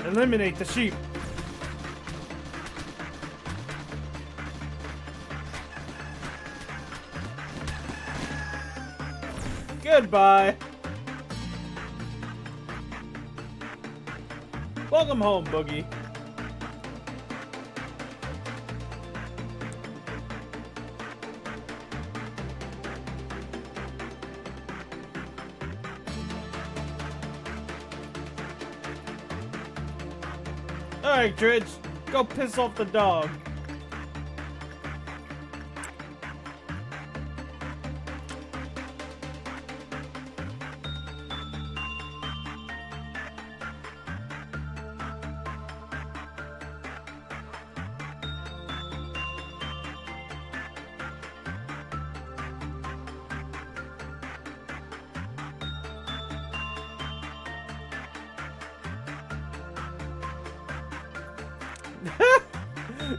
Eliminate the sheep. Goodbye. Welcome home, Boogie. Alright, Dridge. Go piss off the dog.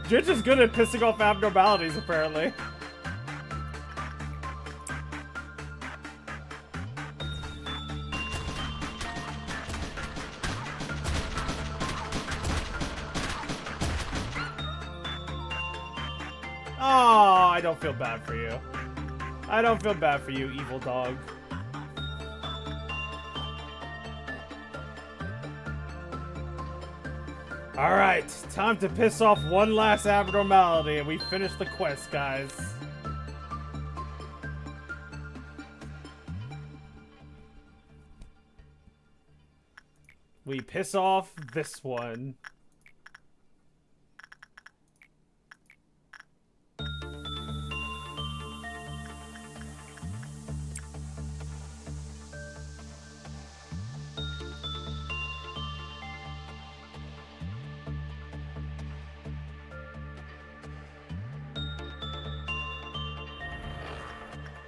Dridge is good at pissing off abnormalities, apparently. Oh, I don't feel bad for you. I don't feel bad for you, evil dog. Alright, time to piss off one last abnormality and we finish the quest, guys. We piss off this one.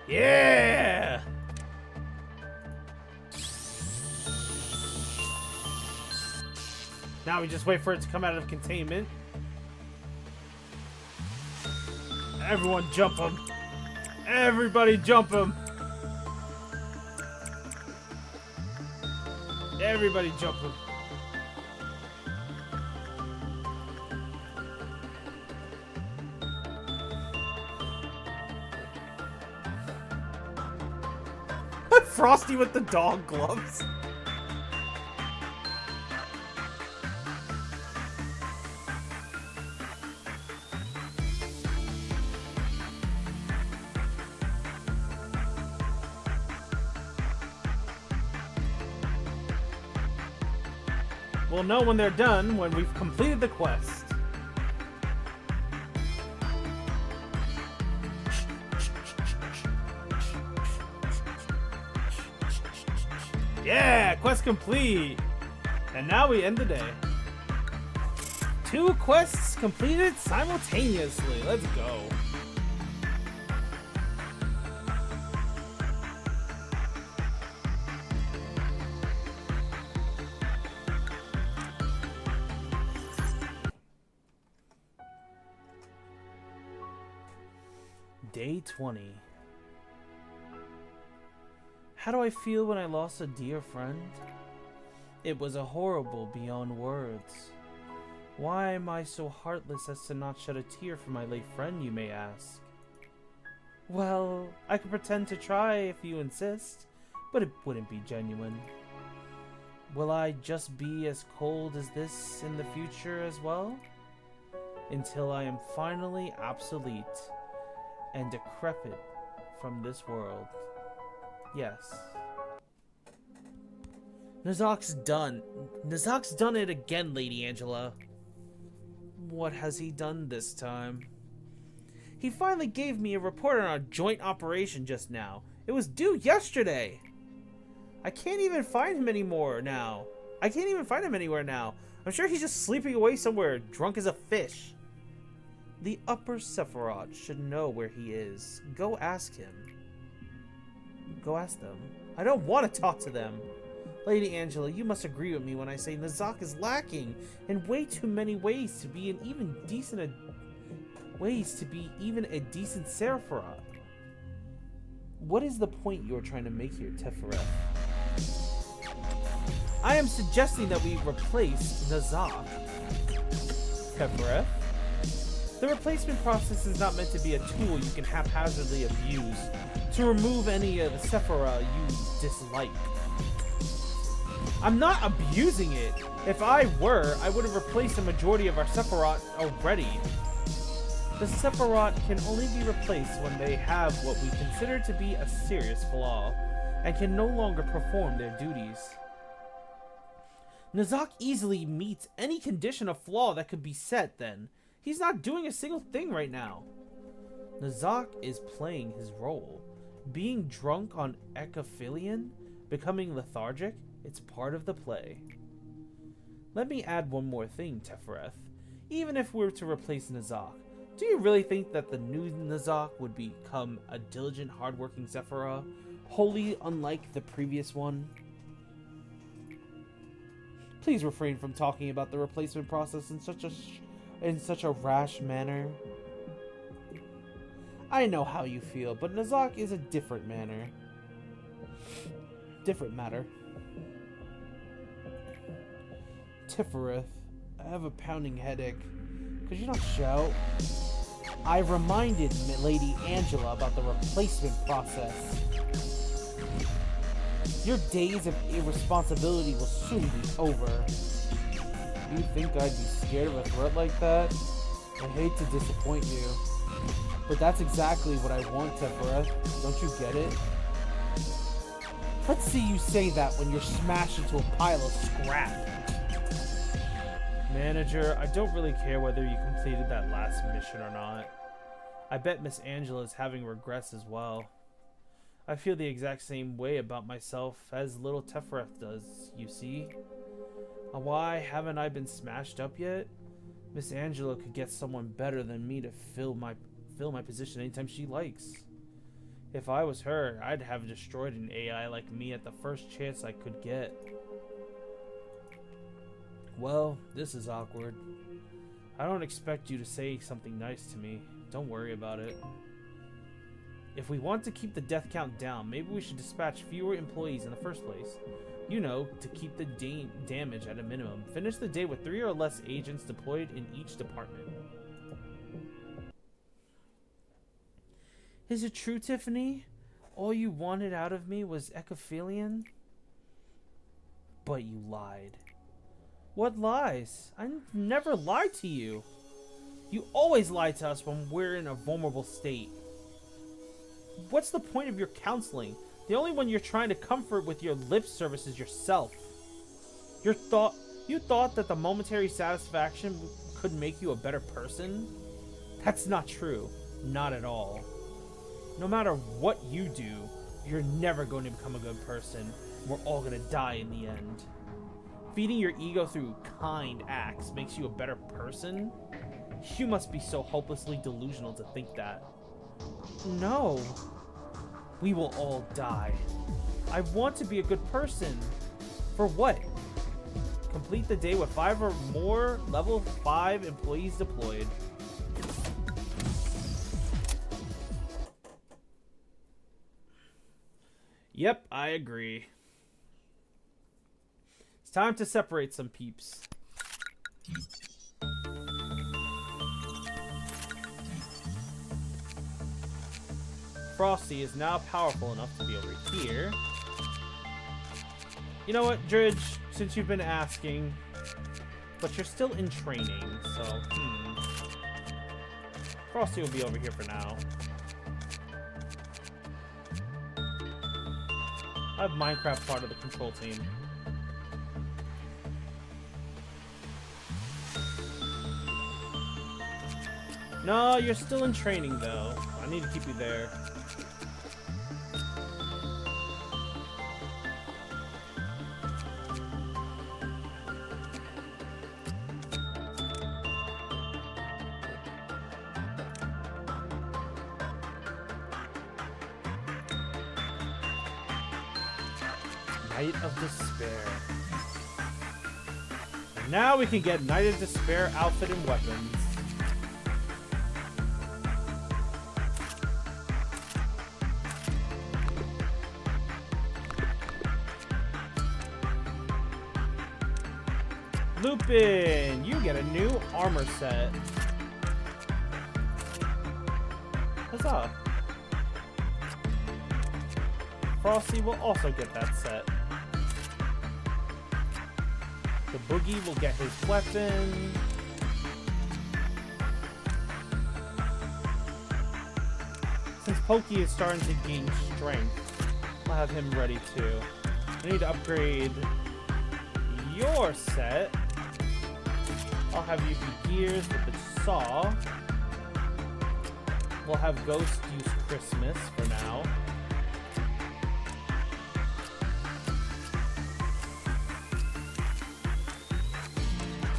Yeah! Now we just wait for it to come out of containment. Everyone jump him. Everybody jump him. Everybody jump him. Frosty with the dog gloves. We'll know when they're done when we've completed the quest. Yeah, quest complete. And now we end the day. 2 quests completed simultaneously. Let's go. Day 20. How do I feel when I lost a dear friend? It was a horrible beyond words. Why am I so heartless as to not shed a tear for my late friend, you may ask? Well, I could pretend to try if you insist, but it wouldn't be genuine. Will I just be as cold as this in the future as well? Until I am finally obsolete and decrepit from this world. Yes. Nazak's done. Nazak's done it again, Lady Angela. What has he done this time? He finally gave me a report on our joint operation just now. It was due yesterday. I can't even find him anymore now. I can't even find him anywhere now. I'm sure he's just sleeping away somewhere, drunk as a fish. The Upper Sephiroth should know where he is. Go ask him. Go ask them. I don't want to talk to them. Lady Angela, you must agree with me when I say Nazak is lacking in way too many ways to be even a decent Sephiroth. What is the point you are trying to make here, Teferet? I am suggesting that we replace Nazak. Teferet? The replacement process is not meant to be a tool you can haphazardly abuse to remove any of the Sephiroth you dislike. I'm not abusing it. If I were, I would have replaced the majority of our Sephiroth already. The Sephiroth can only be replaced when they have what we consider to be a serious flaw, and can no longer perform their duties. Nazak easily meets any condition of flaw that could be set then. He's not doing a single thing right now. Nazak is playing his role. Being drunk on Echophilion, becoming lethargic, it's part of the play. Let me add one more thing, Teferet. Even if we were to replace Nazak, do you really think that the new Nazak would become a diligent, hardworking Sephiroth, wholly unlike the previous one? Please refrain from talking about the replacement process in such a rash manner. I know how you feel, but Nazak is a different matter. Tifereth, I have a pounding headache. Could you not shout? I reminded Lady Angela about the replacement process. Your days of irresponsibility will soon be over. You think I'd be scared of a threat like that? I hate to disappoint you, but that's exactly what I want, Teferet. Don't you get it? Let's see you say that when you're smashed into a pile of scrap. Manager, I don't really care whether you completed that last mission or not. I bet Miss Angela is having regrets as well. I feel the exact same way about myself as little Teferet does, you see. Why haven't I been smashed up yet? Miss Angela could get someone better than me to fill my position anytime she likes. If I was her, I'd have destroyed an AI like me at the first chance I could get. Well, this is awkward. I don't expect you to say something nice to me. Don't worry about it. If we want to keep the death count down, maybe we should dispatch fewer employees in the first place. You know, to keep the damage at a minimum. Finish the day with 3 or less agents deployed in each department. Is it true, Tiffany? All you wanted out of me was Echophilion? But you lied. What lies? I never lied to you. You always lie to us when we're in a vulnerable state. What's the point of your counseling? The only one you're trying to comfort with your lip service is yourself. You thought that the momentary satisfaction could make you a better person? That's not true. Not at all. No matter what you do, you're never going to become a good person. We're all going to die in the end. Feeding your ego through kind acts makes you a better person? You must be so hopelessly delusional to think that. No. We will all die. I want to be a good person. For what? Complete the day with 5 or more level 5 employees deployed. Yep, I agree. It's time to separate some peeps. Frosty is now powerful enough to be over here. You know what, Dridge? Since you've been asking, but you're still in training, so, Frosty will be over here for now. I have Minecraft part of the control team. No, you're still in training, though. I need to keep you there. Night of Despair. And now we can get Night of Despair outfit and weapons. Lupin, you get a new armor set. Huzzah. Frosty will also get that set. The Boogie will get his weapon. Since Pokey is starting to gain strength, I'll have him ready too. I need to upgrade your set. I'll have you be Gears with the saw. We'll have Ghost use Christmas for now.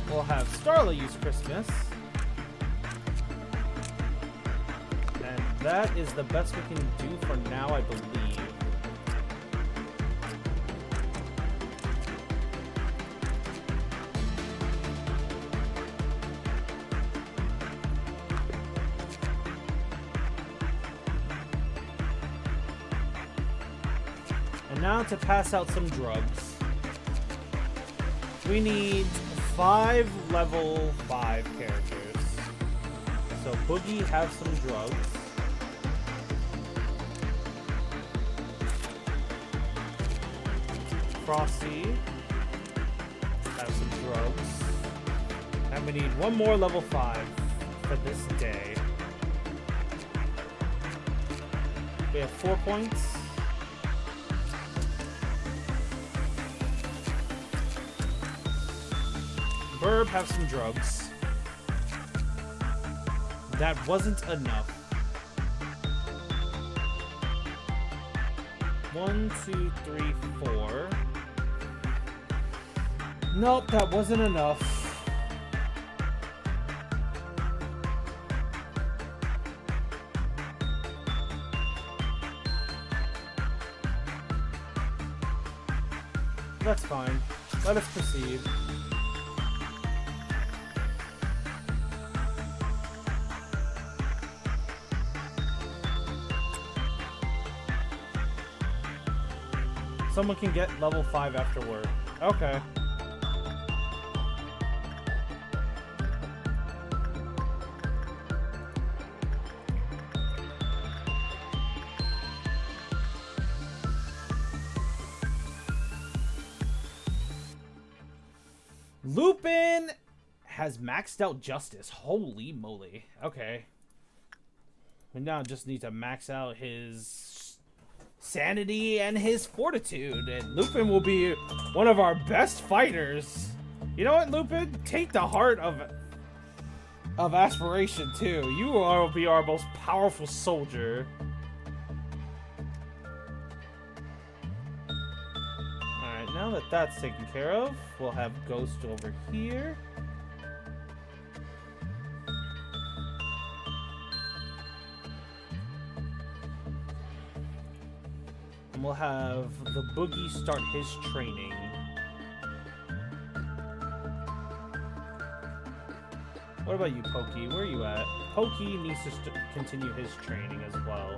We'll have Starla use Christmas. And that is the best we can do for now, I believe. And now to pass out some drugs. We need 5 level 5 characters. So Boogie, have some drugs. Frosty, have some drugs. And we need 1 more level 5 for this day. We have 4 points. Burb, have some drugs. That wasn't enough. 1, 2, 3, 4. Nope, that wasn't enough. That's fine. Let us proceed. Someone can get level 5 after work. Okay. Lupin has maxed out Justice. Holy moly. Okay. We now just need to max out his Sanity and his Fortitude, and Lupin will be one of our best fighters. You know what, Lupin? Take the heart of Aspiration too. You will be our most powerful soldier. Alright, now that that's taken care of, we'll have Ghost over here. And we'll have the Boogie start his training. What about you, Pokey? Where are you at? Pokey needs to continue his training as well.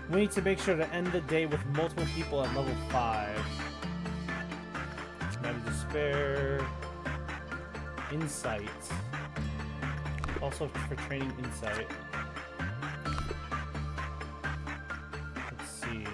We need to make sure to end the day with multiple people at level 5. Night of Despair. Insight. Also for training insight. Let's see.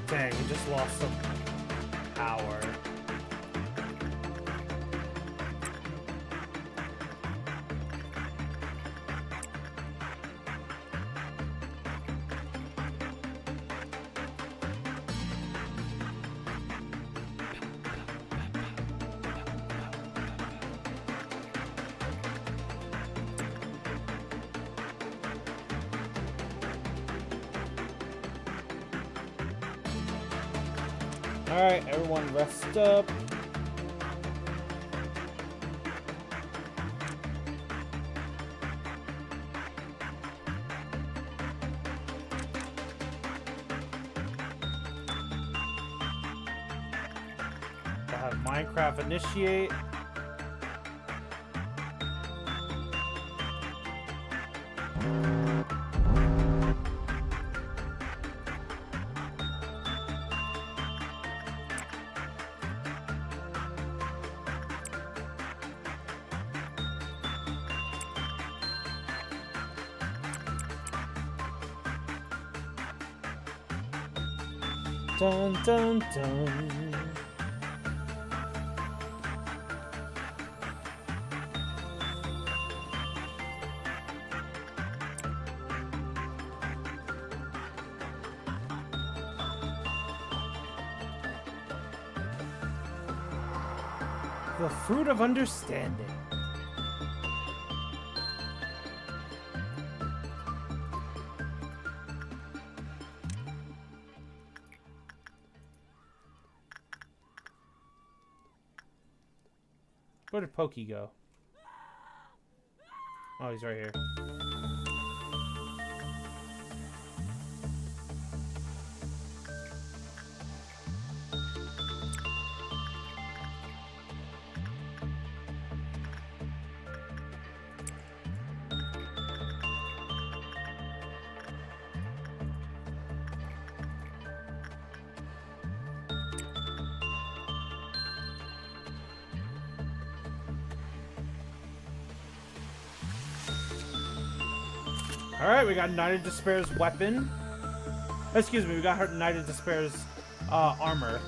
Dang, we just lost some power. Alright, everyone rest up. I'll have Minecraft initiate. Dun dun dun. The fruit of understanding. Where did Pokey go? Oh, he's right here. Alright, we got Night of Despair's weapon. Excuse me, we got her Night of Despair's armor.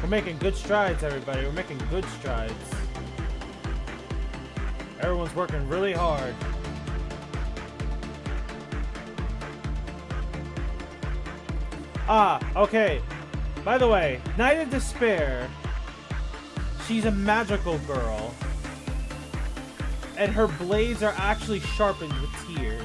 We're making good strides, everybody. We're making good strides. Everyone's working really hard. Ah, okay. By the way, Night of Despair, she's a magical girl. And her blades are actually sharpened with tears.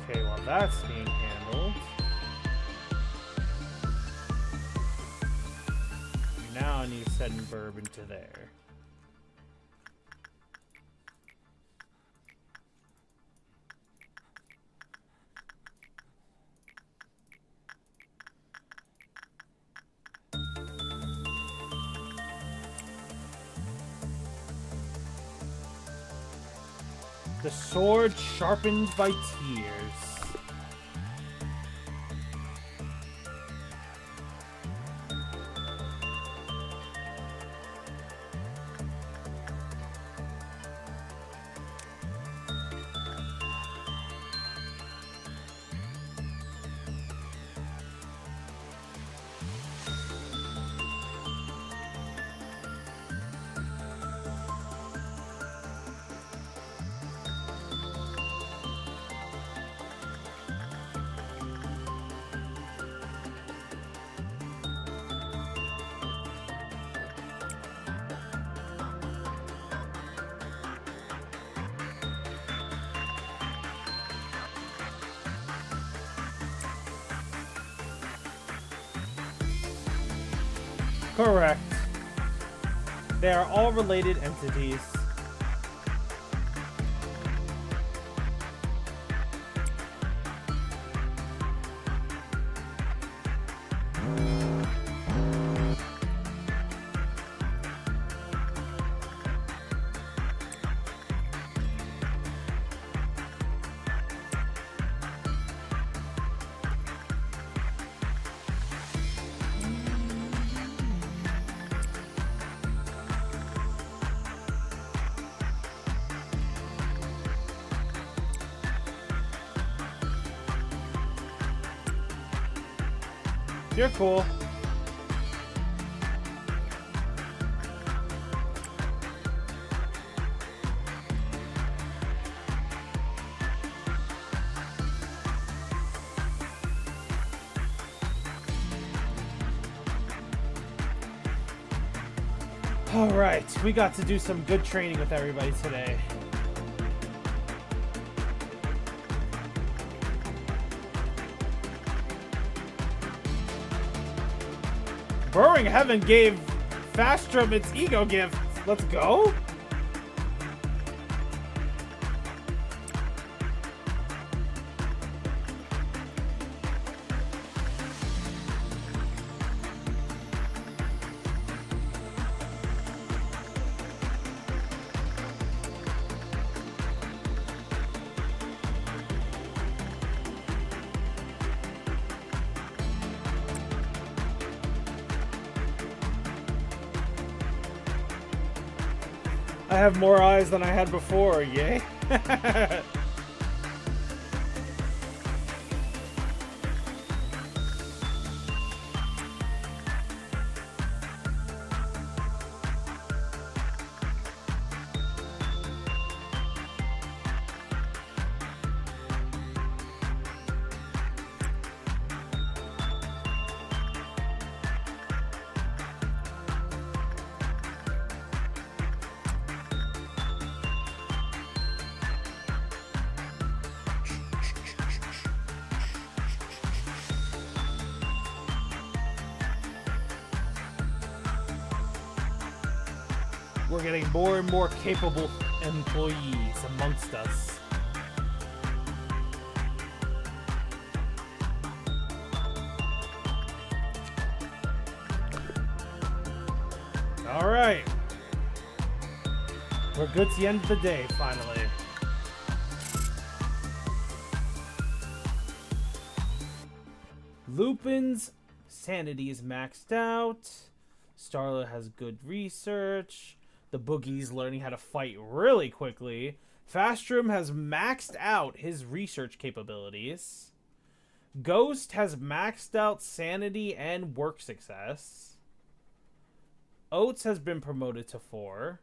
Okay, well that's being handled. Now I need to send bourbon to there. The sword sharpened by tears. Correct. They are all related entities. You're cool. All right, we got to do some good training with everybody today. Burrowing Heaven gave Fastrum its ego gift. Let's go. I have more eyes than I had before, yay. We're getting more and more capable employees amongst us. Alright. We're good to the end of the day, finally. Lupin's sanity is maxed out. Starla has good research. The Boogie's learning how to fight really quickly. Fastrum has maxed out his research capabilities. Ghost has maxed out sanity and work success. Oates has been promoted to 4.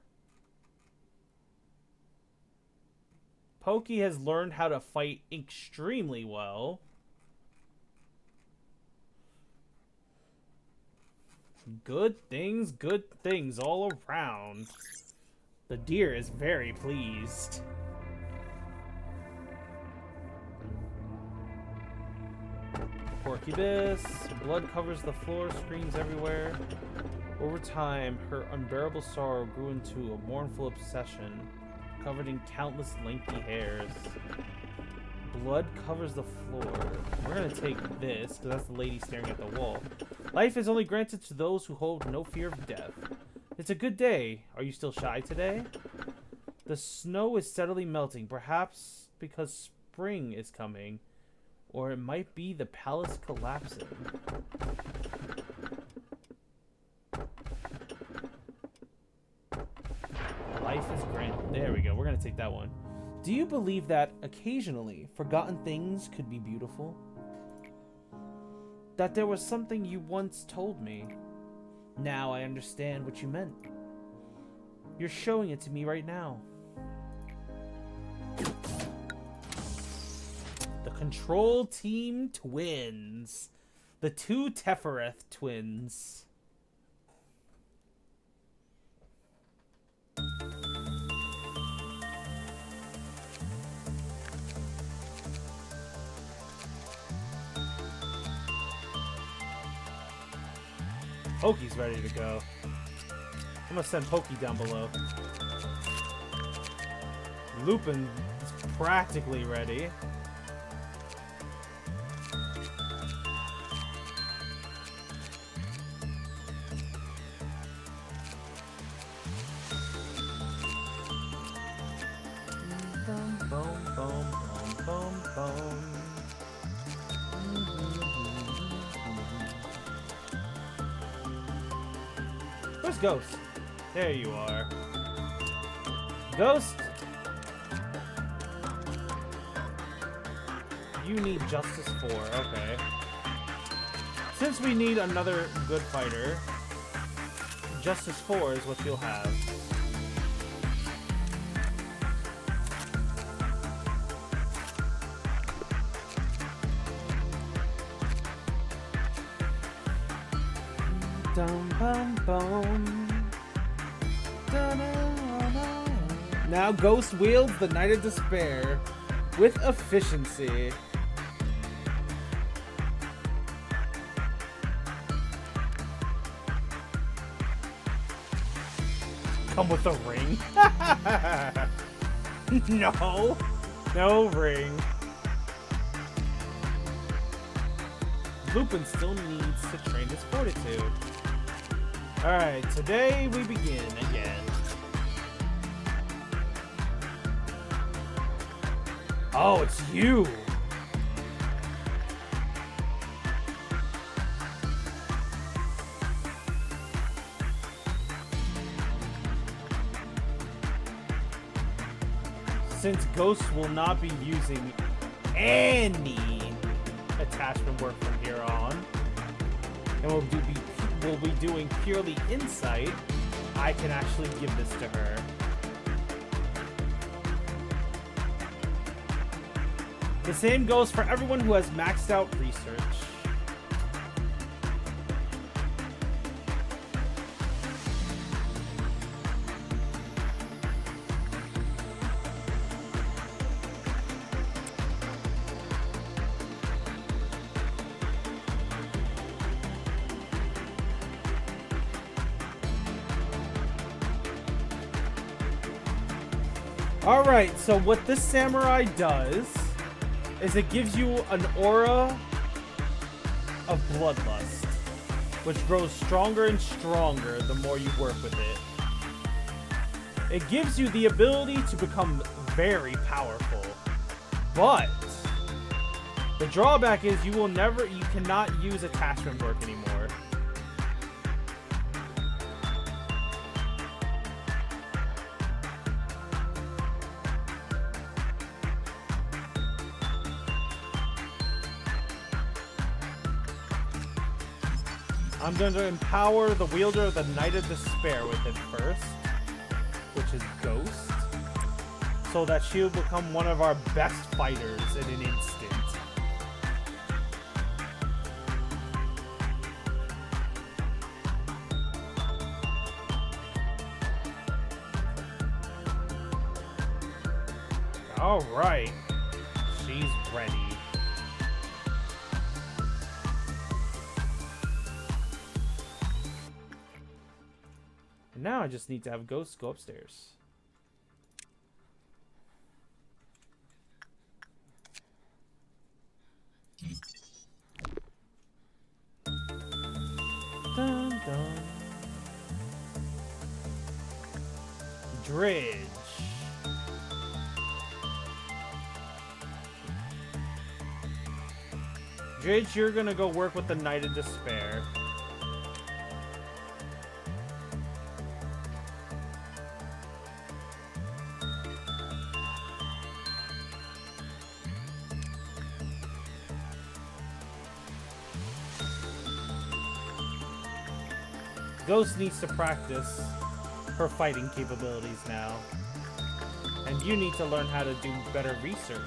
Pokey has learned how to fight extremely well. Good things all around. The deer is very pleased. Porcubus, blood covers the floor, screams everywhere. Over time, her unbearable sorrow grew into a mournful obsession, covered in countless lengthy hairs. Blood covers the floor. We're gonna take this, because that's the lady staring at the wall. Life is only granted to those who hold no fear of death. It's a good day. Are you still shy today? The snow is steadily melting, perhaps because spring is coming. Or it might be the palace collapsing. Life is granted. There we go. We're gonna take that one. Do you believe that occasionally forgotten things could be beautiful? That there was something you once told me. Now I understand what you meant. You're showing it to me right now. The Control Team Twins. The 2 Tefereth twins. Pokey's ready to go. I'm gonna send Pokey down below. Lupin is practically ready. Boom, boom, boom, boom, boom, boom. Where's Ghost? There you are. Ghost! You need Justice 4, okay. Since we need another good fighter, Justice 4 is what you'll have. Dum bum bum. Now Ghost wields the Knight of Despair with efficiency. Come with a ring? No. No ring. Lupin still needs to train his fortitude. Alright, today we begin again. Oh, it's you! Since Ghost will not be using any attachment work from here on, and we'll be doing purely insight, I can actually give this to her. The same goes for everyone who has maxed out research. Alright, so what this samurai does is it gives you an aura of bloodlust, which grows stronger and stronger the more you work with it. It gives you the ability to become very powerful, but the drawback is you cannot use attachment work anymore. I'm going to empower the wielder of the Knight of Despair with it first, which is Ghost, so that she'll become one of our best fighters in an instant. Alright, she's ready. And now I just need to have Ghost go upstairs. Dun, dun. Dredge. Dredge, you're gonna go work with the Knight of Despair. Ghost needs to practice her fighting capabilities now. And you need to learn how to do better research.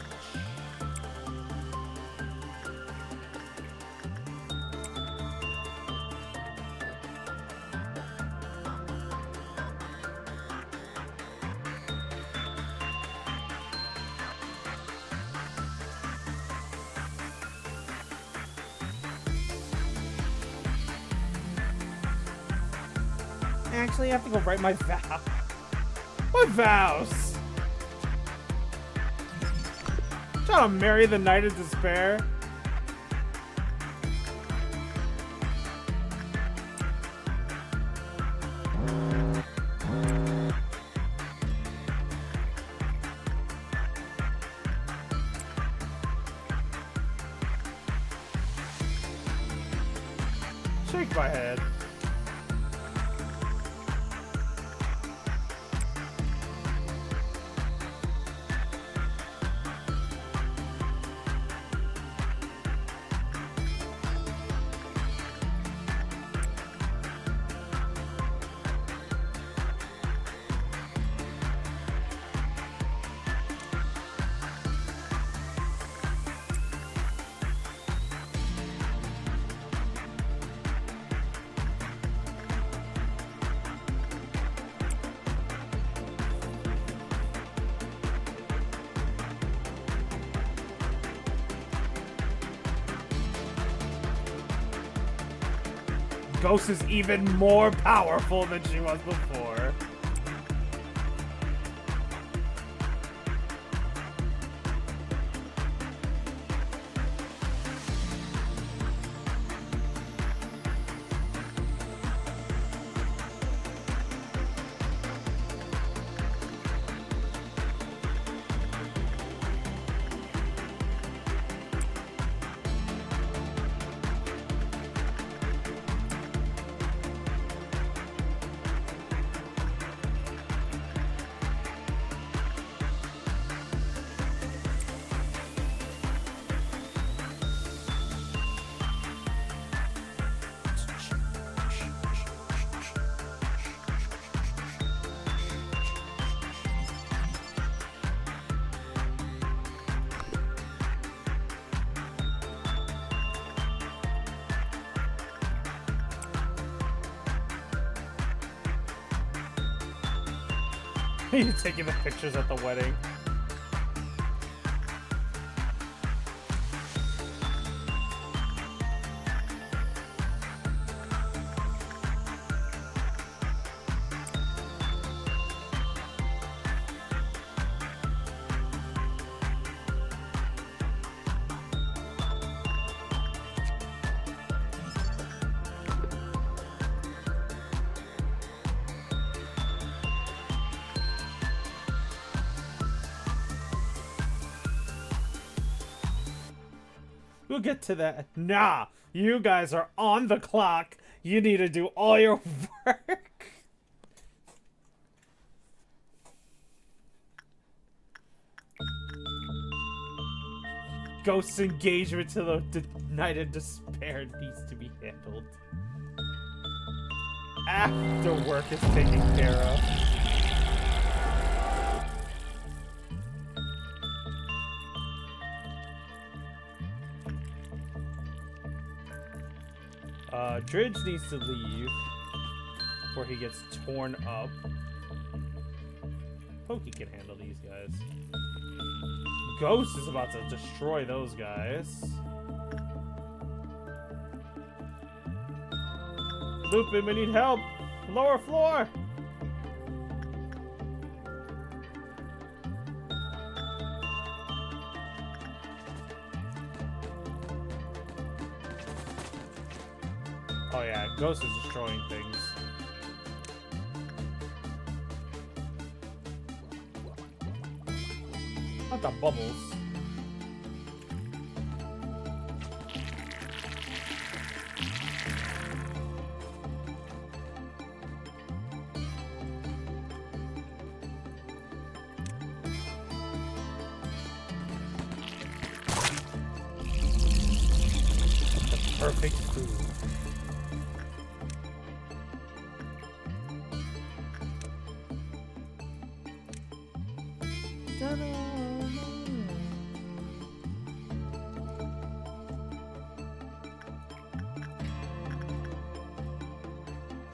Actually, I have to go write my vow. What vows? Trying to marry the Knight of Despair. Shake my head. Ghost is even more powerful than she was before. You taking the pictures at the wedding. We'll get to that. Nah, you guys are on the clock. You need to do all your work. Ghost's engagement to the Night of Despair needs to be handled. After work is taken care of. Dridge needs to leave before he gets torn up. Pokey can handle these guys. Ghost is about to destroy those guys. Lupin, we need help! Lower floor! Oh yeah, Ghost is destroying things. Not the bubbles. Perfect food.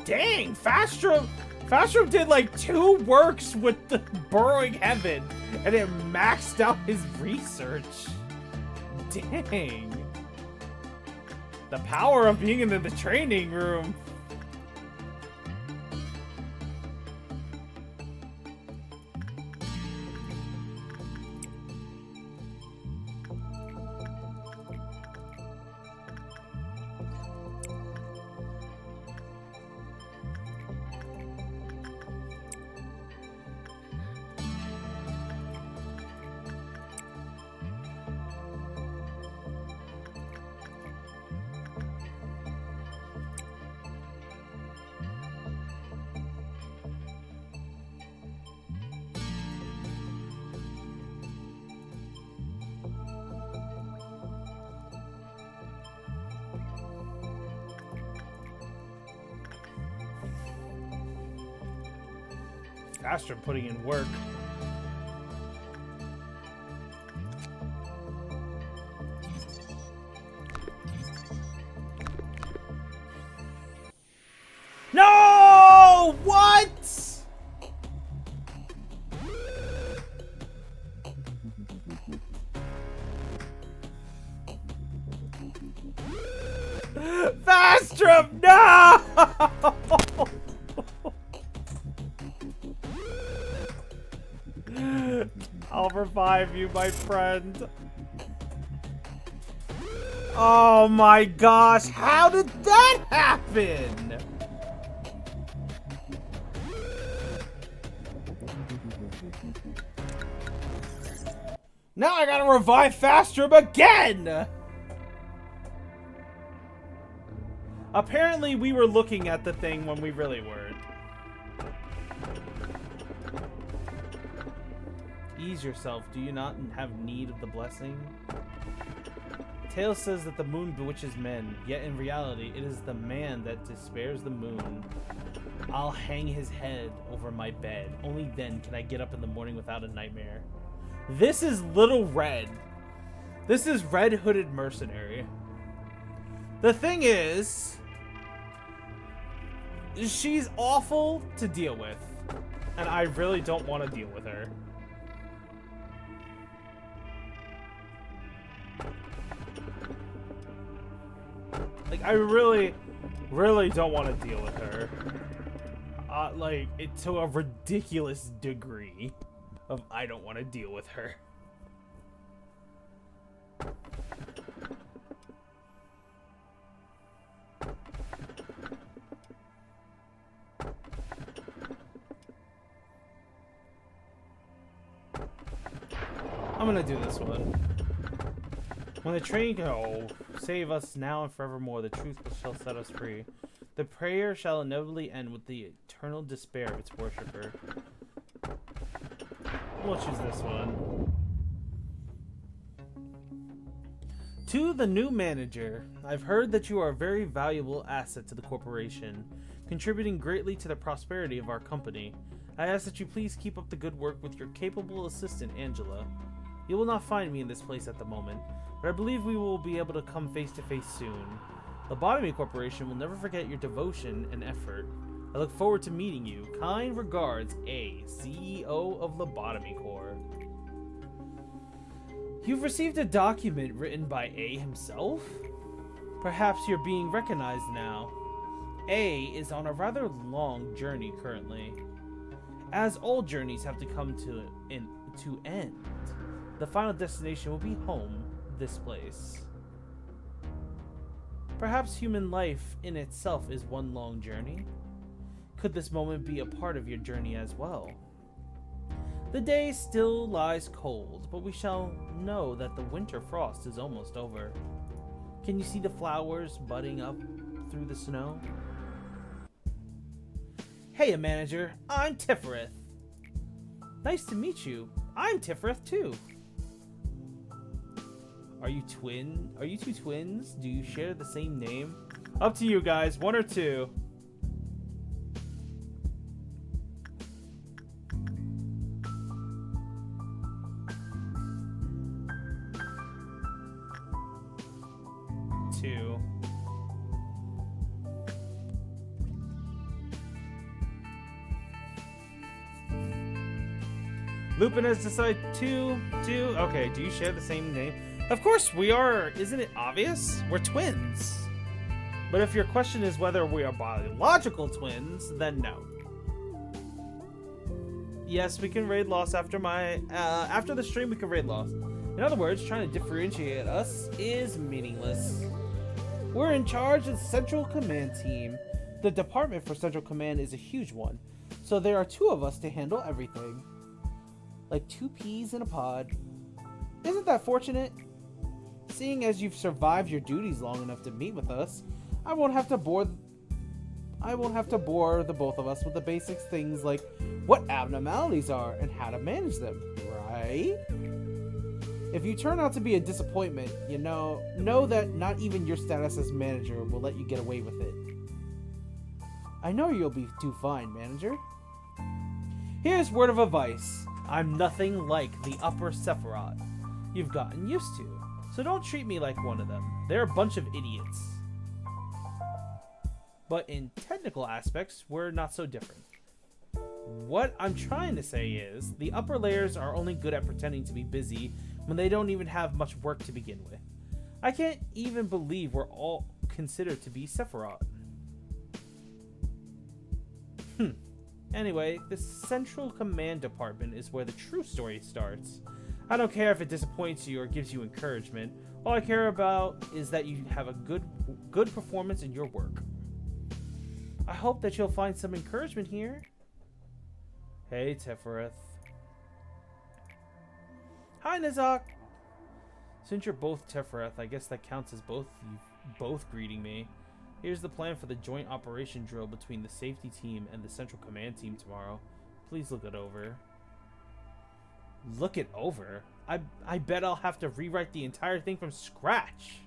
Dang, Fastro did like 2 works with the Burrowing Heaven, and it maxed out his research. Dang. The power of being in the training room. Faster putting in work. No! What? Faster! No! I'll revive you, my friend. Oh my gosh, how did that happen? Now I gotta revive Fastrum again! Apparently we were looking at the thing when we really weren't. Ease yourself, do you not have need of the blessing? Tale says that the moon bewitches men, yet in reality it is the man that despairs the moon. I'll hang his head over my bed. Only then can I get up in the morning without a nightmare. This is Little Red. This is Red Hooded Mercenary. The thing is, she's awful to deal with, and I really don't want to deal with her. Like, I really don't want to deal with her. Like, it to a ridiculous degree of I don't want to deal with her. I'm gonna do this one. When the train save us now and forevermore, the truth shall set us free. The prayer shall inevitably end with the eternal despair of its worshipper. We'll choose this one. To the new manager, I've heard that you are a very valuable asset to the corporation, contributing greatly to the prosperity of our company. I ask that you please keep up the good work with your capable assistant, Angela. You will not find me in this place at the moment, but I believe we will be able to come face to face soon. Lobotomy Corporation will never forget your devotion and effort. I look forward to meeting you. Kind regards, A, CEO of Lobotomy Corp. You've received a document written by A himself? Perhaps you're being recognized now. A is on a rather long journey currently. As all journeys have to come to end, the final destination will be home, this place. Perhaps human life in itself is one long journey. Could this moment be a part of your journey as well? The day still lies cold, but we shall know that the winter frost is almost over. Can you see the flowers budding up through the snow? Hey, manager, I'm Tifereth. Nice to meet you. I'm Tifereth too. Are you two twins? Do you share the same name? Up to you guys, 1 or 2. Lupin has decided two. Okay, do you share the same name? Of course we are. Isn't it obvious? We're twins. But if your question is whether we are biological twins, then no. Yes, we can raid Lost after after the stream. We can raid Lost. In other words, trying to differentiate us is meaningless. We're in charge of the Central Command team. The department for Central Command is a huge one, so there are 2 of us to handle everything. Like 2 peas in a pod. Isn't that fortunate? Seeing as you've survived your duties long enough to meet with us, I won't have to bore the both of us with the basic things like what abnormalities are and how to manage them, right? If you turn out to be a disappointment, know that not even your status as manager will let you get away with it. I know you'll do fine, manager. Here's word of advice. I'm nothing like the upper Sephiroth you've gotten used to, so don't treat me like one of them. They're a bunch of idiots. But in technical aspects, we're not so different. What I'm trying to say is, the upper layers are only good at pretending to be busy when they don't even have much work to begin with. I can't even believe we're all considered to be Sephiroth. Anyway, the Central Command Department is where the true story starts. I don't care if it disappoints you or gives you encouragement. All I care about is that you have a good performance in your work. I hope that you'll find some encouragement here. Hey, Tifereth. Hi, Nizak. Since you're both Tifereth, I guess that counts as both greeting me. Here's the plan for the joint operation drill between the safety team and the Central Command team tomorrow. Please look it over. Look it over? I bet I'll have to rewrite the entire thing from scratch.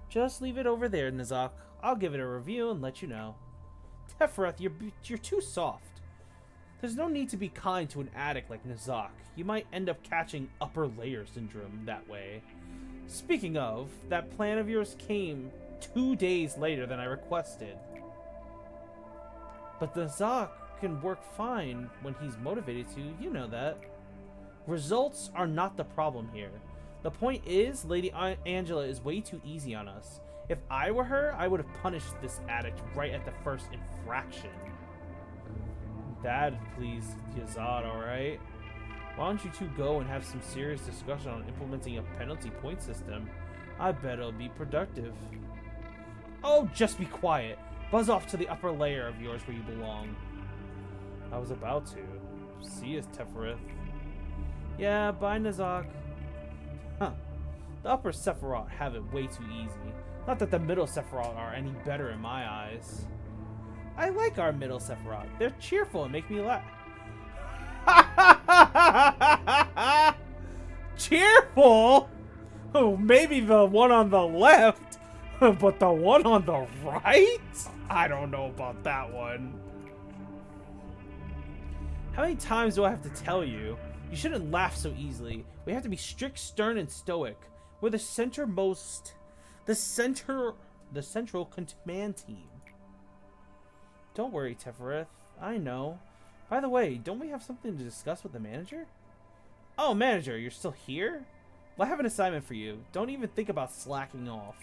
Just leave it over there, Nizak. I'll give it a review and let you know. Tifereth, you're too soft. There's no need to be kind to an addict like Nizak. You might end up catching upper layer syndrome that way. Speaking of, that plan of yours came 2 days later than I requested. But Nizak can work fine when he's motivated to, you know that. Results are not the problem here. The point is, Lady Angela is way too easy on us. If I were her, I would have punished this addict right at the first infraction. Dad, please, Yazad, alright? Why don't you two go and have some serious discussion on implementing a penalty point system? I bet it'll be productive. Oh, just be quiet. Buzz off to the upper layer of yours where you belong. I was about to. See you, Tifereth. Yeah, bye, Nizak. Huh. The upper Sephiroth have it way too easy. Not that the middle Sephiroth are any better in my eyes. I like our middle Sephiroth. They're cheerful and make me laugh. Cheerful? Oh, maybe the one on the left, but the one on the right? I don't know about that one. How many times do I have to tell you? You shouldn't laugh so easily. We have to be strict, stern, and stoic. We're the central command team. Don't worry, Teffereth. I know. By the way, don't we have something to discuss with the manager? Oh, manager, you're still here? Well, I have an assignment for you. Don't even think about slacking off.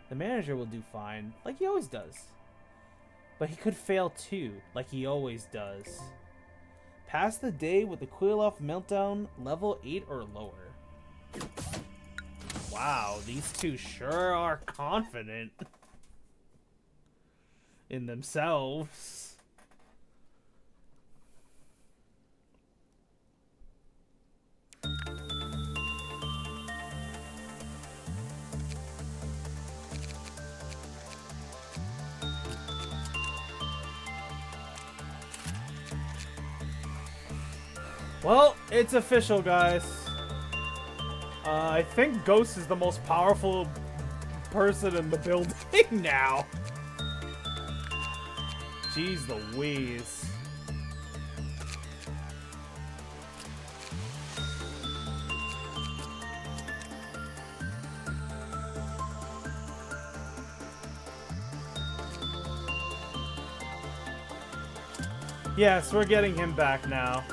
The manager will do fine, like he always does. But he could fail too, like he always does. Pass the day with the Quill-Off Meltdown level 8 or lower. Wow, these two sure are confident in themselves. Well, it's official, guys. I think Ghost is the most powerful person in the building now. Jeez Louise. Yes, we're getting him back now.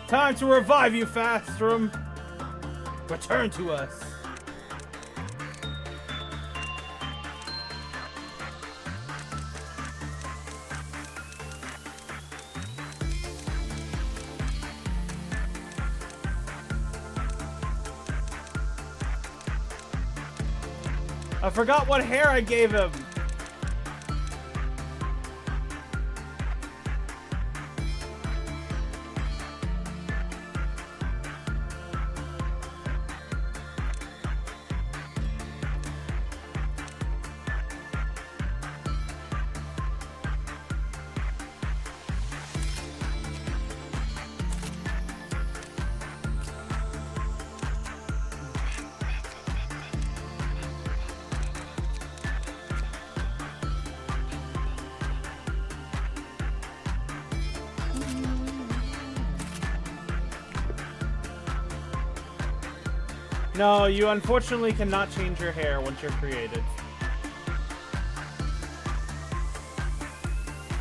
Time to revive you, Fastrum. Return to us. I forgot what hair I gave him. No, you unfortunately cannot change your hair once you're created.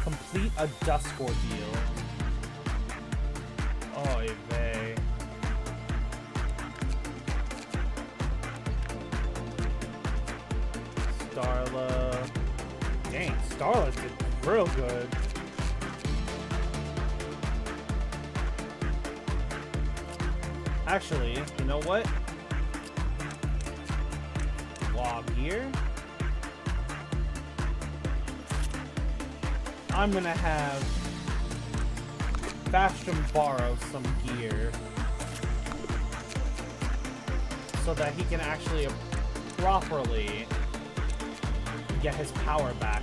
Complete a dusk ordeal. Oy vey. Starla. Dang, Starla did real good. Actually, you know what? Here, I'm gonna have Fastrum borrow some gear so that he can actually properly get his power back.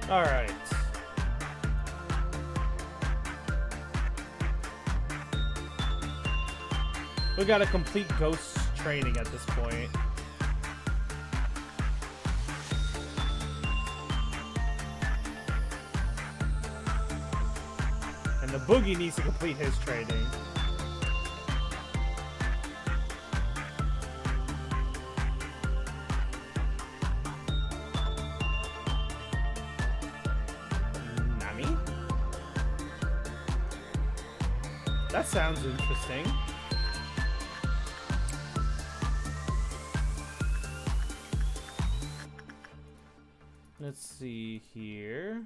All right. We got a complete Ghost training at this point. And the Boogie needs to complete his training. That sounds interesting. Let's see here.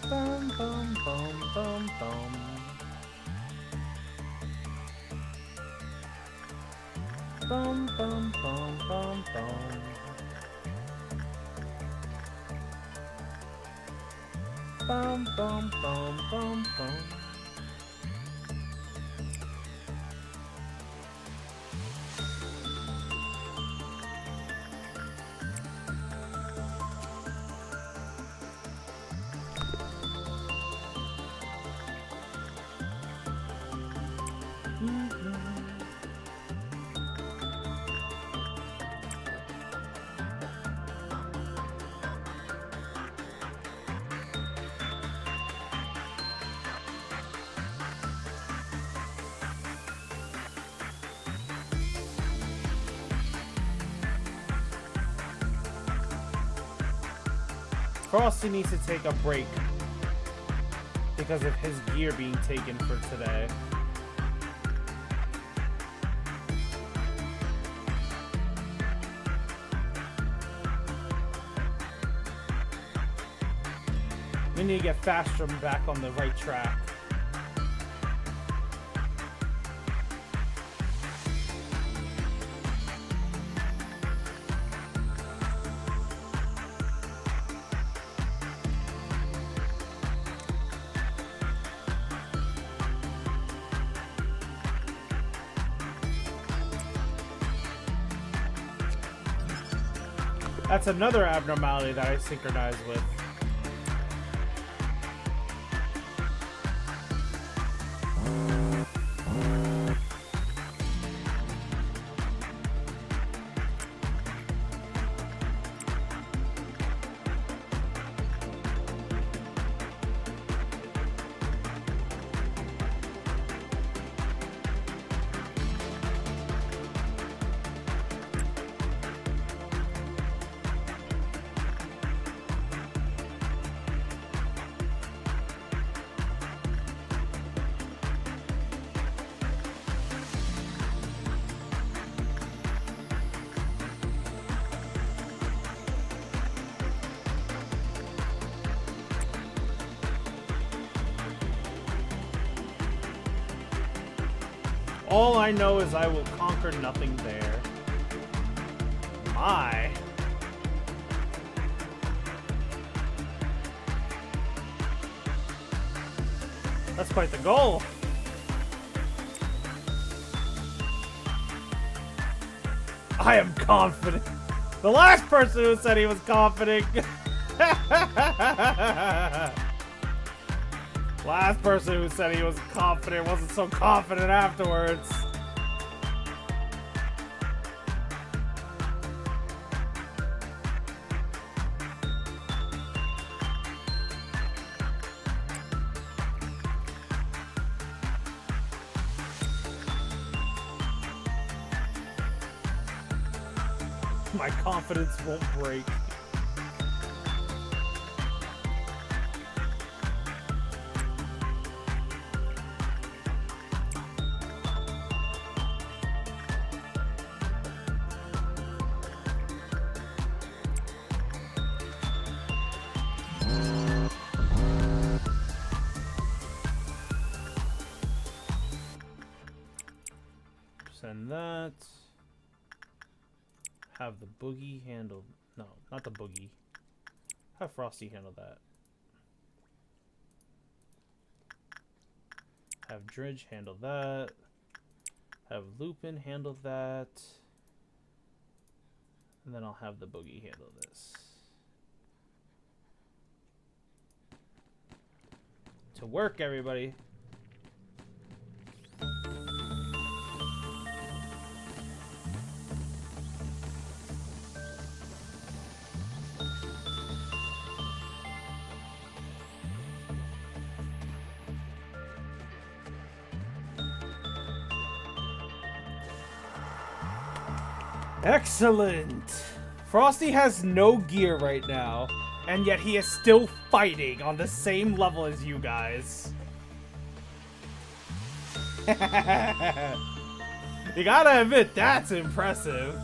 Bum, bum, bum, bum, bum. Bum, bum, bum, bum, bum. Bum, bum, bum, bum, bum. Frosty needs to take a break because of his gear being taken for today. We need to get Fastrum back on the right track. That's another abnormality that I synchronize with. All I know is I will conquer nothing there. My. That's quite the goal. I am confident. The last person who said he was confident. Last person who said he was confident wasn't so confident afterwards. My confidence won't break. Send that. Have the boogie handle. No, not the boogie. Have Frosty handle that. Have Dridge handle that. Have Lupin handle that. And then I'll have the boogie handle this. To work, everybody. Excellent! Frosty has no gear right now, and yet he is still fighting on the same level as you guys. You gotta admit, that's impressive.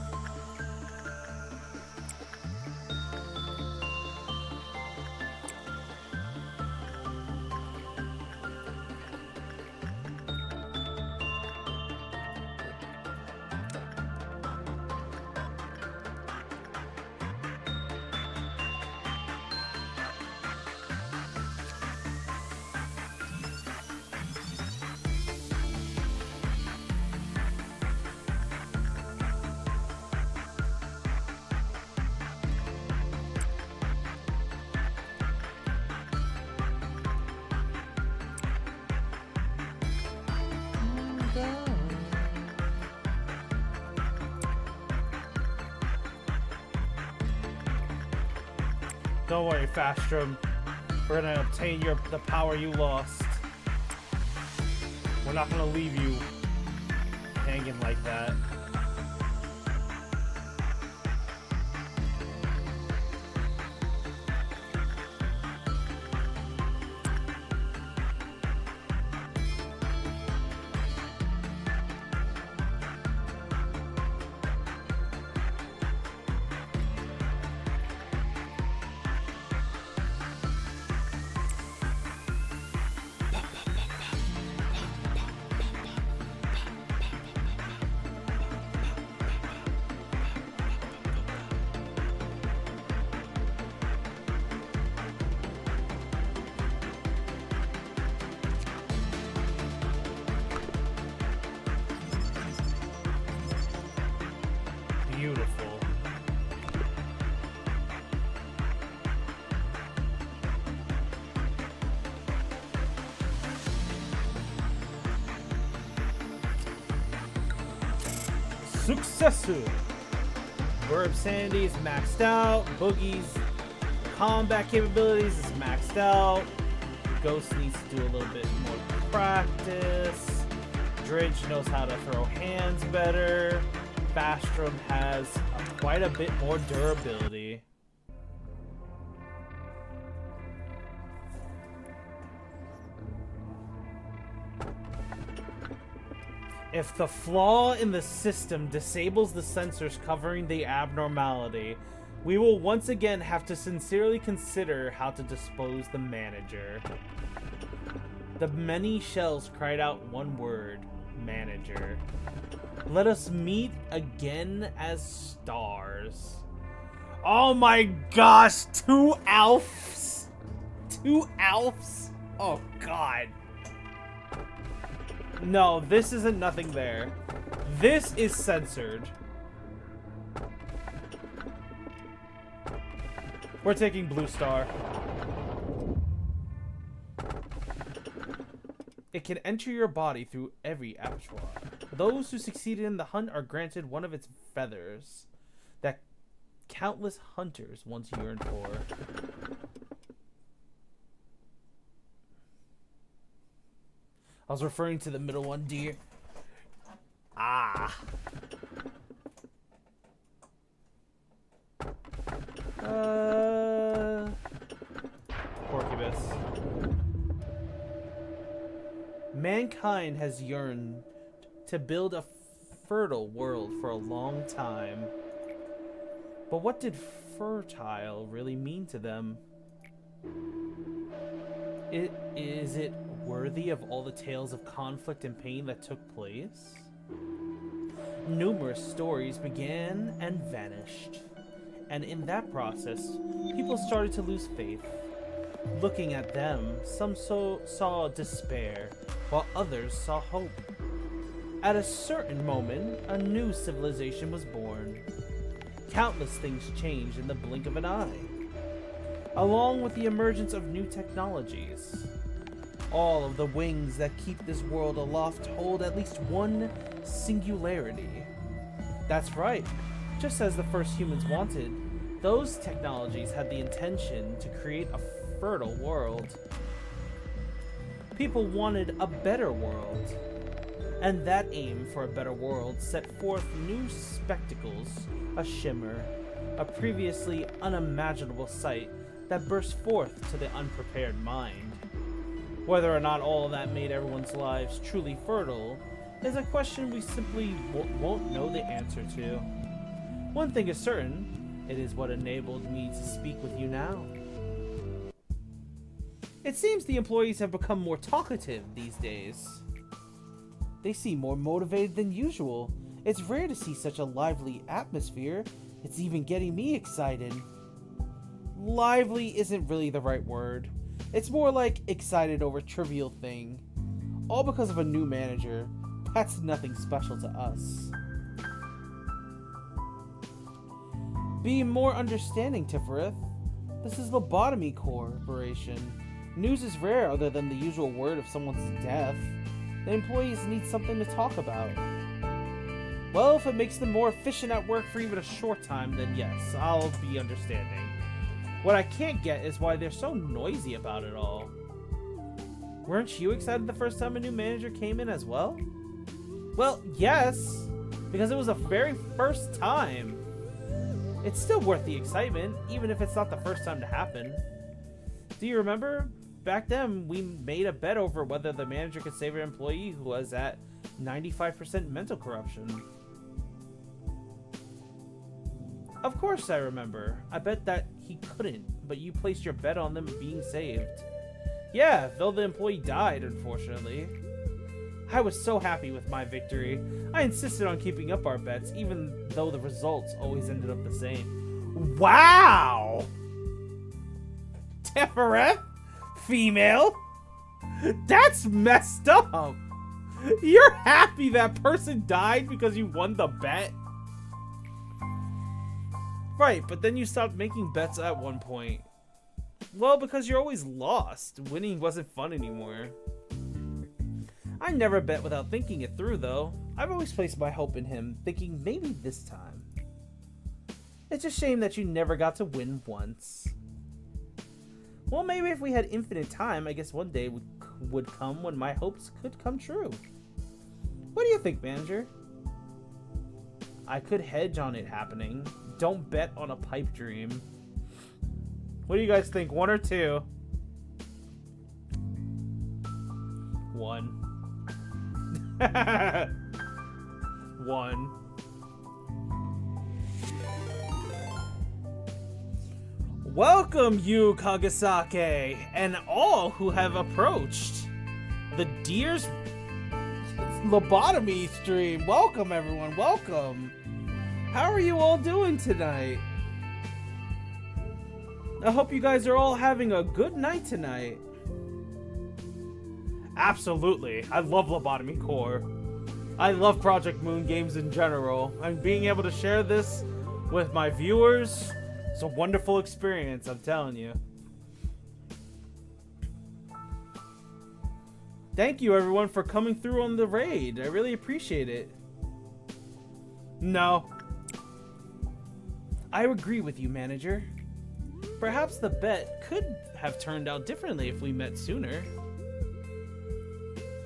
Don't worry, Fastrum. We're gonna obtain the power you lost. We're not gonna leave you hanging like that. Beautiful. Successor. Verb Sandy is maxed out. Boogie's combat capabilities is maxed out. Ghost needs to do a little bit more practice. Dridge knows how to throw hands better. Fastrum has quite a bit more durability. If the flaw in the system disables the sensors covering the abnormality, we will once again have to sincerely consider how to dispose the manager. The many shells cried out one word: manager. Let us meet again as stars. Oh my gosh, 2 Alfs! 2 Alfs? Oh god. No, this isn't nothing there. This is censored. We're taking Blue Star. It can enter your body through every aperture. Those who succeeded in the hunt are granted one of its feathers that countless hunters once yearned for. I was referring to the middle one, dear. Ah. Porcubus. Mankind has yearned to build a fertile world for a long time. But what did fertile really mean to them? Is it worthy of all the tales of conflict and pain that took place? Numerous stories began and vanished. And in that process, people started to lose faith. Looking at them, some saw despair, while others saw hope. At a certain moment, a new civilization was born. Countless things changed in the blink of an eye, along with the emergence of new technologies. All of the wings that keep this world aloft hold at least one singularity. That's right, just as the first humans wanted, those technologies had the intention to create a fertile world. People wanted a better world. And that aim for a better world set forth new spectacles, a shimmer, a previously unimaginable sight that burst forth to the unprepared mind. Whether or not all of that made everyone's lives truly fertile is a question we simply won't know the answer to. One thing is certain, it is what enabled me to speak with you now. It seems the employees have become more talkative these days. They seem more motivated than usual. It's rare to see such a lively atmosphere. It's even getting me excited. Lively isn't really the right word. It's more like excited over a trivial thing. All because of a new manager. That's nothing special to us. Be more understanding, Tifereth. This is Lobotomy Corporation. News is rare other than the usual word of someone's death. The employees need something to talk about. Well, if it makes them more efficient at work for even a short time, then yes, I'll be understanding. What I can't get is why they're so noisy about it all. Weren't you excited the first time a new manager came in as well? Well, yes, because it was the very first time. It's still worth the excitement, even if it's not the first time to happen. Do you remember? Back then, we made a bet over whether the manager could save an employee who was at 95% mental corruption. Of course I remember. I bet that he couldn't, but you placed your bet on them being saved. Yeah, though the employee died, unfortunately. I was so happy with my victory. I insisted on keeping up our bets, even though the results always ended up the same. Wow! Tifereth? Female? That's messed up! You're happy that person died because you won the bet? Right, but then you stopped making bets at one point. Well, because you're always lost. Winning wasn't fun anymore. I never bet without thinking it through, though. I've always placed my hope in him, thinking maybe this time. It's a shame that you never got to win once. Well, maybe if we had infinite time, I guess one day would come when my hopes could come true. What do you think, manager? I could hedge on it happening. Don't bet on a pipe dream. What do you guys think? 1 or 2? 1. 1. Welcome, you Kagasake, and all who have approached the Deer's Lobotomy stream. Welcome, everyone. Welcome. How are you all doing tonight? I hope you guys are all having a good night tonight. Absolutely. I love Lobotomy Corps. I love Project Moon games in general. And being able to share this with my viewers, it's a wonderful experience, I'm telling you. Thank you, everyone, for coming through on the raid. I really appreciate it. No. I agree with you, manager. Perhaps the bet could have turned out differently if we met sooner.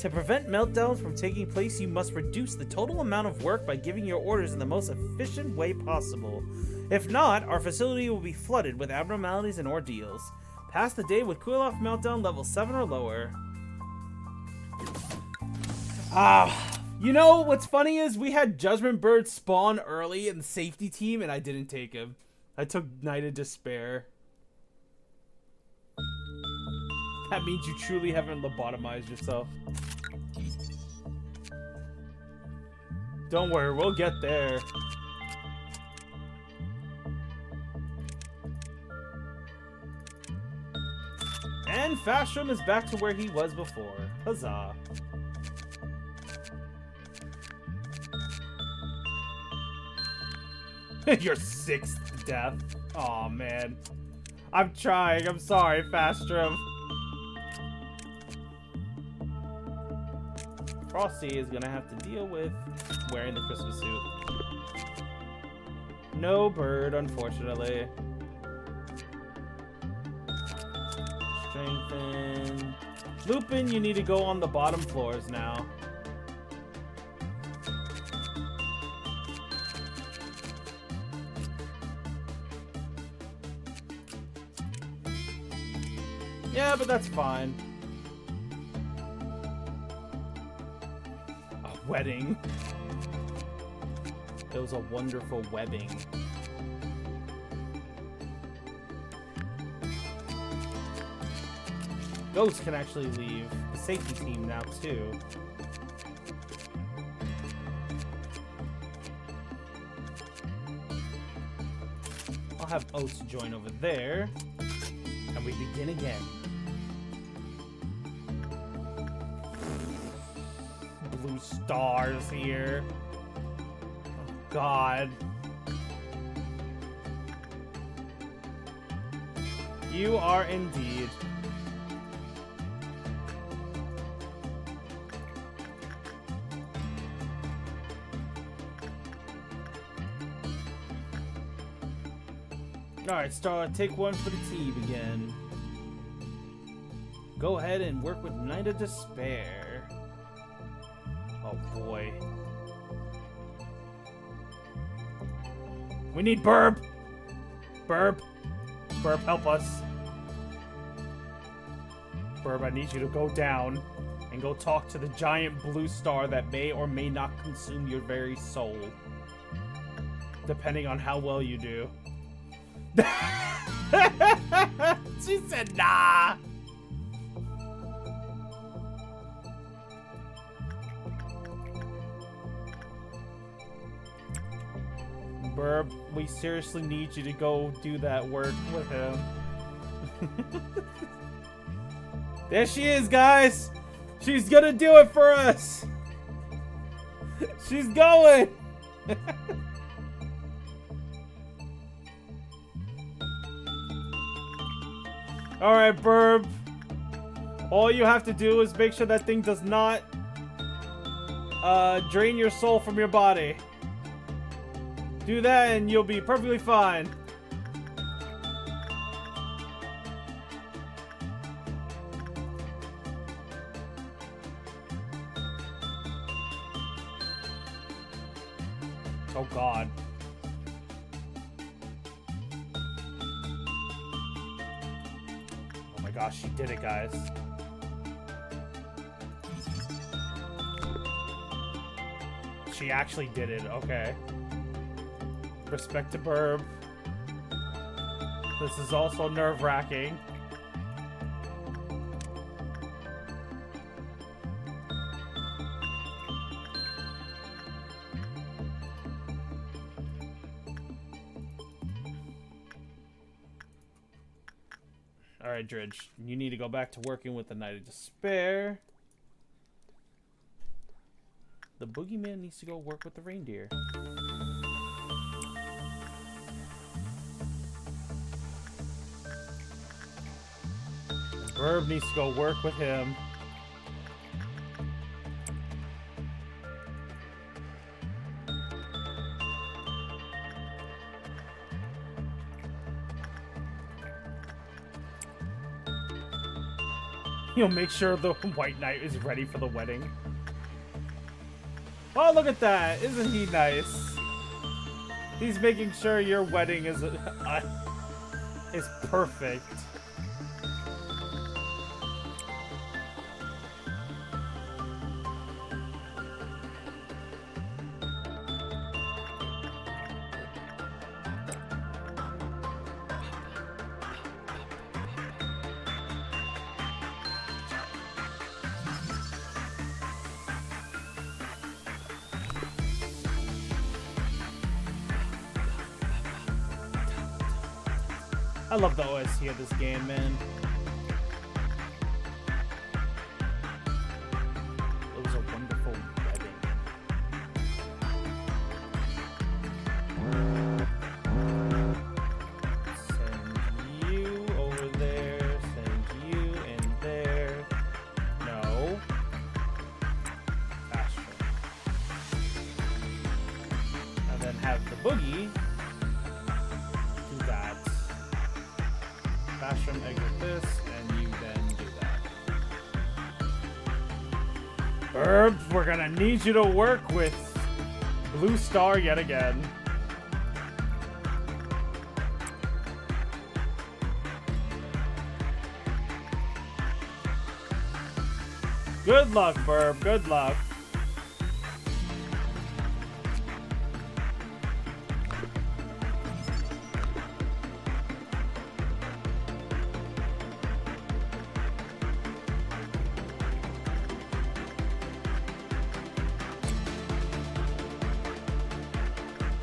To prevent meltdowns from taking place, you must reduce the total amount of work by giving your orders in the most efficient way possible. If not, our facility will be flooded with abnormalities and ordeals. Pass the day with cool off meltdown level 7 or lower. You know what's funny is we had Judgment Bird spawn early in the safety team and I didn't take him. I took Night of Despair. That means you truly haven't lobotomized yourself. Don't worry, we'll get there. And Fastrum is back to where he was before. Huzzah. Your 6th death. Aw, man. I'm trying. I'm sorry, Fastrum. Frosty is gonna have to deal with wearing the Christmas suit. No bird, unfortunately. Strengthen. Lupin, you need to go on the bottom floors now. Yeah, but that's fine. A wedding. It was a wonderful webbing. Ghost can actually leave the safety team now, too. I'll have Oats join over there. And we begin again. Blue stars here. Oh, God. You are indeed. Alright, Star, take one for the team again. Go ahead and work with Night of Despair. Oh boy. We need Burb! Burb! Burb, help us. Burb, I need you to go down and go talk to the giant blue star that may or may not consume your very soul. Depending on how well you do. She said nah. Burb, we seriously need you to go do that work with him. There she is, guys. She's gonna do it for us. She's going. Alright, Burb. All you have to do is make sure that thing does not drain your soul from your body. Do that and you'll be perfectly fine. Oh God. Oh my gosh, she did it, guys. She actually did it, okay. Respect to Burb. This is also nerve-wracking. Alright, Dridge. You need to go back to working with the Night of Despair. The boogeyman needs to go work with the reindeer. Burb needs to go work with him. You'll make sure the White Knight is ready for the wedding. Oh, look at that! Isn't he nice? He's making sure your wedding is perfect. I love the OST of this game, man. It was a wonderful wedding. Send you over there. Send you in there. No. Astro. And then have the boogie. Basham, exit this, and you then do that. Burb, we're gonna need you to work with Blue Star yet again. Good luck, Burb. Good luck.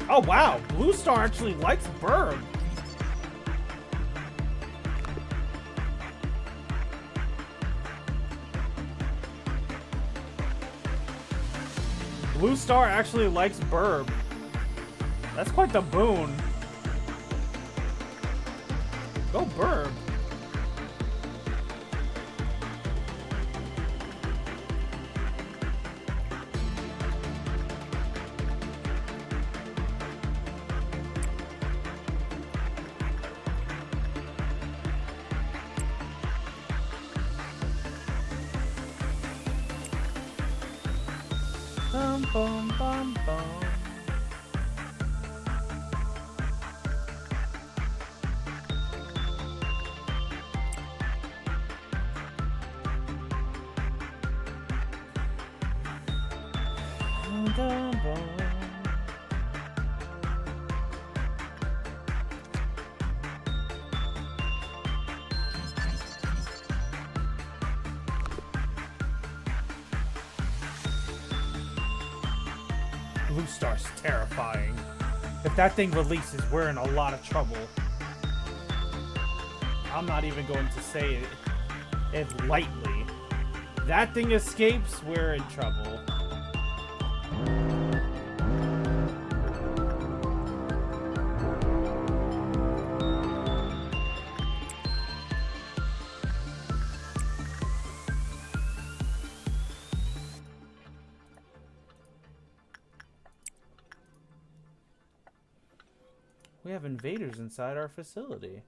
Oh, wow. Blue Star actually likes Burb. Blue Star actually likes Burb. That's quite the boon. Go Burb. Bum, bum, bum, bum. Dum, dum, bum. Blue Star's terrifying. If that thing releases, we're in a lot of trouble. I'm not even going to say it lightly. That thing escapes, we're in trouble. We have invaders inside our facility.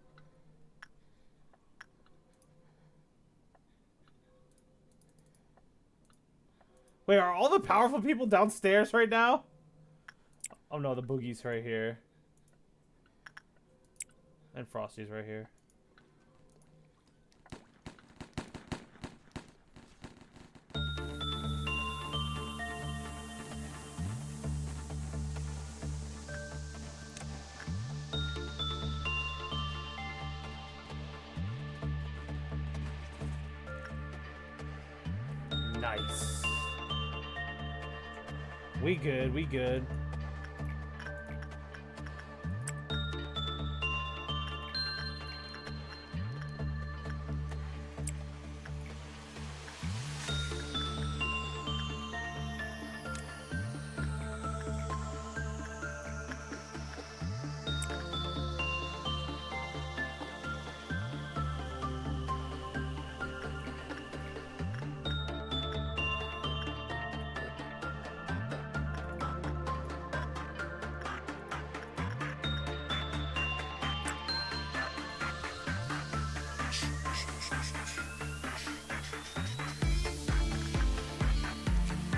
Wait, are all the powerful people downstairs right now? Oh no, the Boogie's right here. And Frosty's right here. Nice. We good, we good.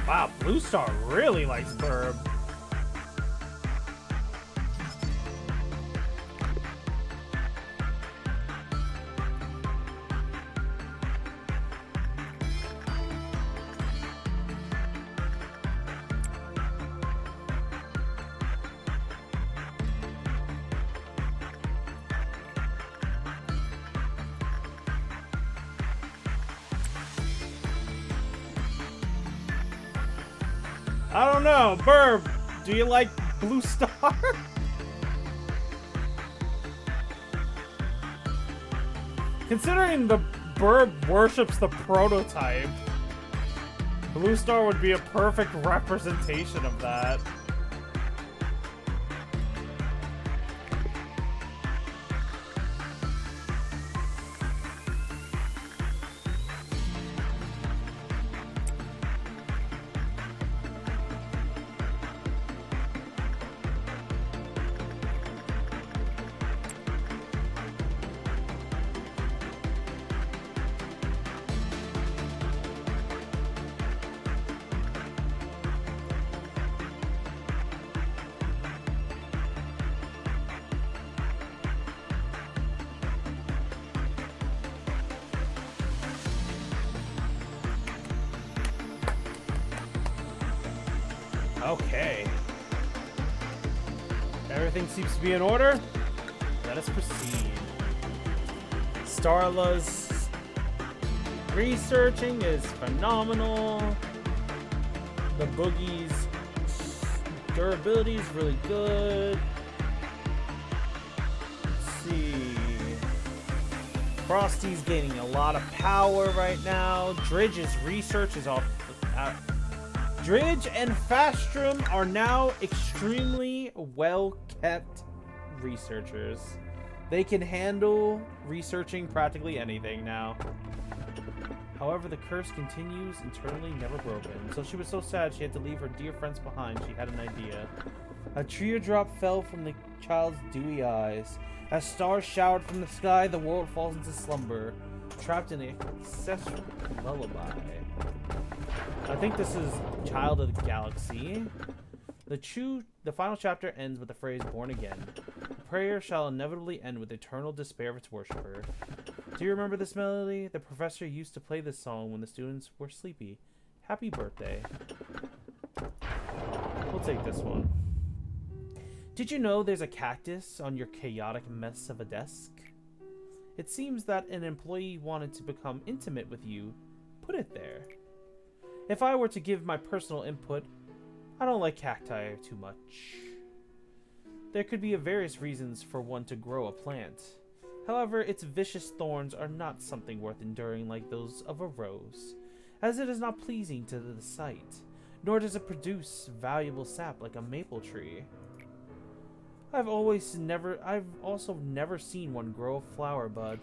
Wow, Blue Star really likes Burb. I don't know, Burb, do you like Blue Star? Considering the Burb worships the prototype, Blue Star would be a perfect representation of that. Okay. Everything seems to be in order. Let us proceed. Starla's researching is phenomenal. The Boogie's durability is really good. Let's see. Frosty's gaining a lot of power right now. Dridge's research is off. Dridge and Fastrum are now extremely well-kept researchers. They can handle researching practically anything now. However, the curse continues, internally never broken. So she was so sad she had to leave her dear friends behind. She had an idea. A teardrop fell from the child's dewy eyes. As stars showered from the sky, the world falls into slumber, trapped in a ancestral lullaby. I think this is Child of the Galaxy. The final chapter ends with the phrase, born again. The prayer shall inevitably end with eternal despair of its worshipper. Do you remember this melody? The professor used to play this song when the students were sleepy. Happy birthday. We'll take this one. Did you know there's a cactus on your chaotic mess of a desk? It seems that an employee wanted to become intimate with you. Put it there. If I were to give my personal input, I don't like cacti too much. There could be various reasons for one to grow a plant. However, its vicious thorns are not something worth enduring like those of a rose, as it is not pleasing to the sight, nor does it produce valuable sap like a maple tree. I've also never seen one grow a flower bud.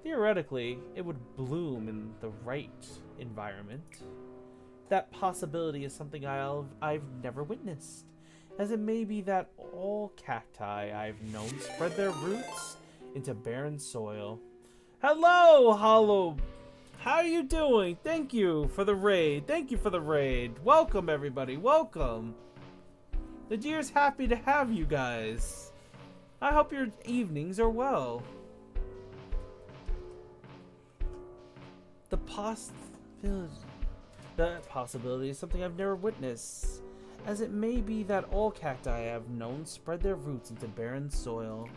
Theoretically, it would bloom in the right environment. That possibility is something I've never witnessed, as it may be that all cacti I've known spread their roots into barren soil. Hello, Hollow. How are you doing? Thank you for the raid. Thank you for the raid. Welcome, everybody. Welcome. The deer's happy to have you guys. I hope your evenings are well. The possibility is something I've never witnessed, as it may be that all cacti I have known spread their roots into barren soil.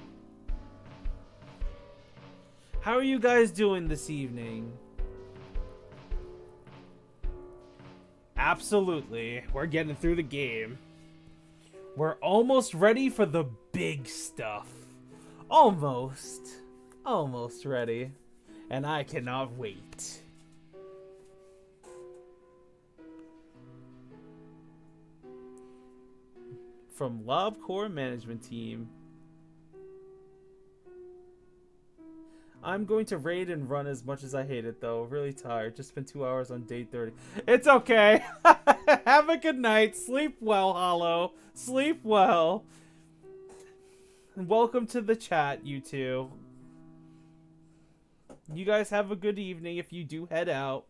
How are you guys doing this evening? Absolutely. We're getting through the game. We're almost ready for the big stuff. Almost. Almost ready. And I cannot wait. From Lob Core Management Team. I'm going to raid and run as much as I hate it, though. Really tired. Just spent 2 hours on day 30. It's okay. Have a good night. Sleep well, Hollow. Sleep well. And welcome to the chat, you two. You guys have a good evening if you do head out.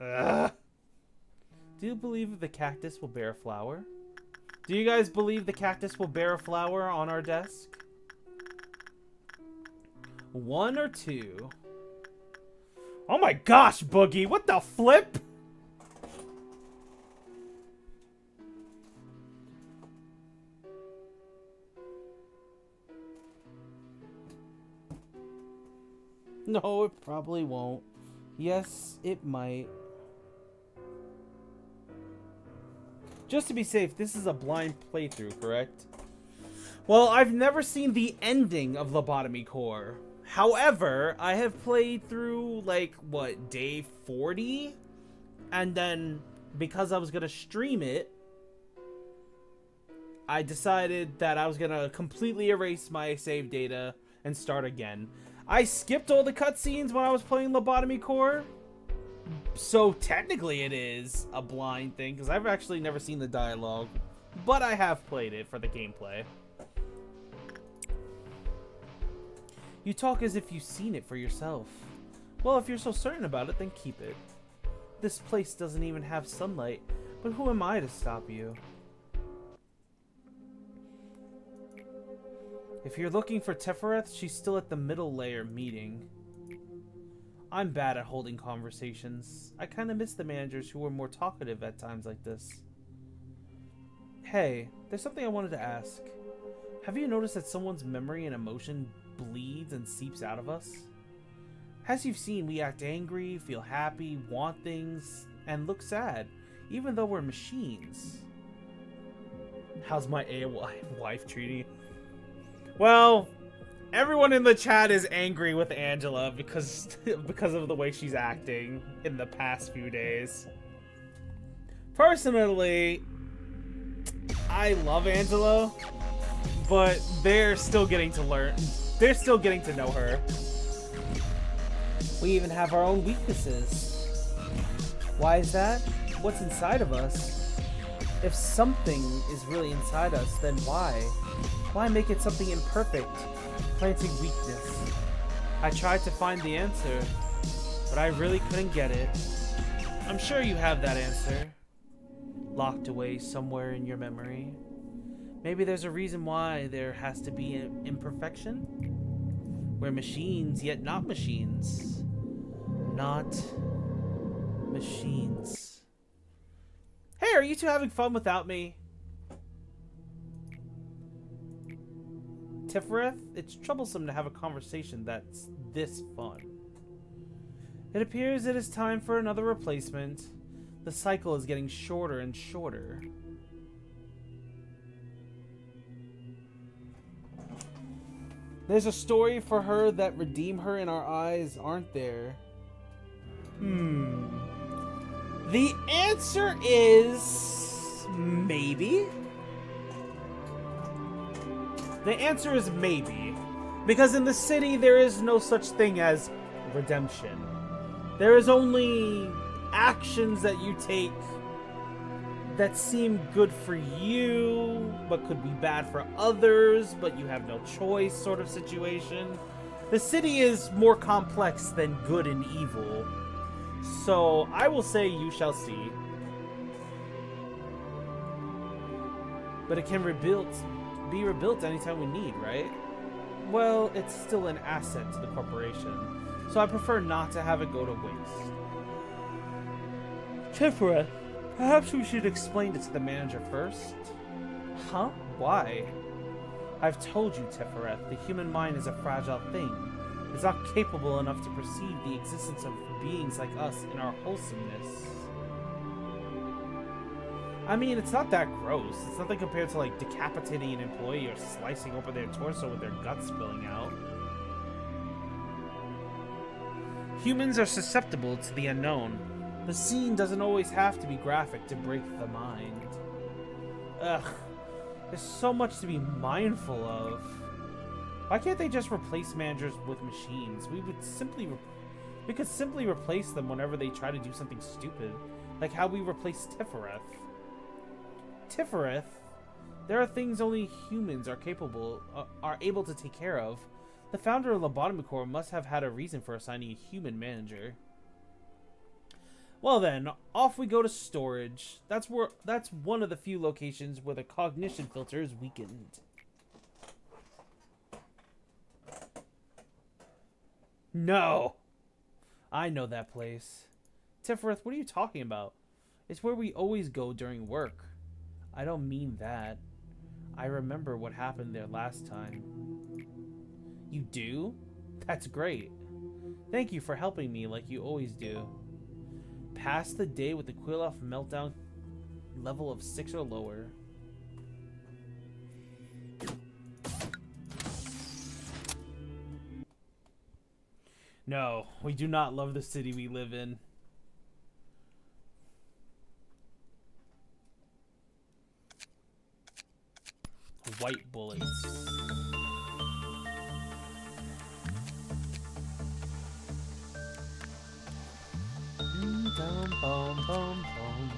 Ugh. Do you believe the cactus will bear a flower? Do you guys believe the cactus will bear a flower on our desk? 1 or 2? Oh my gosh, Boogie! What the flip? No, it probably won't. Yes, it might. Just to be safe, this is a blind playthrough, correct? Well, I've never seen the ending of Lobotomy Core. However, I have played through, like, what, day 40? And then, because I was going to stream it, I decided that I was going to completely erase my save data and start again. I skipped all the cutscenes when I was playing Lobotomy Core. So technically it is a blind thing, because I've actually never seen the dialogue. But I have played it for the gameplay. You talk as if you've seen it for yourself. Well, if you're so certain about it, then keep it. This place doesn't even have sunlight, but who am I to stop you? If you're looking for Tefereth, she's still at the middle layer meeting. I'm bad at holding conversations. I kind of miss the managers who were more talkative at times like this. Hey, there's something I wanted to ask. Have you noticed that someone's memory and emotion bleeds and seeps out of us? As you've seen, we act angry, feel happy, want things, and look sad, even though we're machines. How's my wife treating you? Well, everyone in the chat is angry with Angela because of the way she's acting in the past few days. Personally, I love Angela, but they're still getting to learn. They're still getting to know her. We even have our own weaknesses. Why is that? What's inside of us? If something is really inside us, then why? Why make it something imperfect, planting weakness? I tried to find the answer, but I really couldn't get it. I'm sure you have that answer, locked away somewhere in your memory. Maybe there's a reason why there has to be an imperfection? We're machines, yet not machines. Not machines. Hey, are you two having fun without me? Tifereth, it's troublesome to have a conversation that's this fun. It appears it is time for another replacement. The cycle is getting shorter and shorter. There's a story for her that redeem her in our eyes, aren't there? The answer is maybe. The answer is maybe. Because in the city, there is no such thing as redemption. There is only actions that you take that seem good for you, but could be bad for others, but you have no choice sort of situation. The city is more complex than good and evil. So I will say you shall see. But it can be rebuilt anytime we need, right? Well, it's still an asset to the corporation, so I prefer not to have it go to waste. Tifereth, perhaps we should explain it to the manager first. Huh? Why? I've told you, Tifereth, the human mind is a fragile thing. It's not capable enough to perceive the existence of beings like us in our wholesomeness. I mean, it's not that gross. It's nothing compared to, like, decapitating an employee or slicing open their torso with their guts spilling out. Humans are susceptible to the unknown. The scene doesn't always have to be graphic to break the mind. Ugh. There's so much to be mindful of. Why can't they just replace managers with machines? We could simply replace them whenever they try to do something stupid. Like how we replaced Tifereth. Tifereth, there are things only humans are able to take care of. The founder of Lobotomy Corp must have had a reason for assigning a human manager. Well then, off we go to storage. That's one of the few locations where the cognition filter is weakened. No! I know that place. Tifereth, what are you talking about? It's where we always go during work. I don't mean that. I remember what happened there last time. You do? That's great. Thank you for helping me like you always do. Pass the day with the Quill-Off meltdown level of 6 or lower. No, we do not love the city we live in. White bullets. Dum, bum, bum, bum.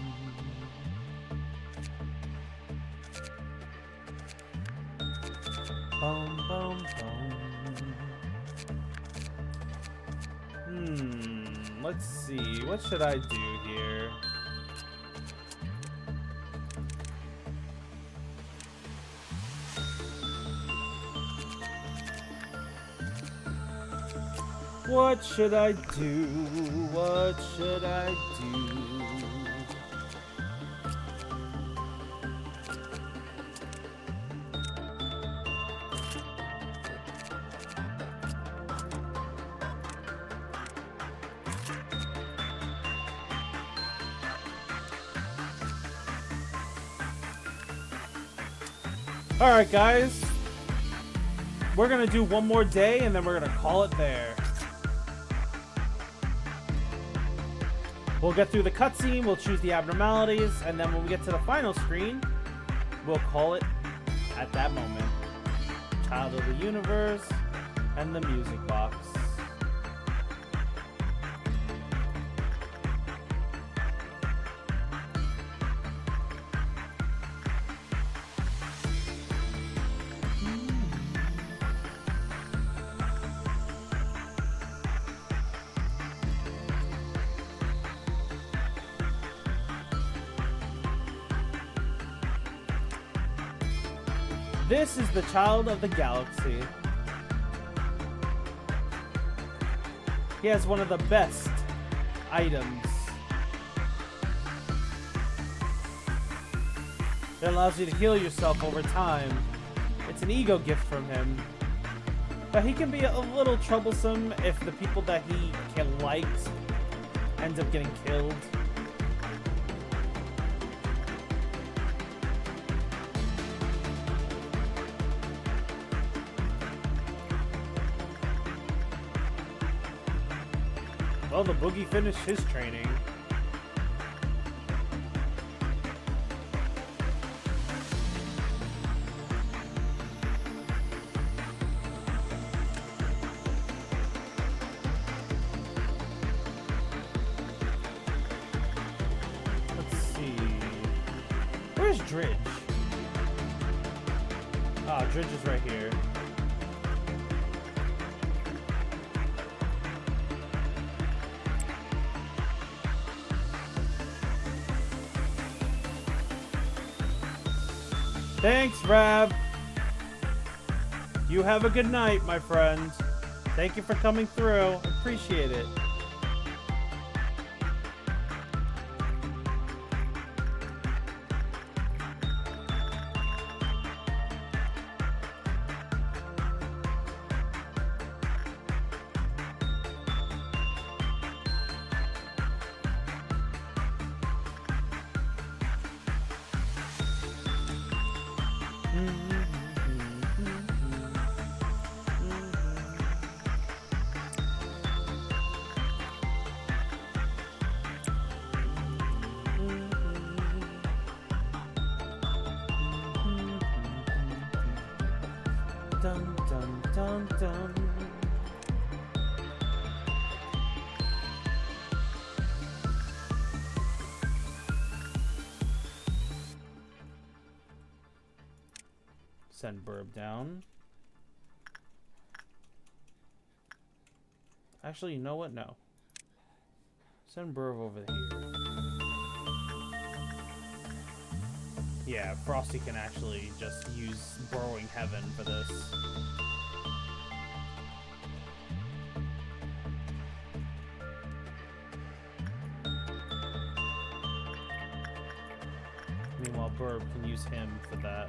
Bum, bum, bum. Let's see. What should I do here? What should I do? What should I do? Alright guys, we're gonna do one more day and then we're gonna call it there. We'll get through the cutscene, we'll choose the abnormalities, and then when we get to the final screen, we'll call it at that moment. Child of the Universe and the music box. This is the child of the galaxy. He has one of the best items. It allows you to heal yourself over time. It's an ego gift from him. But he can be a little troublesome if the people that he likes end up getting killed. Well, the Boogie finished his training. Let's see. Where's Dridge? Ah, Dridge is right here. Thanks, Rab. You have a good night, my friend. Thank you for coming through. Appreciate it. Dun, dun, dun, dun. Send Burb down. Actually, you know what? No. Send Burb over here. Yeah, Frosty can actually just use Burrowing Heaven for this. Meanwhile, Burb can use him for that.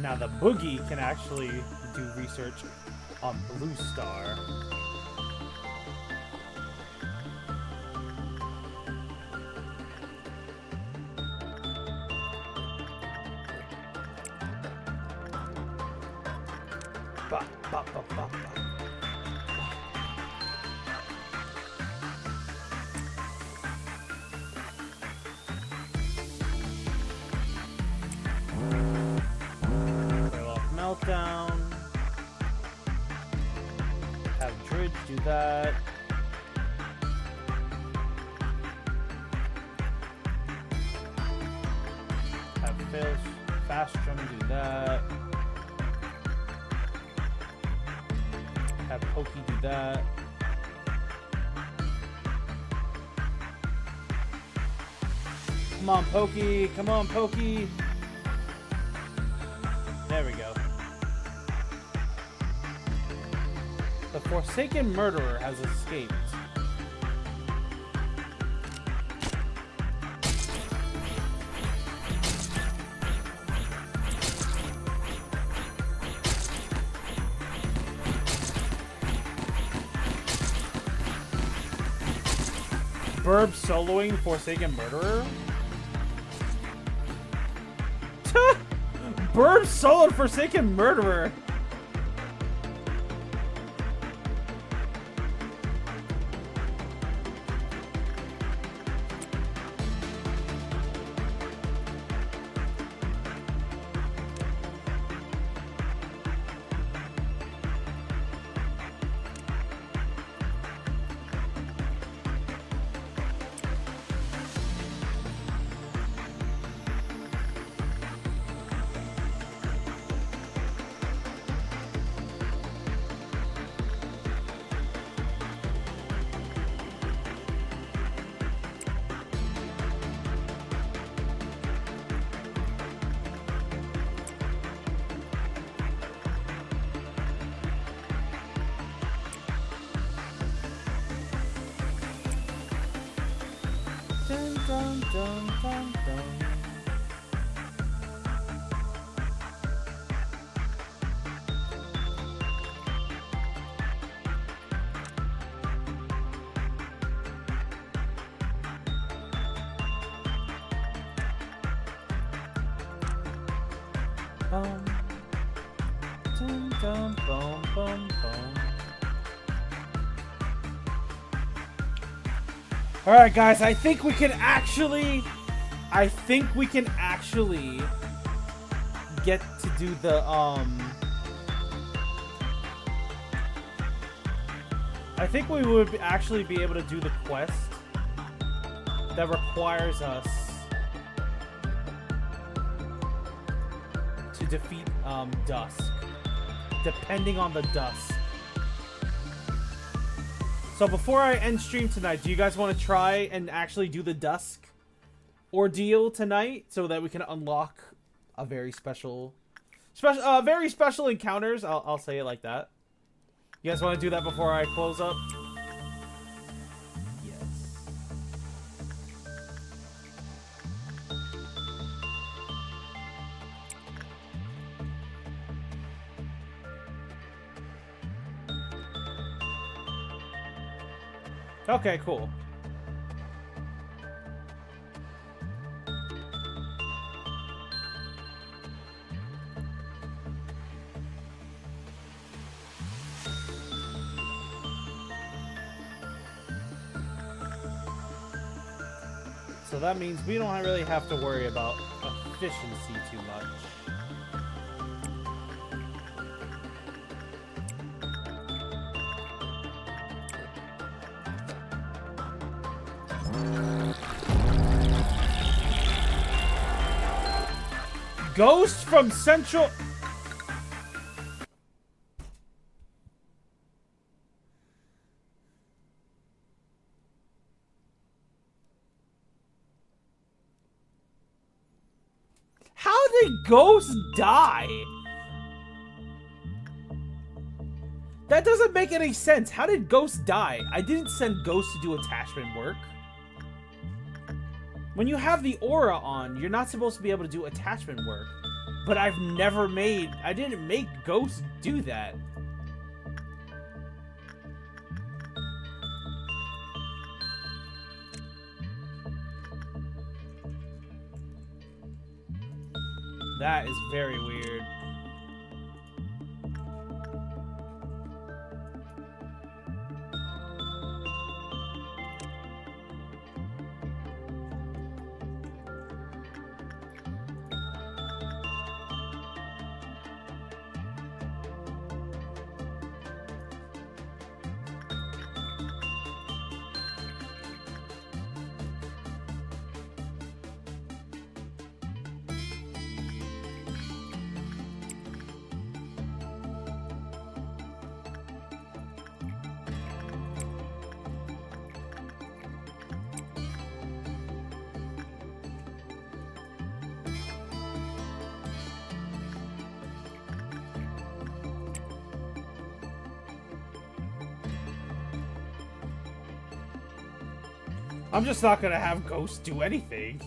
Now the Boogie can actually do research on Blue Star. Ba, ba, ba, ba, ba. Meltdown. Have Dridge do that. Have Fast Drum do that. Have Pokey do that. Come on, Pokey. Come on, Pokey. There we go. The Forsaken Murderer has escaped. Burb soloing Forsaken Murderer? Burb soloed Forsaken Murderer! Dun, dun, dun, dun, dun. Bum. Dun, dun, bum, bum, bum. Alright guys, I think we can actually get to do the I think we would actually be able to do the quest that requires us to defeat Dusk, depending on the Dusk. So before I end stream tonight, do you guys want to try and actually do the Dusk ordeal tonight so that we can unlock a very special encounters? I'll say it like that. You guys want to do that before I close up? Yes. Okay, cool. So that means we don't really have to worry about efficiency too much. Ghost from Central... How did Ghost die? That doesn't make any sense. How did Ghost die? I didn't send Ghost to do attachment work. When you have the aura on, you're not supposed to be able to do attachment work. But I didn't make Ghost do that. That is very weird. I'm just not gonna have Ghost do anything.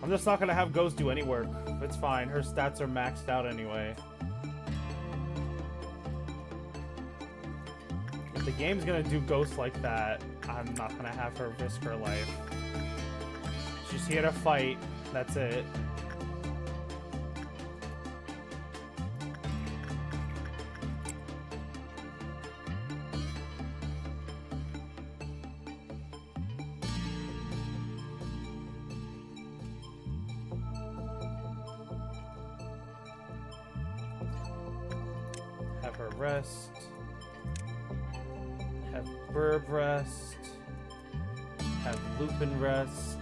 I'm just not gonna have Ghost do any work. It's fine. Her stats are maxed out anyway. If the game's gonna do Ghost like that, I'm not gonna have her risk her life. She's here to fight. That's it. Have her rest. Have Burb rest. Have Lupin rest.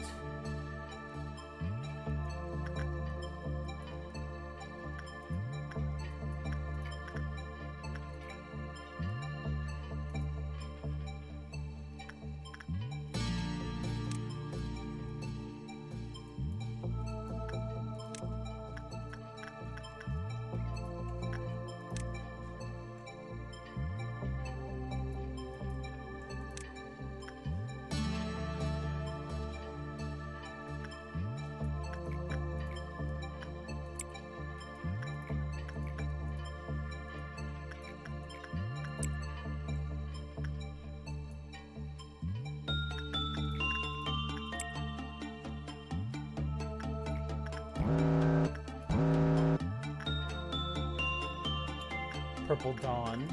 Purple Dawn.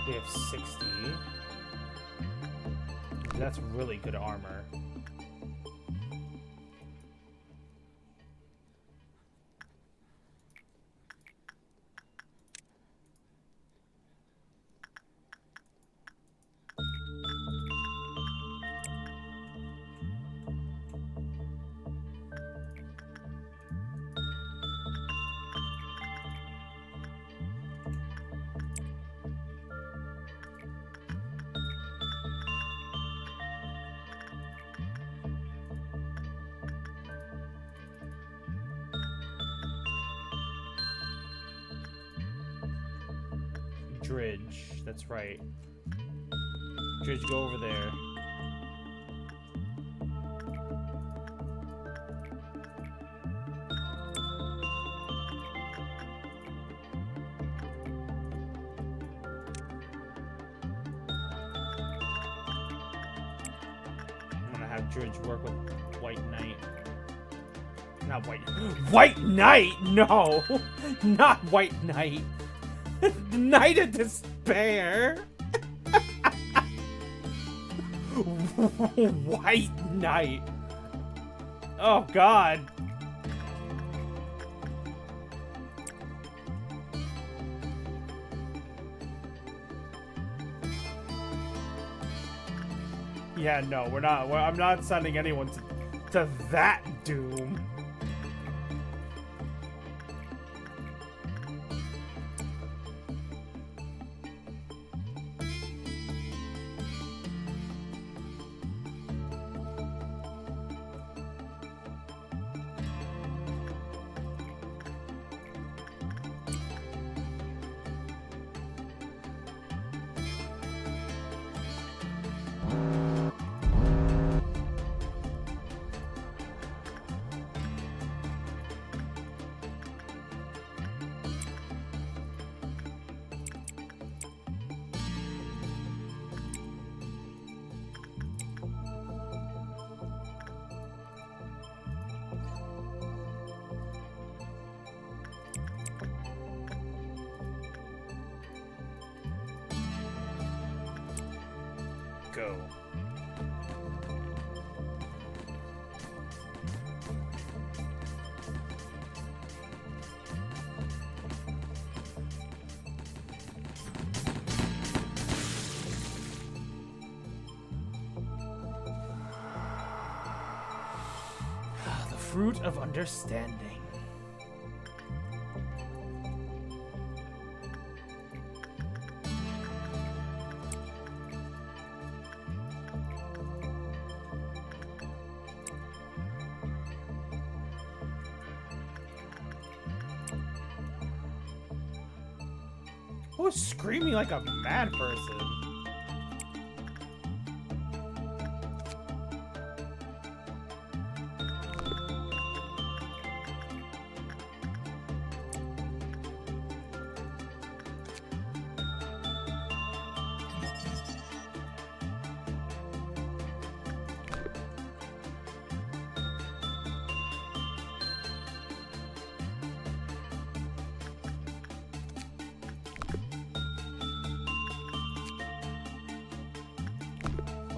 We have 60. That's really good armor. Dridge, that's right. Dridge, go over there. I'm gonna have Dridge work with White Knight. Not White... White Knight? No! Not White Knight! The Knight of Despair! White Knight! Oh, God! Yeah, no, we're not. I'm not sending anyone to that doom. Go. fruit of understanding. Who is screaming like a mad person?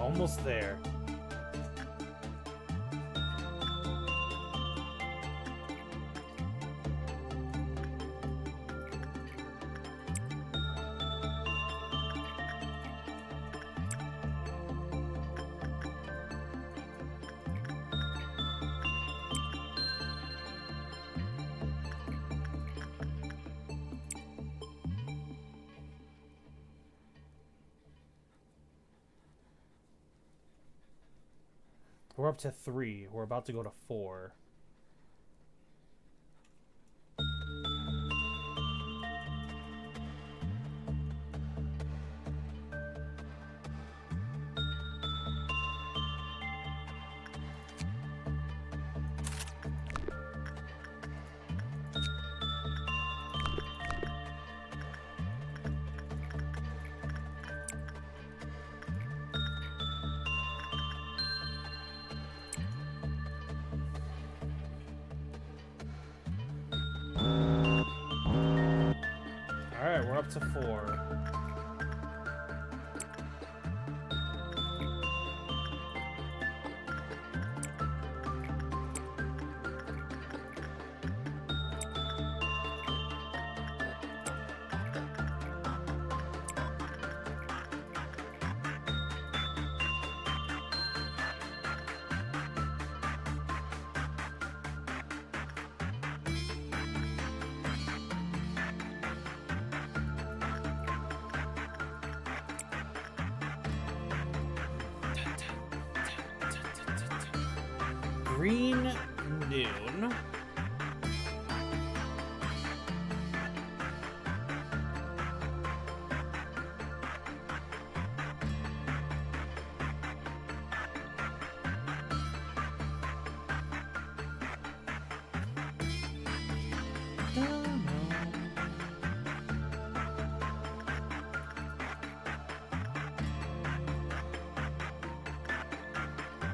Almost there. We're up to 3. We're about to go to 4. Alright, we're up to 4. Green Noon.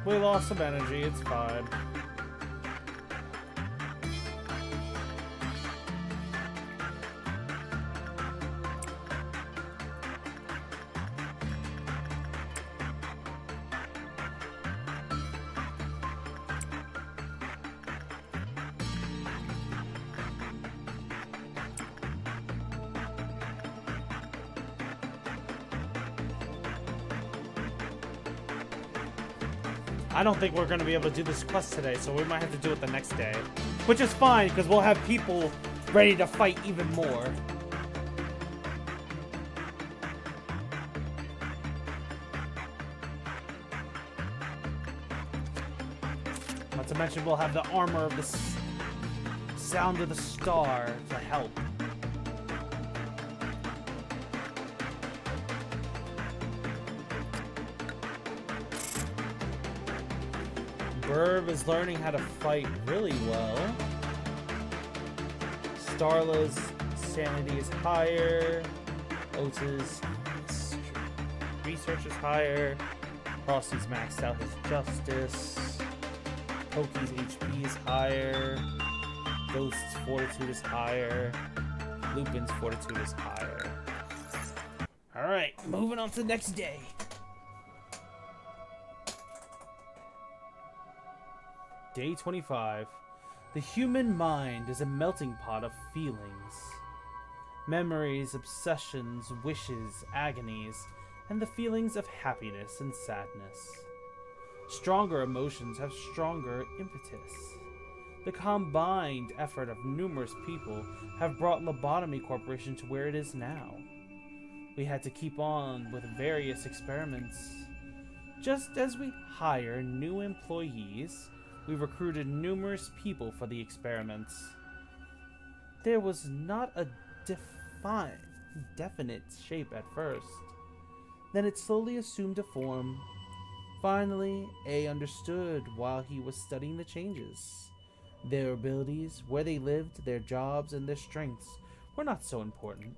We lost some energy, it's fine. I don't think we're going to be able to do this quest today, so we might have to do it the next day. Which is fine, because we'll have people ready to fight even more. Not to mention we'll have the armor of the sound of the star to help. Burb is learning how to fight really well. Starla's sanity is higher. Ota's research is higher. Frosty's maxed out his justice. Poki's HP is higher. Ghost's fortitude is higher. Lupin's fortitude is higher. Alright, moving on to the next day. Day 25. The human mind is a melting pot of feelings. Memories, obsessions, wishes, agonies, and the feelings of happiness and sadness. Stronger emotions have stronger impetus. The combined effort of numerous people have brought Lobotomy Corporation to where it is now. We had to keep on with various experiments. Just as we hire new employees, we recruited numerous people for the experiments. There was not a definite shape at first. Then it slowly assumed a form. Finally, A understood while he was studying the changes. Their abilities, where they lived, their jobs, and their strengths were not so important.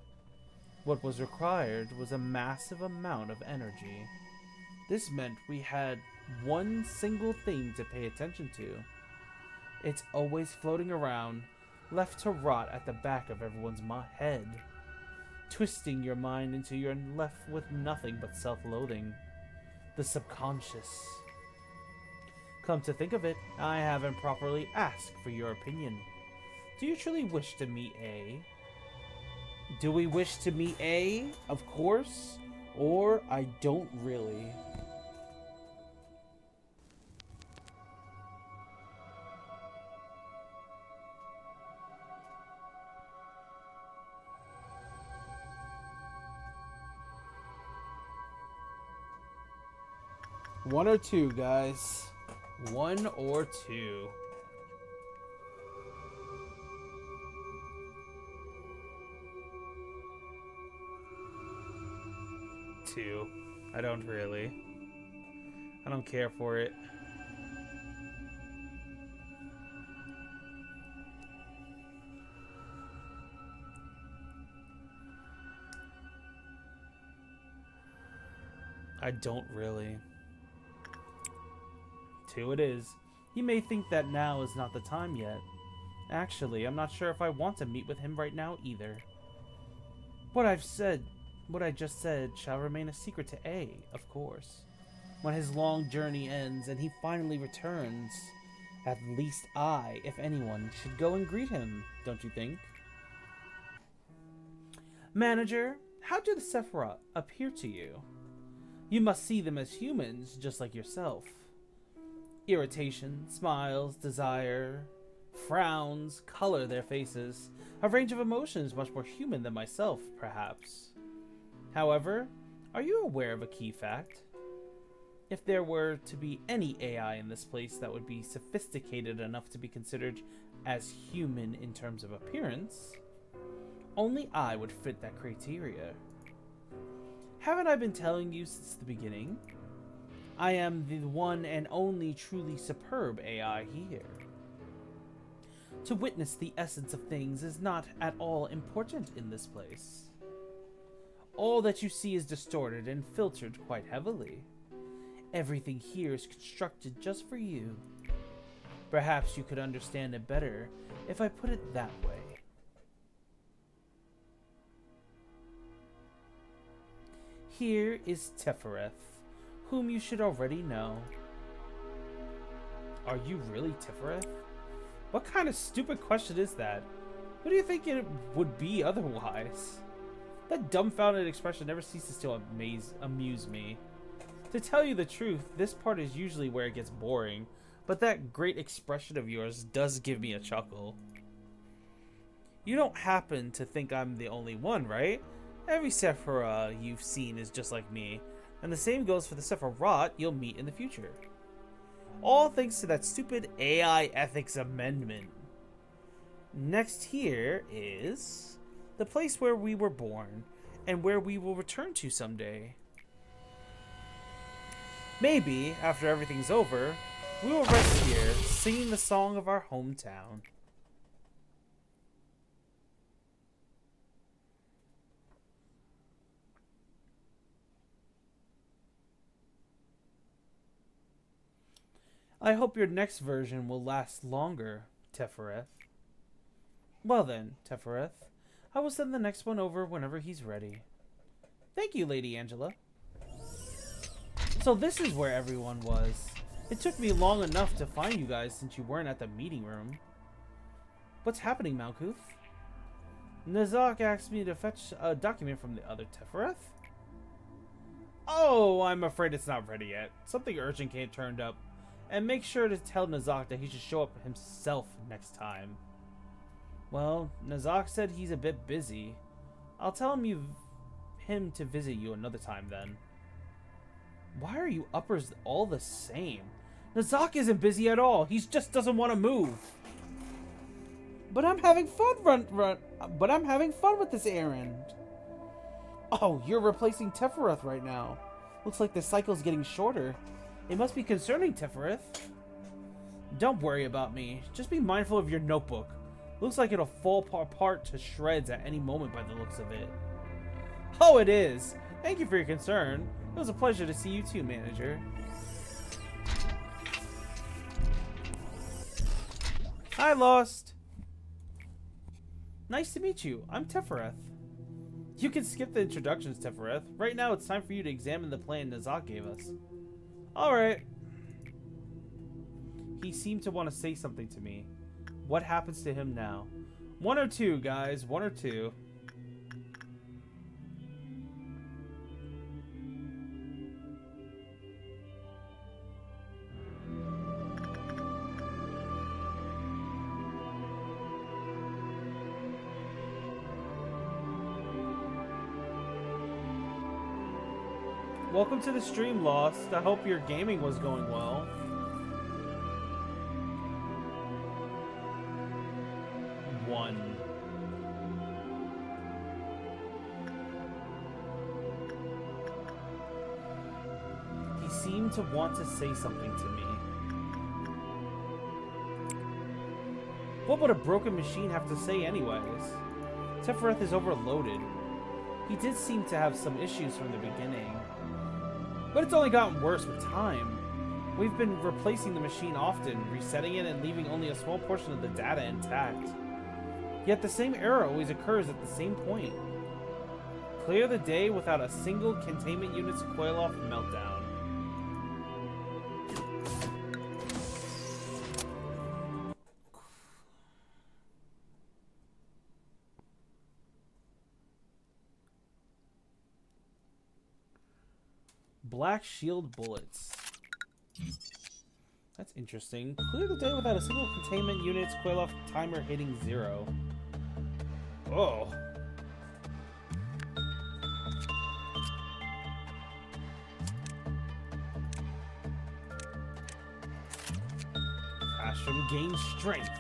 What was required was a massive amount of energy. This meant we had one single thing to pay attention to. It's always floating around, left to rot at the back of everyone's head, twisting your mind until you're left with nothing but self-loathing. The subconscious. Come to think of it, I haven't properly asked for your opinion. Do you truly wish to meet A? Do we wish to meet A? Of course. Or I don't really. One or two, guys. One or two. Two. I don't really. I don't care for it. I don't really. Two it is. You may think that now is not the time yet. Actually, I'm not sure if I want to meet with him right now either. What I just said shall remain a secret to A, of course. When his long journey ends and he finally returns, at least I, if anyone, should go and greet him, don't you think? Manager, how do the Sephiroth appear to you? You must see them as humans, just like yourself. Irritation, smiles, desire, frowns color their faces, a range of emotions much more human than myself, perhaps. However, are you aware of a key fact? If there were to be any AI in this place that would be sophisticated enough to be considered as human in terms of appearance, only I would fit that criteria. Haven't I been telling you since the beginning? I am the one and only truly superb AI here. To witness the essence of things is not at all important in this place. All that you see is distorted and filtered quite heavily. Everything here is constructed just for you. Perhaps you could understand it better if I put it that way. Here is Tefereth, whom you should already know. Are you really Tefereth? What kind of stupid question is that? What do you think it would be otherwise? That dumbfounded expression never ceases to amuse me. To tell you the truth, this part is usually where it gets boring, but that great expression of yours does give me a chuckle. You don't happen to think I'm the only one, right? Every Sephiroth you've seen is just like me, and the same goes for the Sephiroth you'll meet in the future. All thanks to that stupid AI ethics amendment. Next here is the place where we were born, and where we will return to someday. Maybe, after everything's over, we will rest here, singing the song of our hometown. I hope your next version will last longer, Tefereth. Well then, Tefereth, I will send the next one over whenever he's ready. Thank you, Lady Angela. So this is where everyone was. It took me long enough to find you guys since you weren't at the meeting room. What's happening, Malkuth? Nazak asked me to fetch a document from the other Tefereth. Oh, I'm afraid it's not ready yet. Something urgent turned up. And make sure to tell Nazak that he should show up himself next time. Well, Nazak said he's a bit busy. I'll tell him to visit you another time then. Why are you uppers all the same? Nazak isn't busy at all. He just doesn't want to move. But I'm having fun But I'm having fun with this errand. Oh, you're replacing Tefereth right now. Looks like the cycle's getting shorter. It must be concerning, Tefereth. Don't worry about me. Just be mindful of your notebook. Looks like it'll fall apart to shreds at any moment by the looks of it. Oh, it is. Thank you for your concern. It was a pleasure to see you too, manager. Hi, Lost. Nice to meet you. I'm Tefereth. You can skip the introductions, Tefereth. Right now, it's time for you to examine the plan Nazak gave us. Alright. He seemed to want to say something to me. What happens to him now? 1 or 2, guys. 1 or 2. Welcome to the stream, Lost. I hope your gaming was going well. One. He seemed to want to say something to me. What would a broken machine have to say anyways? Tefereth is overloaded. He did seem to have some issues from the beginning. But it's only gotten worse with time. We've been replacing the machine often, resetting it and leaving only a small portion of the data intact. Yet the same error always occurs at the same point. Clear the day without a single containment unit's coil-off meltdown. Black shield bullets. That's interesting. Clear the day without a single containment unit's coil-off timer hitting 0. Oh. Ashram gains strength.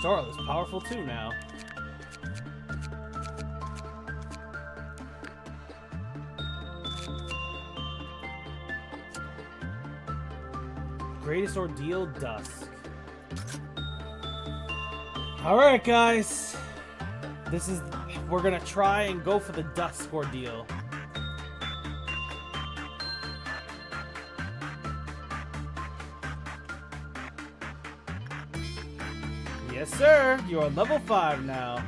Starl is powerful too now. Greatest ordeal, dusk. Alright guys. We're gonna try and go for the dusk ordeal. Yes, sir. You're level 5 now.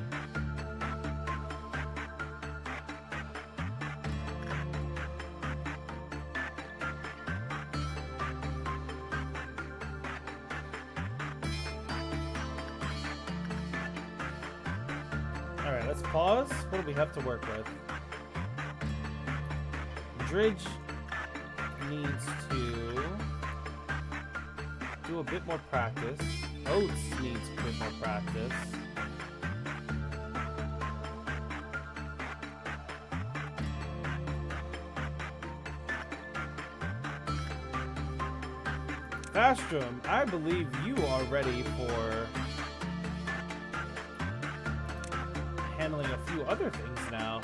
Alright, let's pause. What do we have to work with? Dridge needs to do a bit more practice. Oats needs a bit more practice. Fastrum, I believe you are ready for handling a few other things now.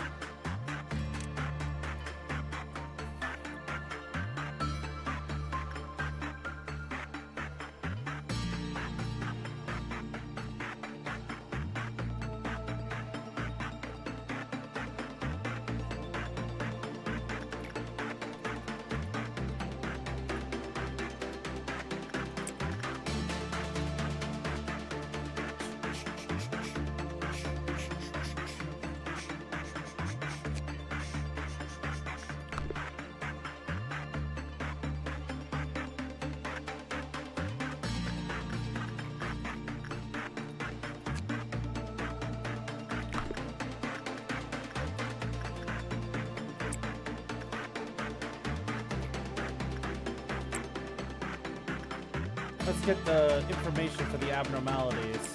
Let's get the information for the abnormalities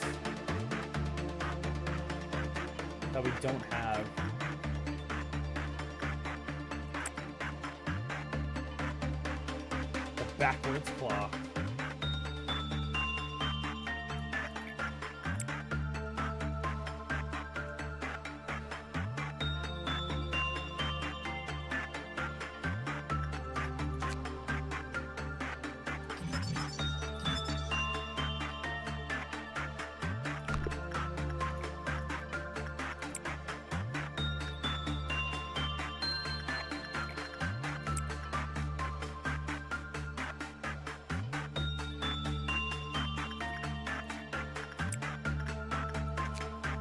that we don't have. The backwards clock.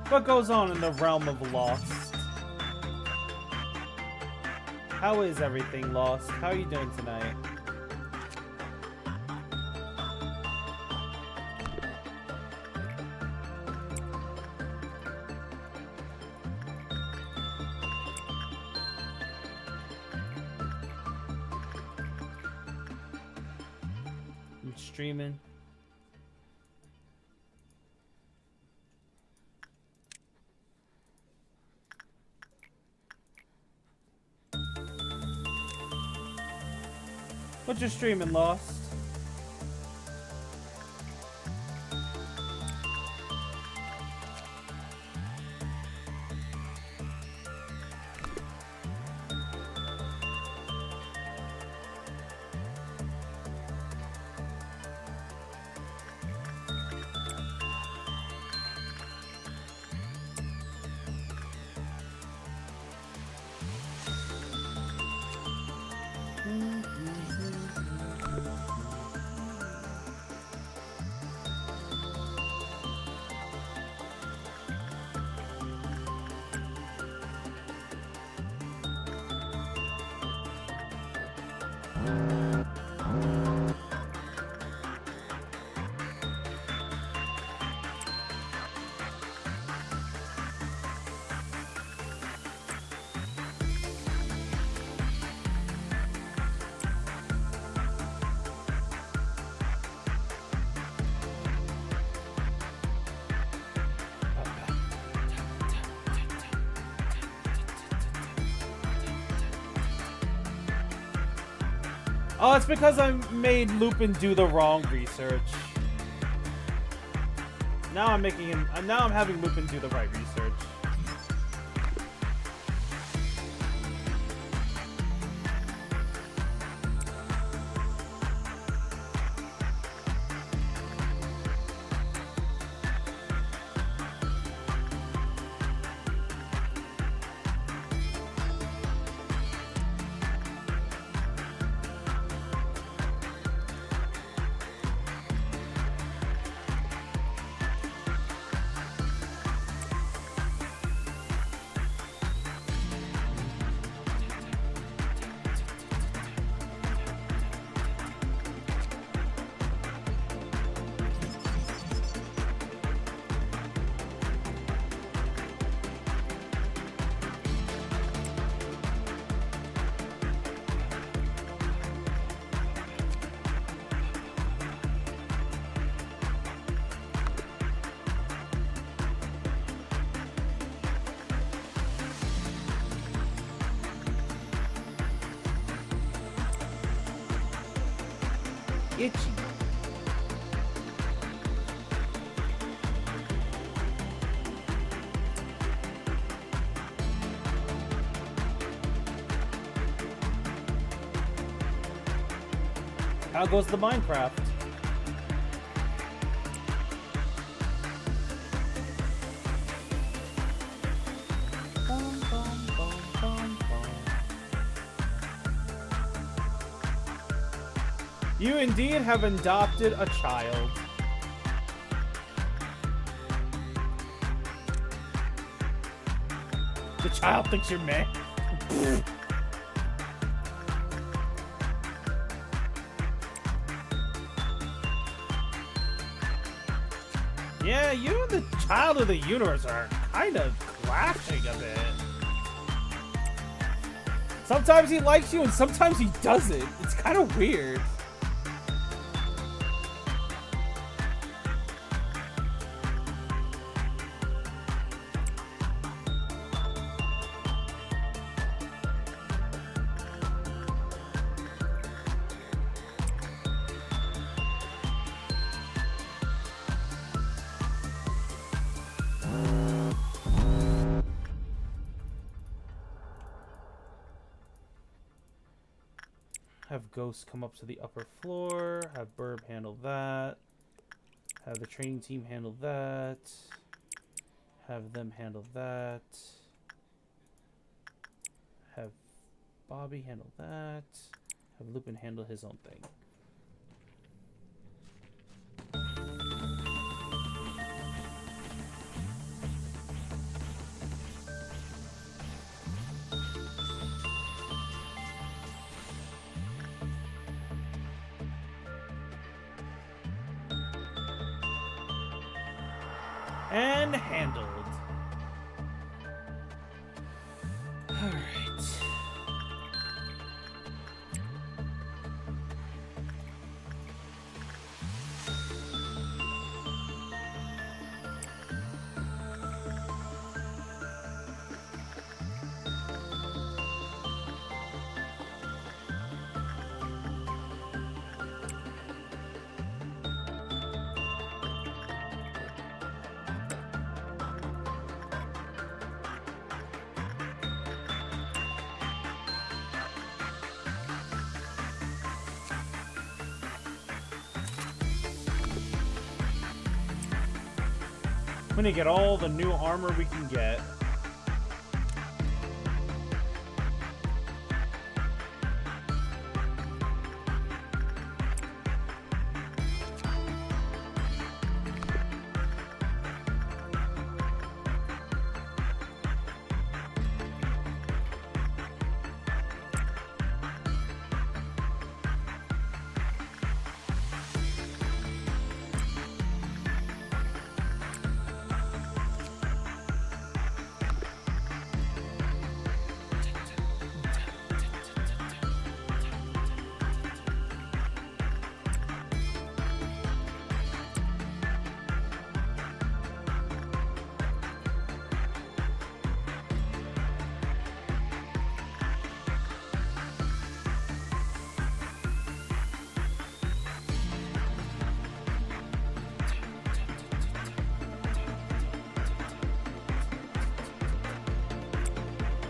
What goes on in the realm of Lost? How is everything, Lost? How are you doing tonight? I'm streaming. What you streaming, Lost? Oh, it's because I made Lupin do the wrong research. Now I'm making him. Now I'm having Lupin do the right research. Itchy. How goes the Minecraft? You indeed have adopted a child. The child thinks you're meh. Yeah, you and the child of the universe are kind of clashing a bit. Sometimes he likes you and sometimes he doesn't. It's kind of weird. Have Ghost come up to the upper floor. Have Burb handle that. Have the training team handle that. Have them handle that. Have Bobby handle that. Have Lupin handle his own thing. And handled. All right. I'm gonna get all the new armor we can get.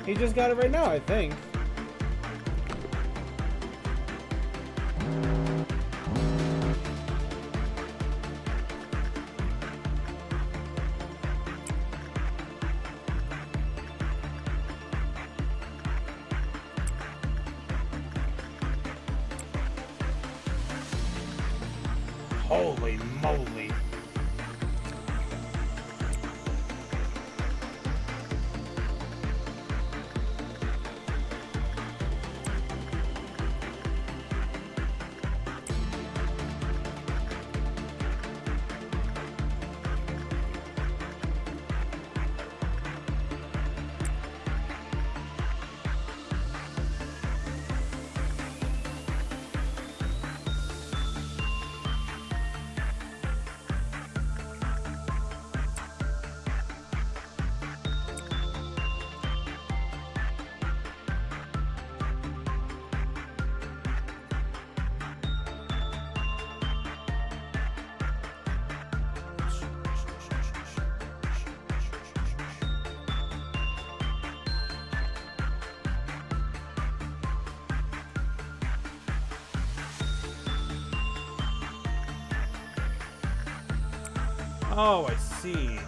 He just got it right now, I think. Holy moly. Oh, I see.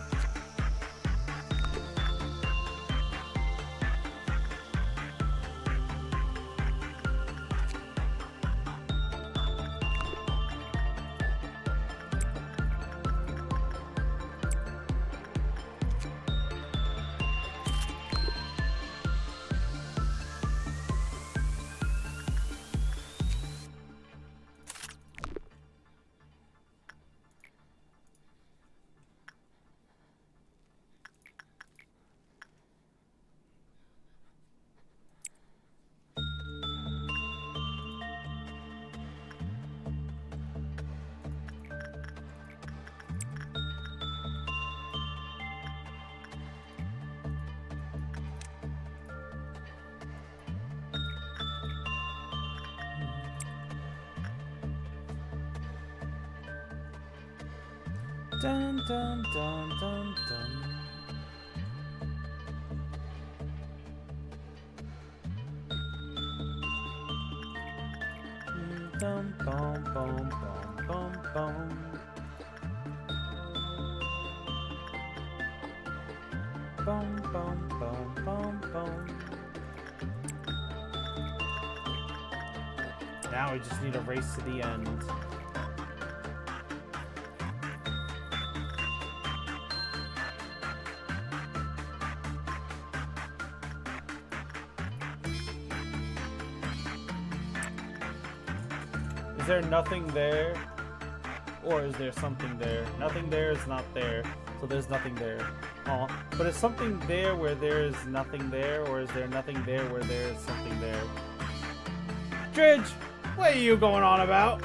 Dun dun dun dun dun. Dum, bum, bum, bum, bum, bum. Bum, bum, bum, bum, bum. Now we just need a race to the end. Is there nothing there? Or is there something there? Nothing there is not there. So there's nothing there. Oh, but is something there where there is nothing there? Or is there nothing there where there is something there? Dridge, what are you going on about?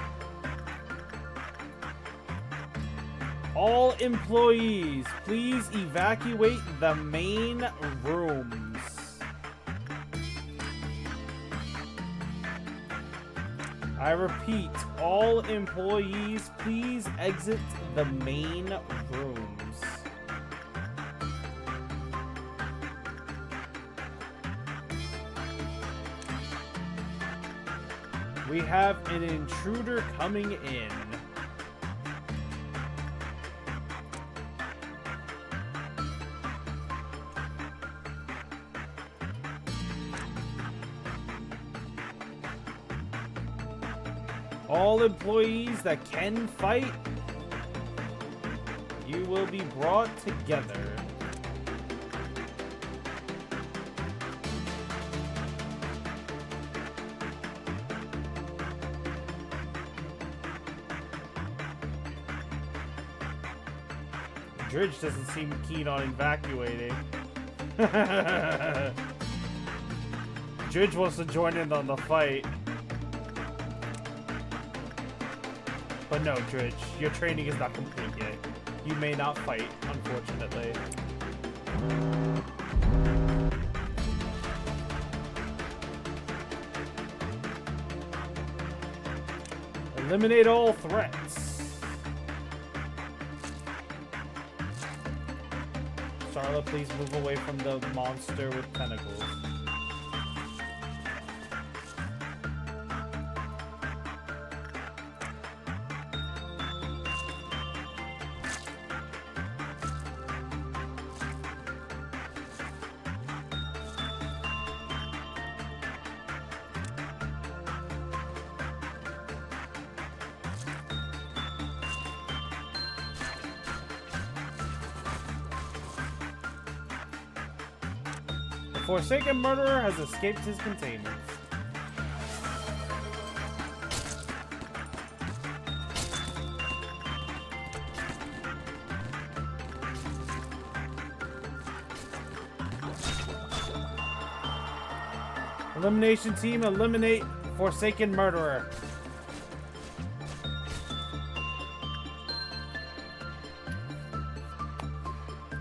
All employees, please evacuate the main rooms. I repeat, all employees, please exit the main rooms. We have an intruder coming in. All employees that can fight, you will be brought together. Dridge doesn't seem keen on evacuating. Dridge wants to join in on the fight. But no, Dridge, your training is not complete yet. You may not fight, unfortunately. Eliminate all threats. Charlotte, please move away from the monster with tentacles. The Forsaken Murderer has escaped his containment. Elimination team, eliminate Forsaken Murderer.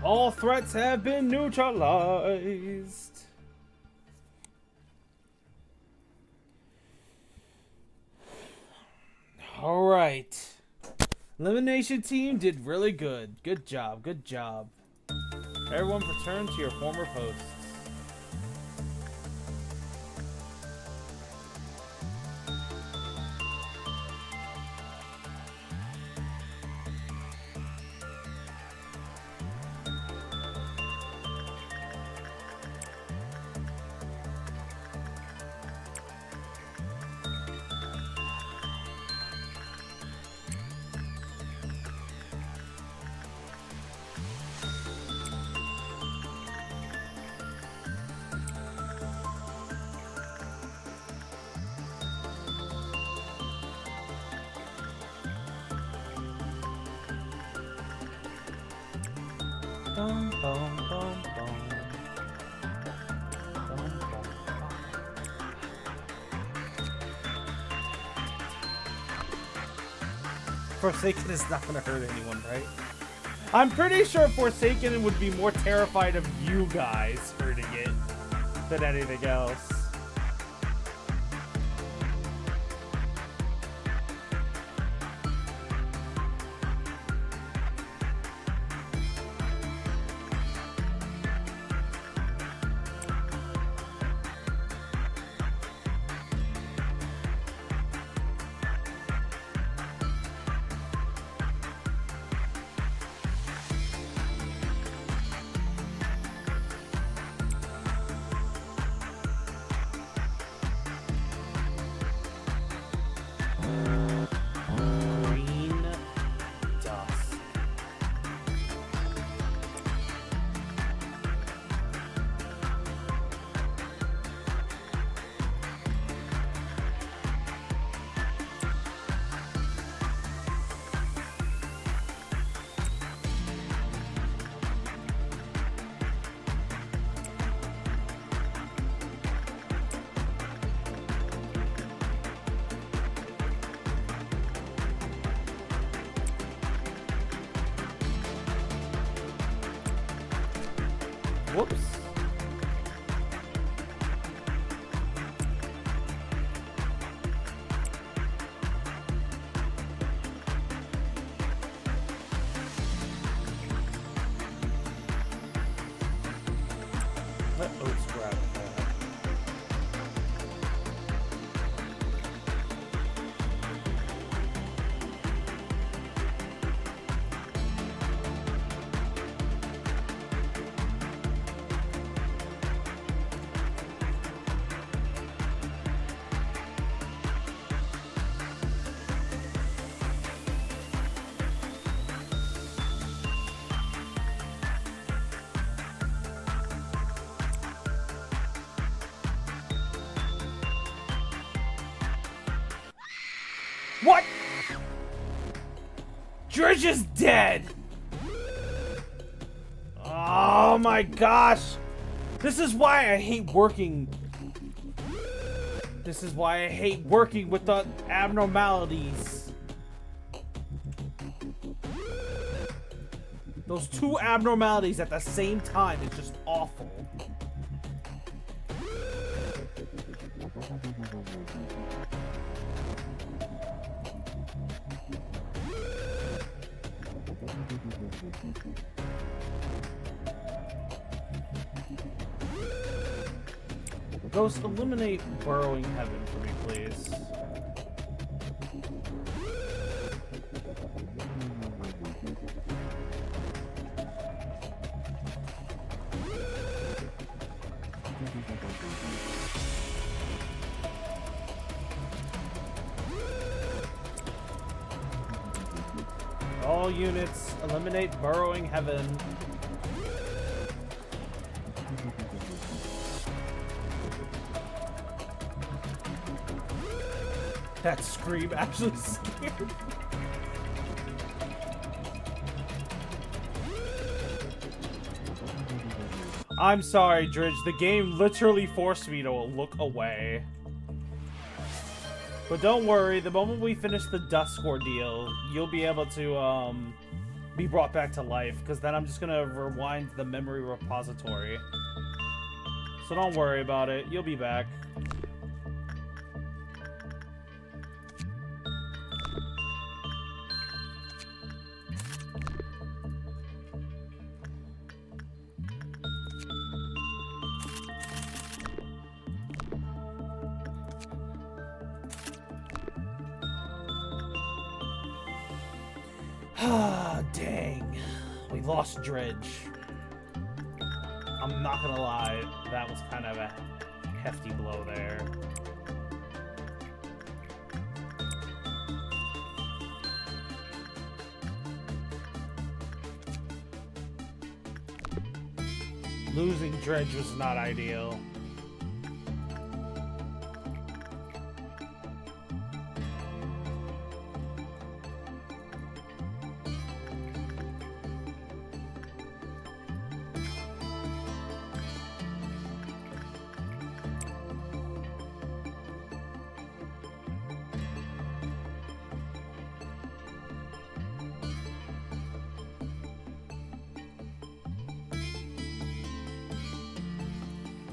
All threats have been neutralized. All right. Elimination team did really good. Good job. Good job. Everyone return to your former posts. Bum, bum, bum, bum. Bum, bum, bum. Forsaken is not gonna hurt anyone, right? I'm pretty sure Forsaken would be more terrified of you guys hurting it than anything else. Whoops. Let Oats grab that. What? Dredge is dead! Oh my gosh! This is why I hate working. This is why I hate working with the abnormalities. Those two abnormalities at the same time is just awful. Ghost, eliminate burrowing heaven for me, please. All units, eliminate burrowing heaven. That scream actually scared me. I'm sorry, Dredge. The game literally forced me to look away. But don't worry, the moment we finish the Dusk Ordeal, you'll be able to be brought back to life, because then I'm just gonna rewind the memory repository. So don't worry about it. You'll be back. Ah, dang. We lost Dredge. I'm not gonna lie, that was kind of a hefty blow there. Losing Dredge was not ideal.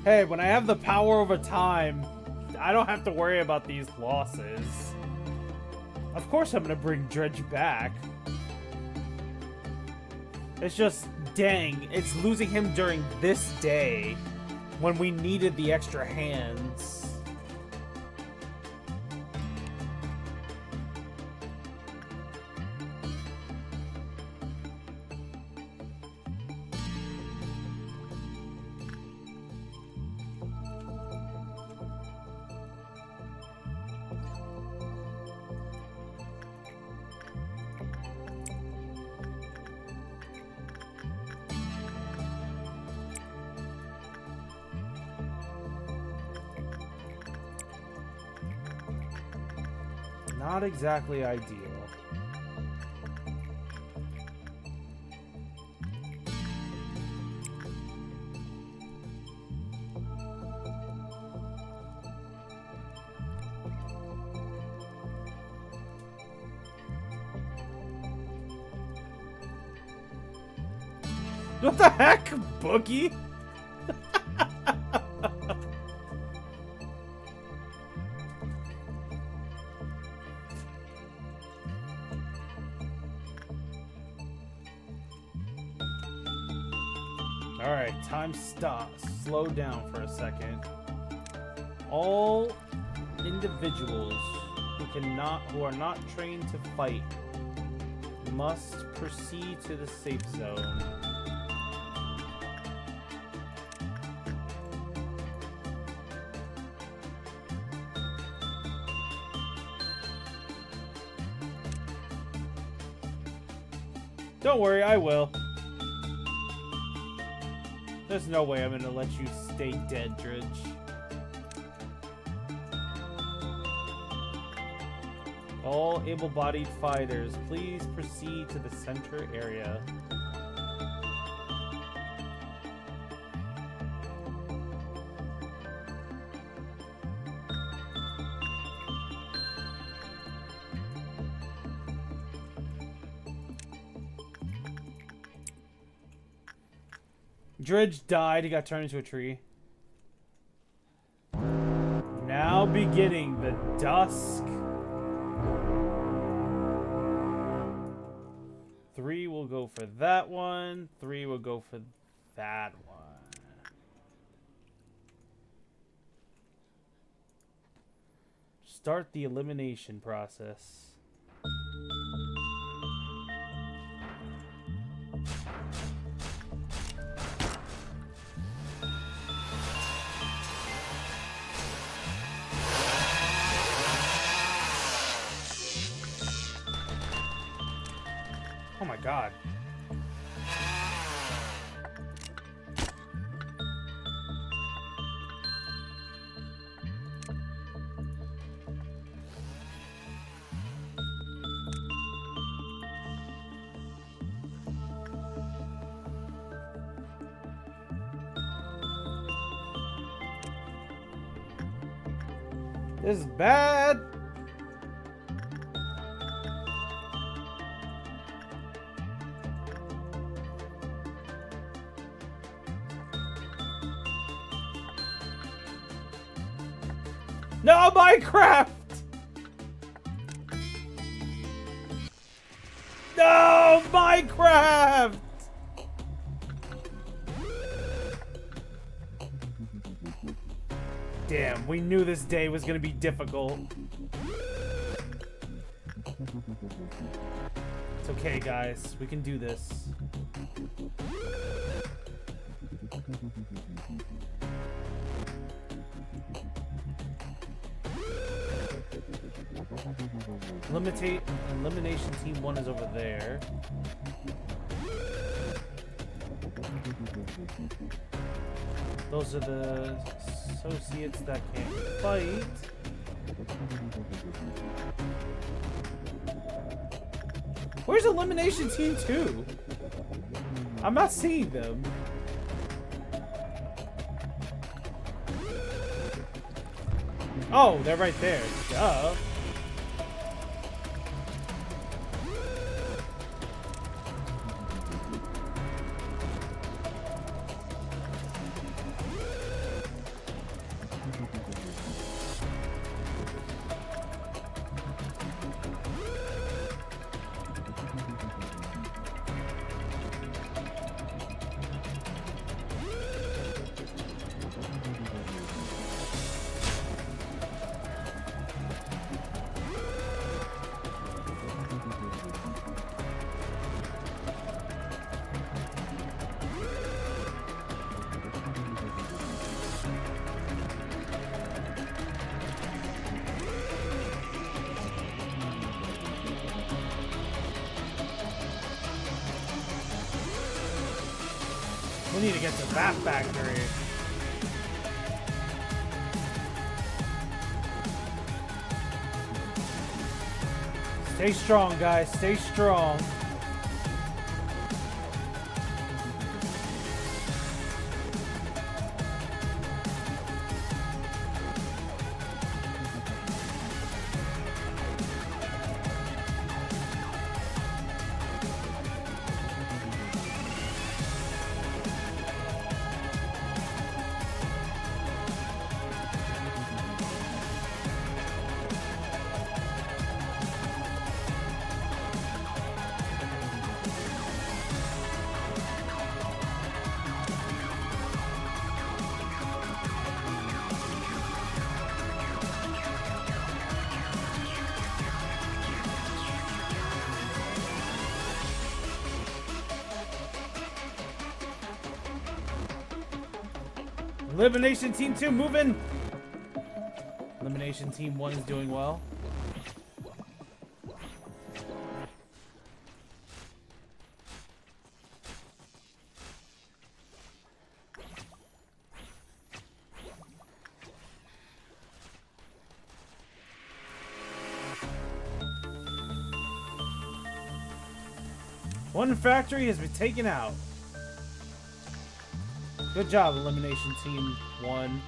Hey, when I have the power over time, I don't have to worry about these losses. Of course I'm gonna bring Dredge back. It's just, dang, it's losing him during this day when we needed the extra hands. Not exactly ideal. What the heck, Boogie? Time stop. Slow down for a second. All individuals who are not trained to fight must proceed to the safe zone. Don't worry, I will. There's no way I'm gonna let you stay dead, Dridge. All able-bodied fighters, please proceed to the center area. Dridge died. He got turned into a tree. Now beginning the dusk. 3 will go for that one. 3 will go for that one. Start the elimination process. Oh my god. This is bad. No, Minecraft! No, Minecraft! Damn, we knew this day was gonna be difficult. It's okay, guys. We can do this. Elimination team 1 is over there. Those are the associates that can't fight. Where's elimination team 2? I'm not seeing them. Oh, they're right there. Duh. We need to get to that factory. Stay strong, guys. Stay strong. Elimination Team 2 moving. Elimination Team 1 is doing well. One factory has been taken out. Good job, Elimination Team 1.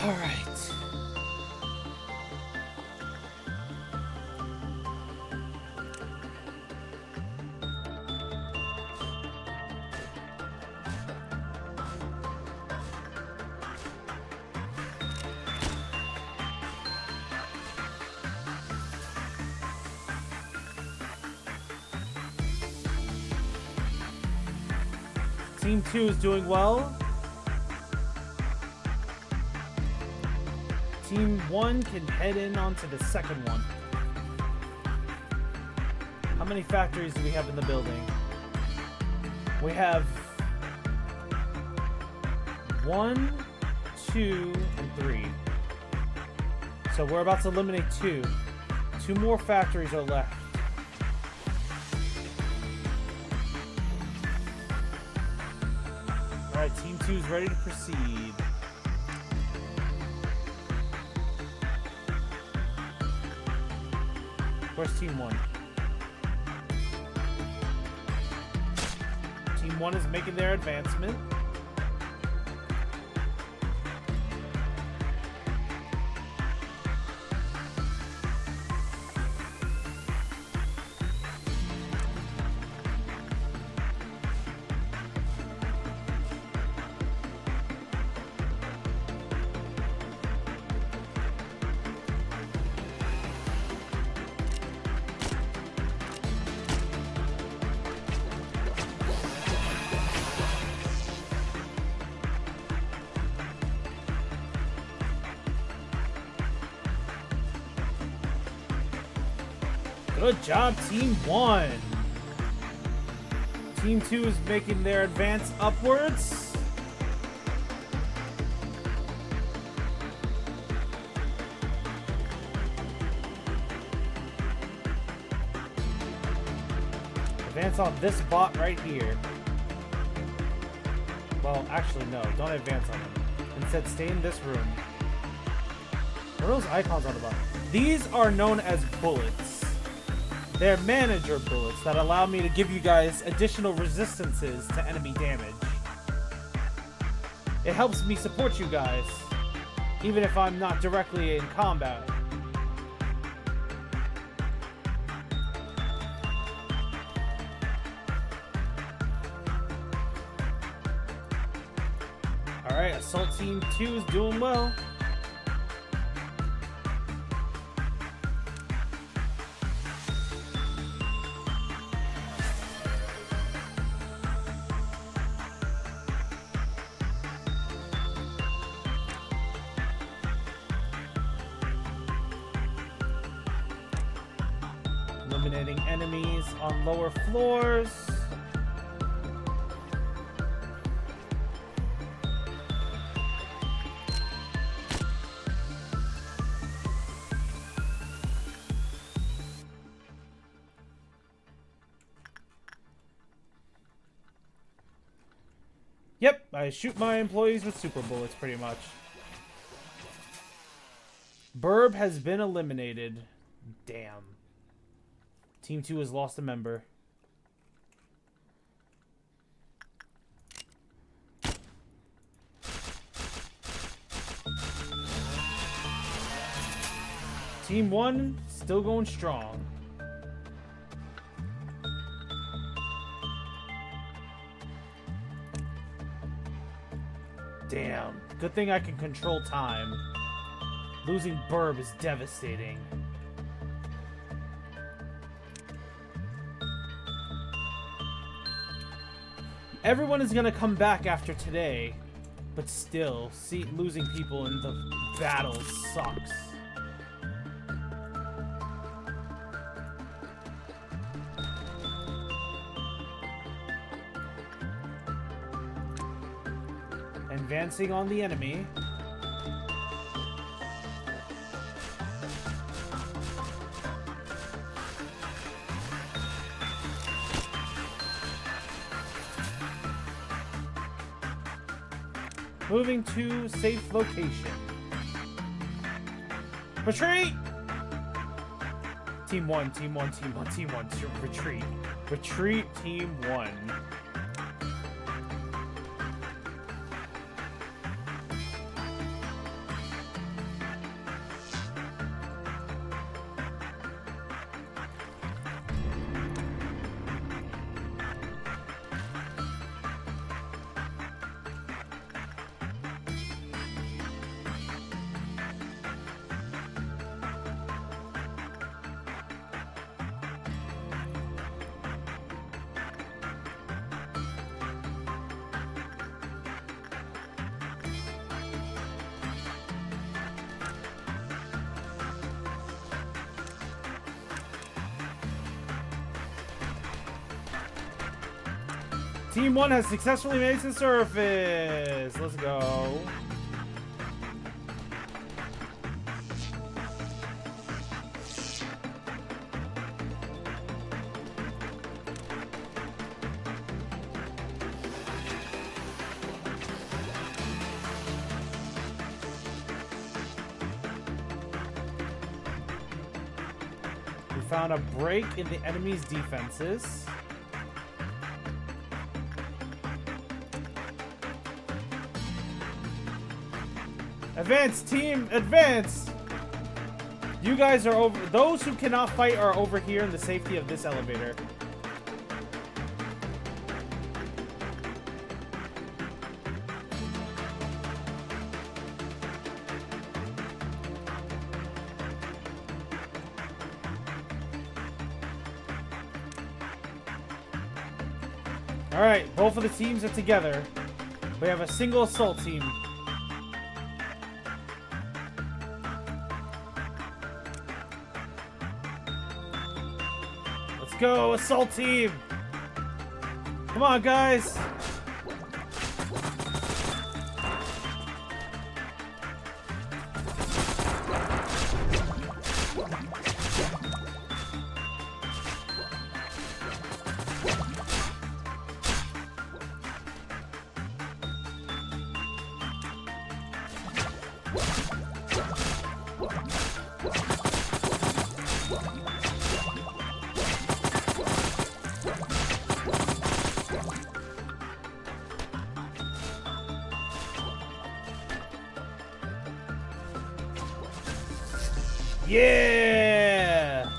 All right. Team 2 is doing well. Team 1 can head in onto the second one. How many factories do we have in the building? We have 1, 2, and 3. So we're about to eliminate 2. 2 more factories are left. Alright, Team 2 is ready to proceed. Where's Team 1? Team 1 is making their advancement. Good job, Team 1. Team 2 is making their advance upwards. Advance on this bot right here. Well, actually, no. Don't advance on him. Instead, stay in this room. What are those icons on the bottom? These are known as bullets. They're manager bullets that allow me to give you guys additional resistances to enemy damage. It helps me support you guys, even if I'm not directly in combat. Alright, Assault Team 2 is doing well. Eliminating enemies on lower floors. Yep, I shoot my employees with super bullets pretty much. Burb has been eliminated. Damn. Team 2 has lost a member. Team 1 still going strong. Damn. Good thing I can control time. Losing Burb is devastating. Everyone is gonna come back after today, but still, losing people in the battle sucks. Advancing on the enemy. Moving to safe location. Retreat! Team 1, Team 1, Team 1, Team 1. Retreat. Retreat, Team 1. Team 1 has successfully made it to the surface. Let's go. We found a break in the enemy's defenses. Advance, team, advance! You guys are over. Those who cannot fight are over here in the safety of this elevator. Alright, both of the teams are together. We have a single assault team. Go, assault team! Come on, guys! Yeah!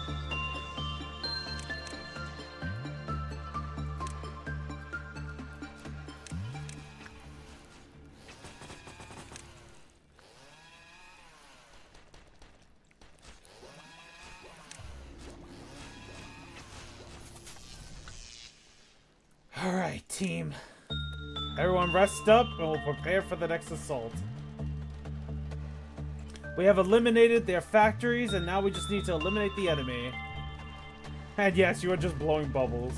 All right, team. Everyone rest up and we'll prepare for the next assault. We have eliminated their factories, and now we just need to eliminate the enemy. And yes, you are just blowing bubbles.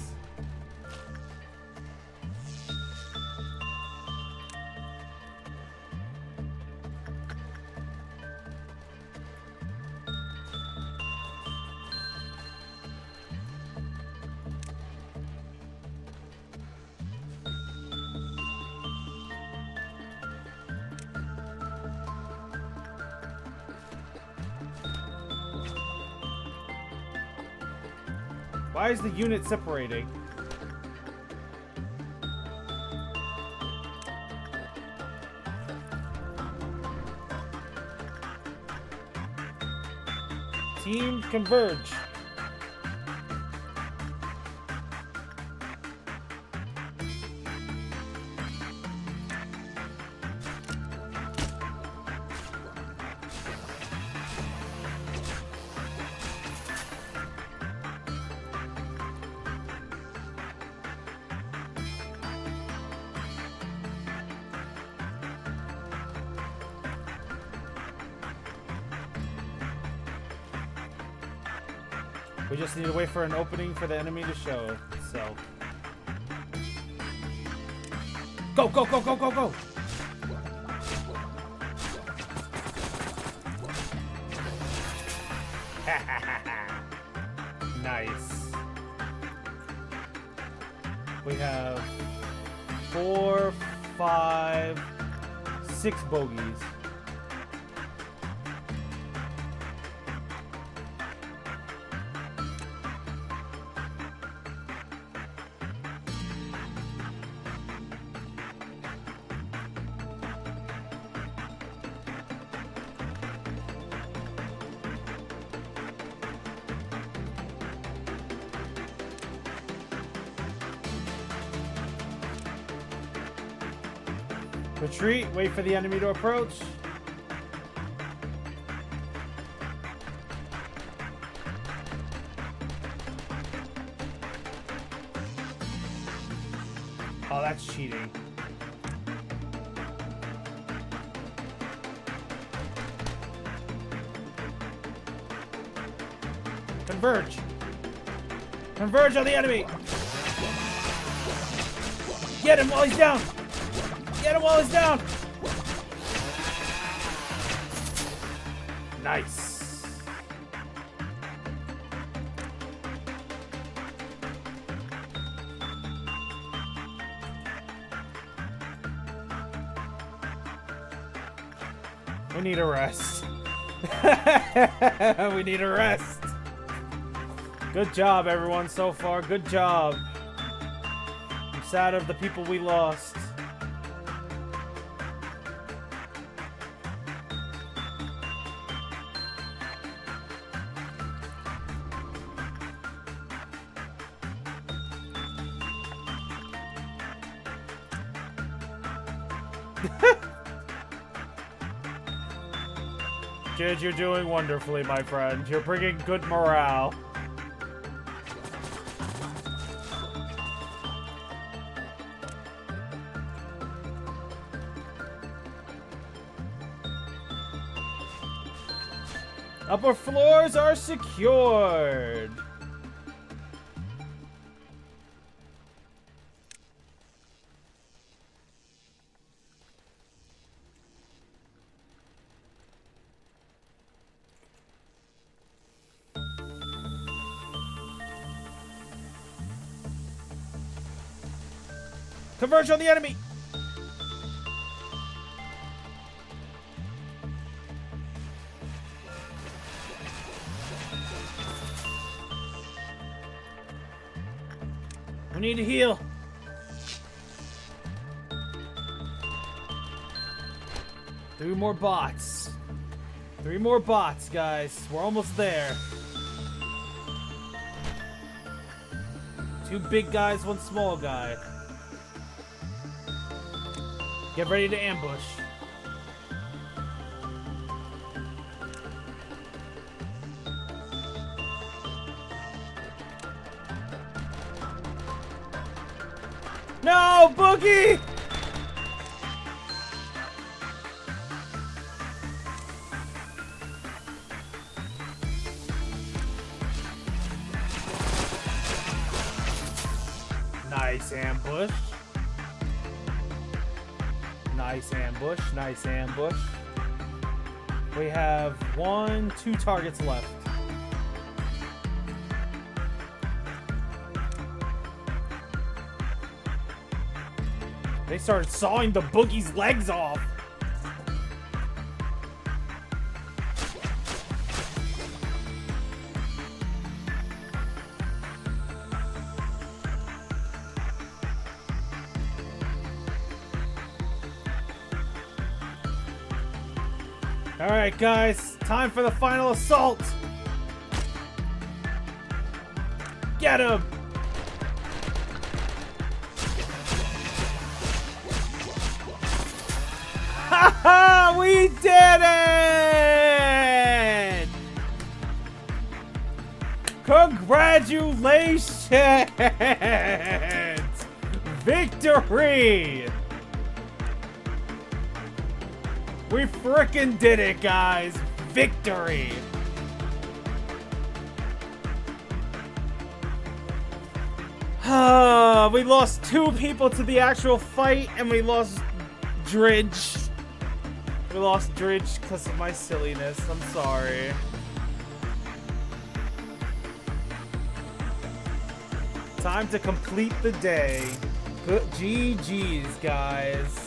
Why is the unit separating? Team converge. We just need to wait for an opening for the enemy to show. So. Go, go, go, go, go, go! Nice. We have 4, 5, 6 bogeys. Retreat, wait for the enemy to approach. Oh, that's cheating. Converge. Converge on the enemy. Get him while he's down. Get him while he's down! Nice. We need a rest. We need a rest. Good job, everyone, so far. Good job. I'm sad of the people we lost. Kid, you're doing wonderfully, my friend. You're bringing good morale. Upper floors are secured. Converge on the enemy! We need to heal. Three more bots. 3 more bots, guys. We're almost there. 2 big guys, 1 small guy. Get ready to ambush. No, Boogie! Nice ambush. Nice ambush. Nice ambush. We have 1, 2 targets left. They started sawing the boogie's legs off. All right, guys, time for the final assault. Get him. Ha! We did it! Congratulations! Victory! We frickin' did it, guys! Victory! We lost 2 people to the actual fight, and we lost Dridge. We lost Dridge because of my silliness. I'm sorry. Time to complete the day. Good GG's, guys.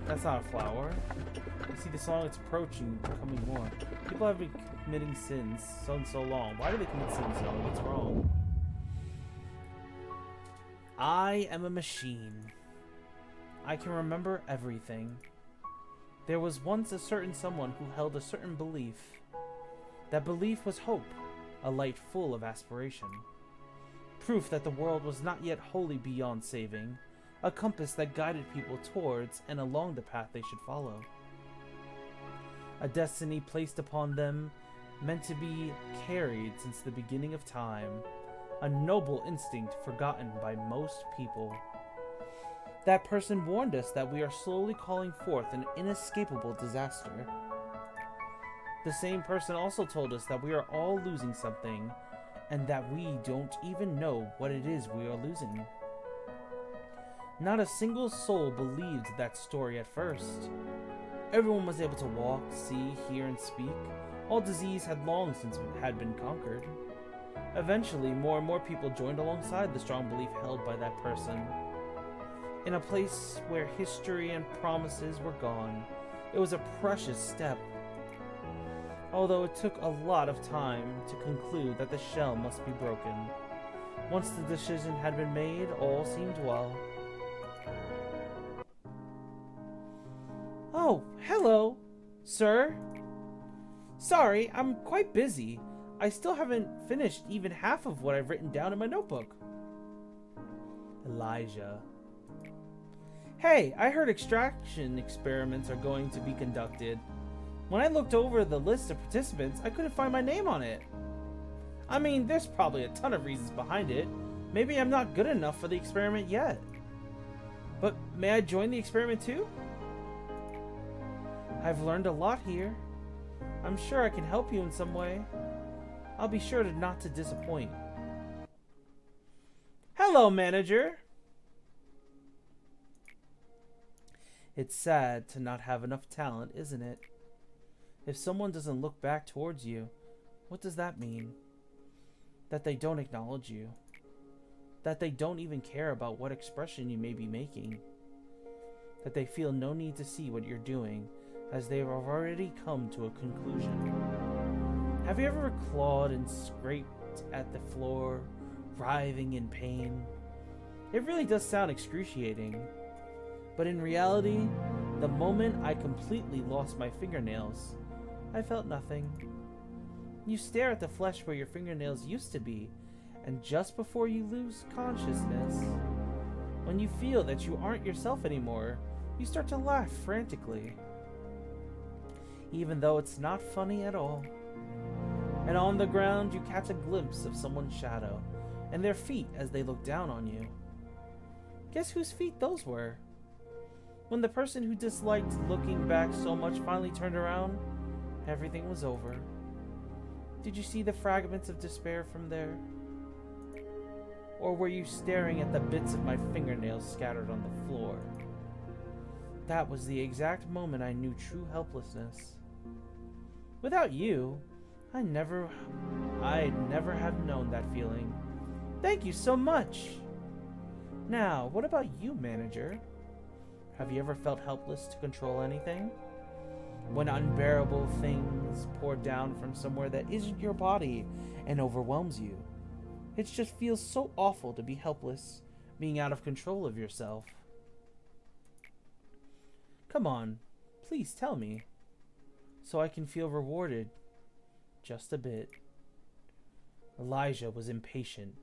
That's not a flower. You see the song, it's approaching, becoming more. People have been committing sins so long. Why do they commit sins so long? What's wrong? I am a machine. I can remember everything. There was once a certain someone who held a certain belief. That belief was hope, a light full of aspiration. Proof that the world was not yet wholly beyond saving. A compass that guided people towards and along the path they should follow. A destiny placed upon them, meant to be carried since the beginning of time. A noble instinct forgotten by most people. That person warned us that we are slowly calling forth an inescapable disaster. The same person also told us that we are all losing something, and that we don't even know what it is we are losing. Not a single soul believed that story at first. Everyone was able to walk, see, hear, and speak. All disease had long since had been conquered. Eventually, more and more people joined alongside the strong belief held by that person. In a place where history and promises were gone, it was a precious step. Although it took a lot of time to conclude that the shell must be broken. Once the decision had been made, all seemed well. Oh, hello, sir. Sorry, I'm quite busy. I still haven't finished even half of what I've written down in my notebook. Elijah. Hey, I heard extraction experiments are going to be conducted. When I looked over the list of participants, I couldn't find my name on it. I mean, there's probably a ton of reasons behind it. Maybe I'm not good enough for the experiment yet. But may I join the experiment too? I've learned a lot here. I'm sure I can help you in some way. I'll be sure to not to disappoint. Hello, manager. It's sad to not have enough talent, isn't it? If someone doesn't look back towards you, what does that mean? That they don't acknowledge you. That they don't even care about what expression you may be making. That they feel no need to see what you're doing, as they have already come to a conclusion. Have you ever clawed and scraped at the floor, writhing in pain? It really does sound excruciating. But in reality, the moment I completely lost my fingernails, I felt nothing. You stare at the flesh where your fingernails used to be, and just before you lose consciousness, when you feel that you aren't yourself anymore, you start to laugh frantically. Even though it's not funny at all. And on the ground, you catch a glimpse of someone's shadow, and their feet as they look down on you. Guess whose feet those were? When the person who disliked looking back so much finally turned around, everything was over. Did you see the fragments of despair from there? Or were you staring at the bits of my fingernails scattered on the floor? That was the exact moment I knew true helplessness. Without you, I'd never have known that feeling. Thank you so much. Now, what about you, manager? Have you ever felt helpless to control anything? When unbearable things pour down from somewhere that isn't your body and overwhelms you. It just feels so awful to be helpless, being out of control of yourself. Come on, please tell me, so I can feel rewarded, just a bit. Elijah was impatient,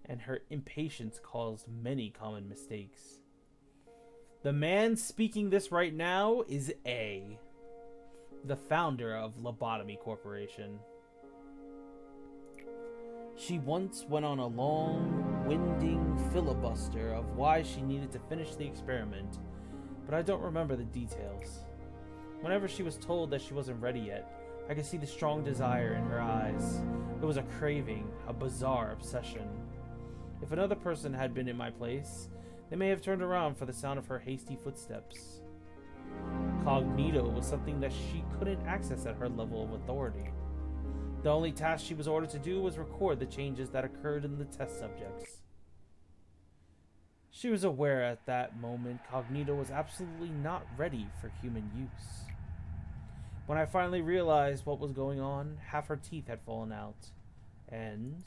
and her impatience caused many common mistakes. The man speaking this right now is A, the founder of Lobotomy Corporation. She once went on a long, winding filibuster of why she needed to finish the experiment, but I don't remember the details. Whenever she was told that she wasn't ready yet, I could see the strong desire in her eyes. It was a craving, a bizarre obsession. If another person had been in my place, they may have turned around for the sound of her hasty footsteps. Cognito was something that she couldn't access at her level of authority. The only task she was ordered to do was record the changes that occurred in the test subjects. She was aware at that moment Cognito was absolutely not ready for human use. When I finally realized what was going on, half her teeth had fallen out, and...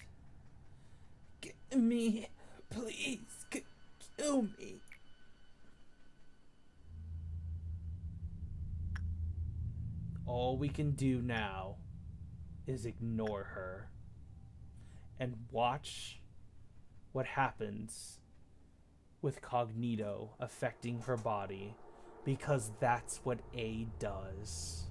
"Get me, please, kill me." All we can do now is ignore her and watch what happens with Cognito affecting her body, because that's what A does.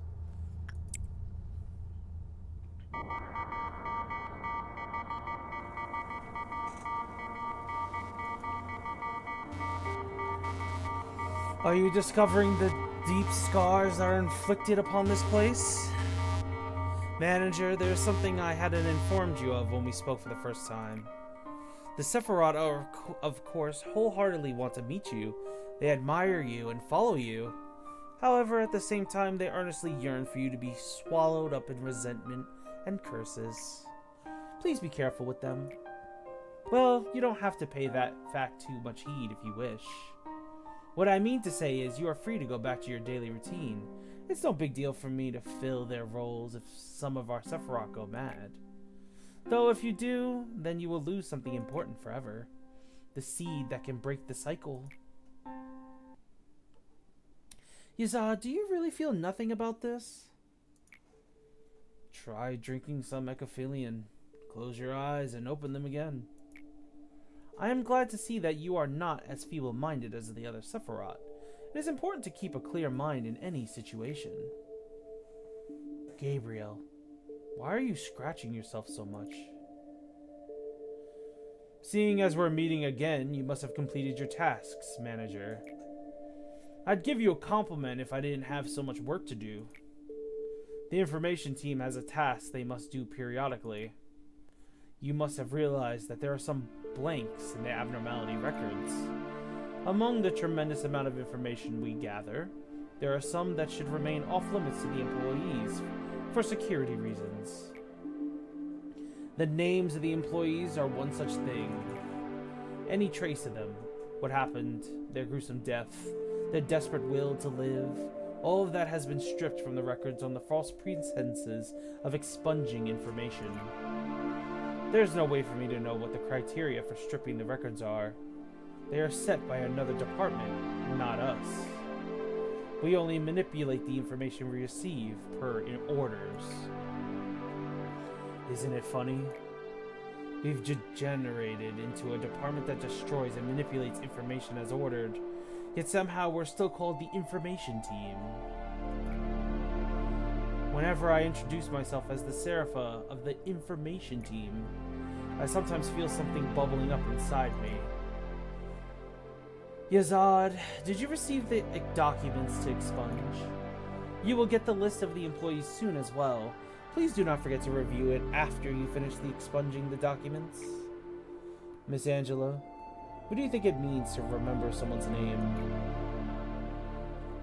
Are you discovering the deep scars that are inflicted upon this place? Manager, there's something I hadn't informed you of when we spoke for the first time. The Sephiroth are, of course, wholeheartedly want to meet you. They admire you and follow you. However, at the same time, they earnestly yearn for you to be swallowed up in resentment and curses. Please be careful with them. Well, you don't have to pay that fact too much heed if you wish. What I mean to say is you are free to go back to your daily routine. It's no big deal for me to fill their roles if some of our Sephiroth go mad. Though if you do, then you will lose something important forever. The seed that can break the cycle. Yazad, do you really feel nothing about this? Try drinking some echophilian. Close your eyes and open them again. I am glad to see that you are not as feeble-minded as the other Sephiroth. It is important to keep a clear mind in any situation. Gabriel, why are you scratching yourself so much? Seeing as we're meeting again, you must have completed your tasks, Manager. I'd give you a compliment if I didn't have so much work to do. The information team has a task they must do periodically. You must have realized that there are some blanks in the abnormality records. Among the tremendous amount of information we gather, there are some that should remain off limits to the employees for security reasons. The names of the employees are one such thing. Any trace of them, what happened, their gruesome death, their desperate will to live, all of that has been stripped from the records on the false pretenses of expunging information. There's no way for me to know what the criteria for stripping the records are. They are set by another department, not us. We only manipulate the information we receive per orders. Isn't it funny? We've degenerated into a department that destroys and manipulates information as ordered, yet somehow we're still called the Information Team. Whenever I introduce myself as the Serapha of the Information Team, I sometimes feel something bubbling up inside me. Yazad, did you receive the documents to expunge? You will get the list of the employees soon as well. Please do not forget to review it after you finish the expunging the documents. Miss Angela, what do you think it means to remember someone's name?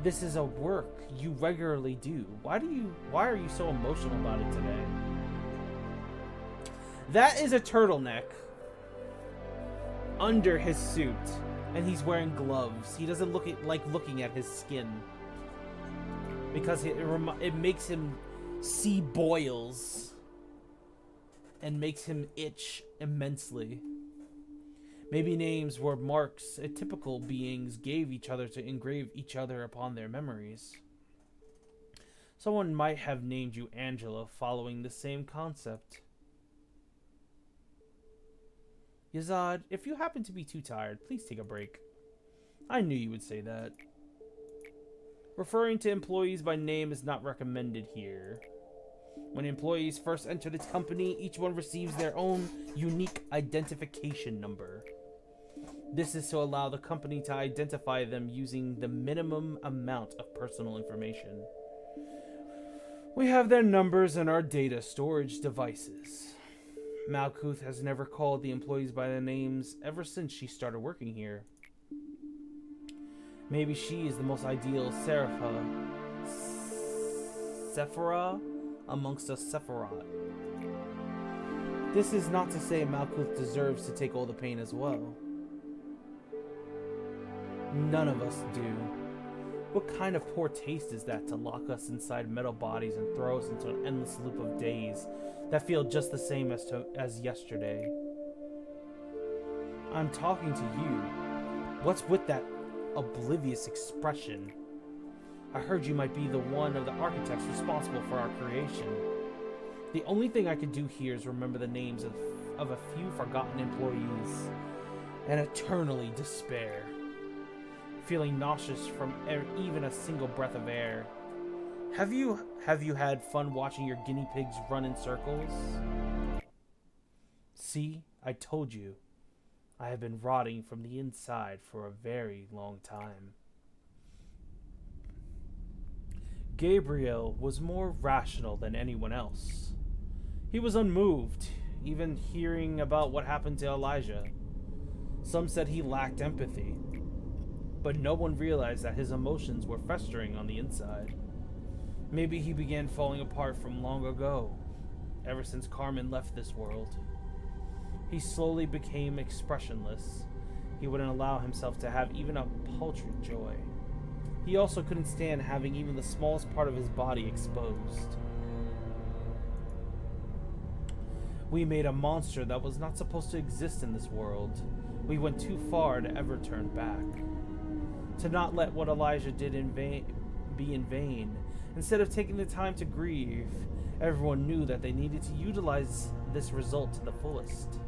This is a work you regularly do. Why are you so emotional about it today? That is a turtleneck under his suit, and he's wearing gloves. He doesn't like looking at his skin because it makes him see boils and makes him itch immensely. Maybe names were marks typical beings gave each other to engrave each other upon their memories. Someone might have named you Angela following the same concept. Yazad, if you happen to be too tired, please take a break. I knew you would say that. Referring to employees by name is not recommended here. When employees first enter this company, each one receives their own unique identification number. This is to allow the company to identify them using the minimum amount of personal information. We have their numbers in our data storage devices. Malkuth has never called the employees by their names ever since she started working here. Maybe she is the most ideal Sephira amongst us Sephiroth. This is not to say Malkuth deserves to take all the pain as well. None of us do. What kind of poor taste is that to lock us inside metal bodies and throw us into an endless loop of days that feel just the same as yesterday? I'm talking to you. What's with that oblivious expression? I heard you might be the one of the architects responsible for our creation. The only thing I could do here is remember the names of a few forgotten employees and eternally despair, feeling nauseous from even a single breath of air. Have you had fun watching your guinea pigs run in circles? See, I told you. I have been rotting from the inside for a very long time. Gabriel was more rational than anyone else. He was unmoved, even hearing about what happened to Elijah. Some said he lacked empathy, but no one realized that his emotions were festering on the inside. Maybe he began falling apart from long ago, ever since Carmen left this world. He slowly became expressionless. He wouldn't allow himself to have even a paltry joy. He also couldn't stand having even the smallest part of his body exposed. We made a monster that was not supposed to exist in this world. We went too far to ever turn back. To not let what Elijah did be in vain. Instead of taking the time to grieve, everyone knew that they needed to utilize this result to the fullest.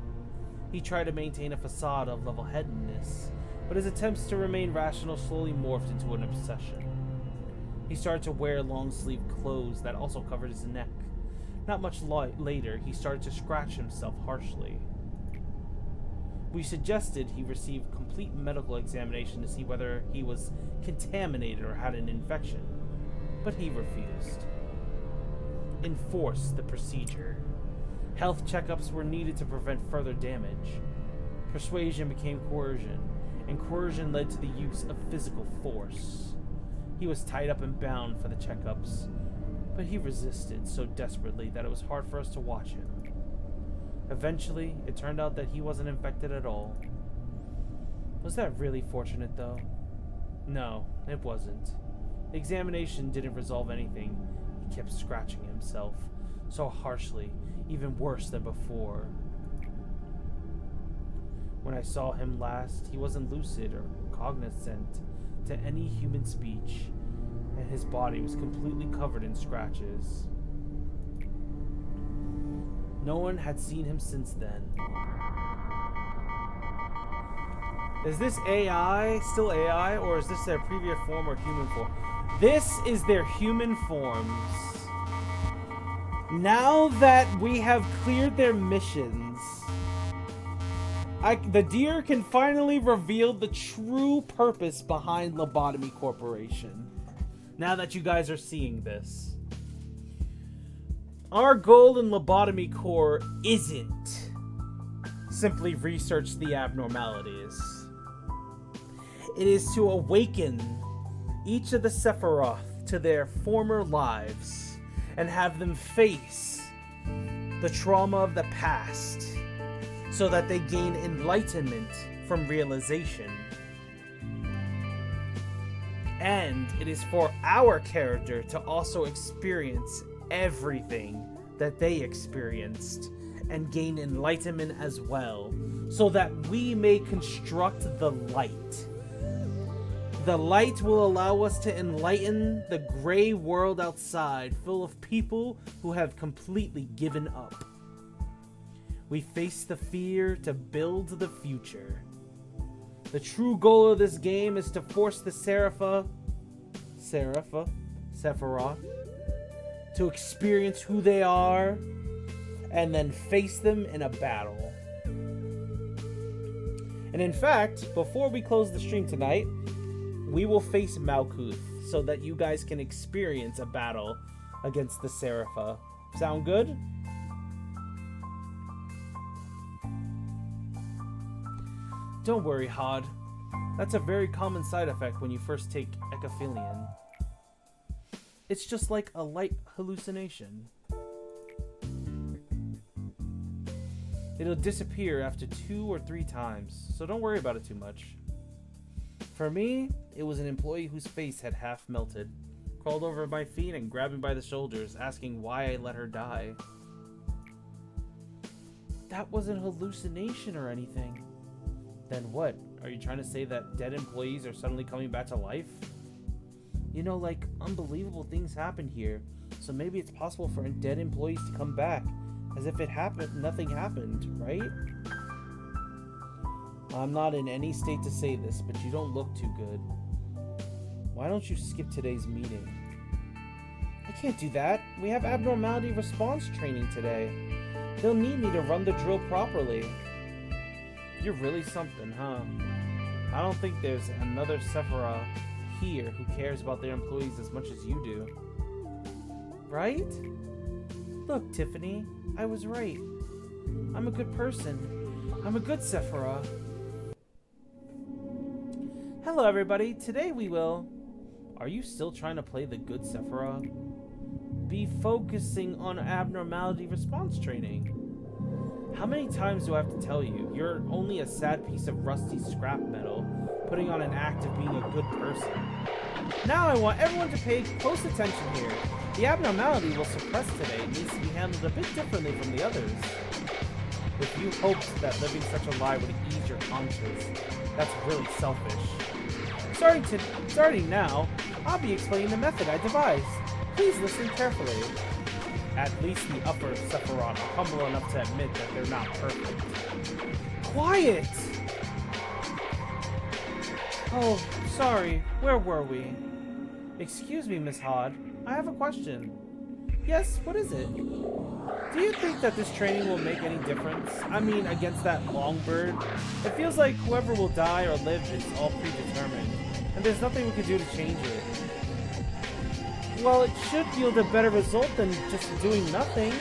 He tried to maintain a facade of level-headedness, but his attempts to remain rational slowly morphed into an obsession. He started to wear long-sleeved clothes that also covered his neck. Not much later, he started to scratch himself harshly. We suggested he receive complete medical examination to see whether he was contaminated or had an infection, but he refused. Enforce the procedure. Health checkups were needed to prevent further damage. Persuasion became coercion, and coercion led to the use of physical force. He was tied up and bound for the checkups, but he resisted so desperately that it was hard for us to watch him. Eventually, it turned out that he wasn't infected at all. Was that really fortunate, though? No, it wasn't. The examination didn't resolve anything. He kept scratching himself, so harshly, even worse than before. When I saw him last, he wasn't lucid or cognizant to any human speech, and his body was completely covered in scratches. No one had seen him since then. Is this AI, still AI, or is this their previous form or human form? This is their human forms. Now that we have cleared their missions, the deer can finally reveal the true purpose behind Lobotomy Corporation. Now that you guys are seeing this. Our goal in Lobotomy Corps isn't simply research the abnormalities. It is to awaken each of the Sephiroth to their former lives and have them face the trauma of the past so that they gain enlightenment from realization. And it is for our character to also experience everything that they experienced and gain enlightenment as well, so that we may construct the light. The light will allow us to enlighten the gray world outside, full of people who have completely given up. We face the fear to build the future. The true goal of this game is to force the Sephiroth to experience who they are, and then face them in a battle. And in fact, before we close the stream tonight, we will face Malkuth so that you guys can experience a battle against the Serapha. Sound good? Don't worry, Hod. That's a very common side effect when you first take Ecophylian. It's just like a light hallucination. It'll disappear after 2 or 3 times, so don't worry about it too much. For me, it was an employee whose face had half melted, crawled over my feet and grabbed me by the shoulders, asking why I let her die. That wasn't hallucination or anything. Then what? Are you trying to say that dead employees are suddenly coming back to life? You know, like, unbelievable things happen here, so maybe it's possible for dead employees to come back, as if nothing happened, right? I'm not in any state to say this, but you don't look too good. Why don't you skip today's meeting? I can't do that. We have abnormality response training today. They'll need me to run the drill properly. You're really something, huh? I don't think there's another Sephira here who cares about their employees as much as you do. Right? Look, Tiffany, I was right. I'm a good person. I'm a good Sephira. Hello, everybody. Today we will... Are you still trying to play the good Sephira? Be focusing on abnormality response training. How many times do I have to tell you? You're only a sad piece of rusty scrap metal, putting on an act of being a good person. Now I want everyone to pay close attention here. The abnormality we'll suppress today needs to be handled a bit differently from the others. If you hoped that living such a lie would ease your conscience, that's really selfish. Starting now, I'll be explaining the method I devised. Please listen carefully. At least the upper Sephiroth are humble enough to admit that they're not perfect. Quiet! Oh, sorry. Where were we? Excuse me, Miss Hod. I have a question. Yes, what is it? Do you think that this training will make any difference? I mean, against that Longbird? It feels like whoever will die or live is all predetermined, and there's nothing we can do to change it. Well, it should yield a better result than just doing nothing.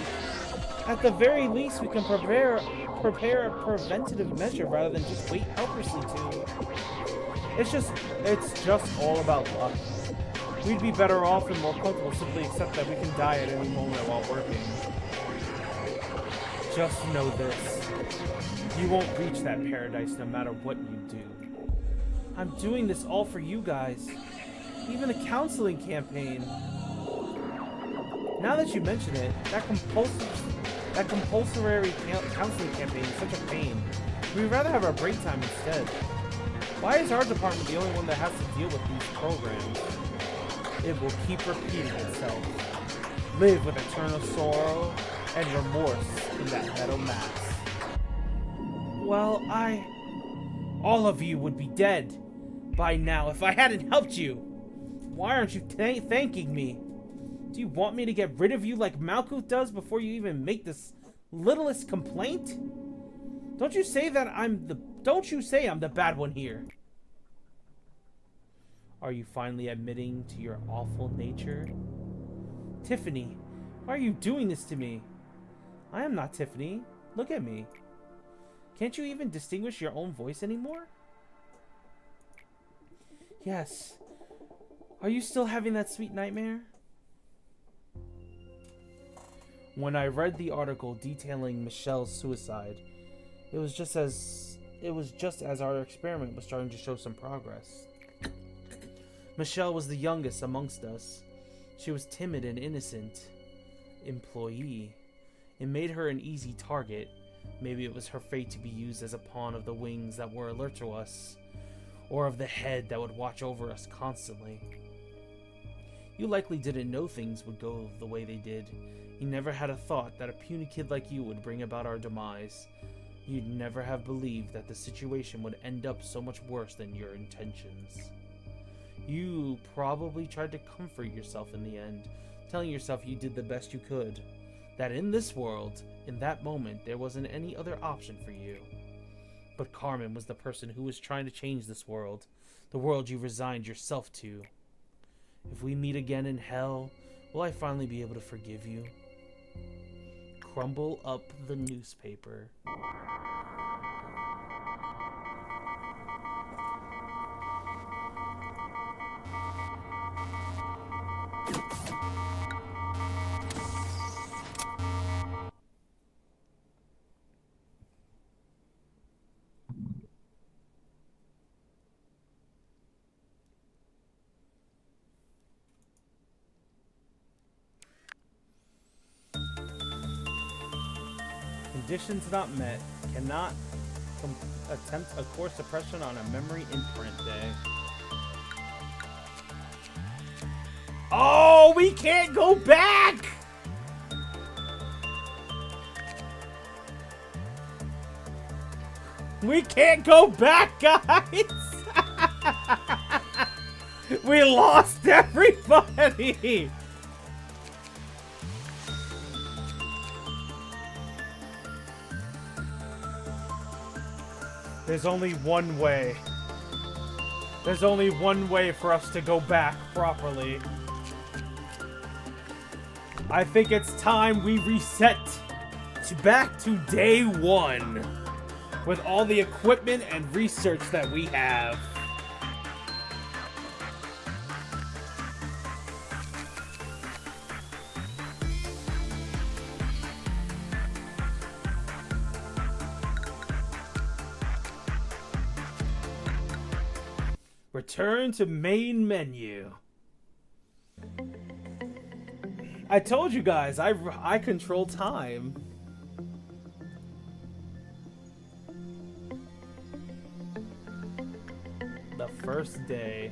At the very least, we can prepare a preventative measure rather than just wait helplessly to. It's just all about luck. We'd be better off and more comfortable simply accept that we can die at any moment while working. Just know this. You won't reach that paradise no matter what you do. I'm doing this all for you guys. Even a counseling campaign. Now that you mention it, that compulsory counseling campaign is such a pain. We'd rather have our break time instead. Why is our department the only one that has to deal with these programs? It will keep repeating itself. Live with eternal sorrow and remorse in that metal mass. Well, all of you would be dead by now if I hadn't helped you. Why aren't you thanking me? Do you want me to get rid of you like Malkuth does before you even make this littlest complaint? Don't you say I'm the bad one here. Are you finally admitting to your awful nature? Tiffany, why are you doing this to me? I am not Tiffany. Look at me. Can't you even distinguish your own voice anymore? Yes. Are you still having that sweet nightmare? When I read the article detailing Michelle's suicide, it was just as our experiment was starting to show some progress. Michelle was the youngest amongst us. She was timid and innocent. Employee. It made her an easy target. Maybe it was her fate to be used as a pawn of the wings that were alert to us, or of the head that would watch over us constantly. You likely didn't know things would go the way they did. You never had a thought that a puny kid like you would bring about our demise. You'd never have believed that the situation would end up so much worse than your intentions. You probably tried to comfort yourself in the end, telling yourself you did the best you could. That in this world, in that moment, there wasn't any other option for you. But Carmen was the person who was trying to change this world, the world you resigned yourself to. If we meet again in hell, will I finally be able to forgive you? Crumble up the newspaper. Conditions not met. Cannot attempt a core suppression on a memory imprint day. Oh, we can't go back! We can't go back, guys! We lost everybody! There's only one way. There's only one way for us to go back properly. I think it's time we reset back to day one with all the equipment and research that we have. Return to main menu. I told you guys, I control time. The first day.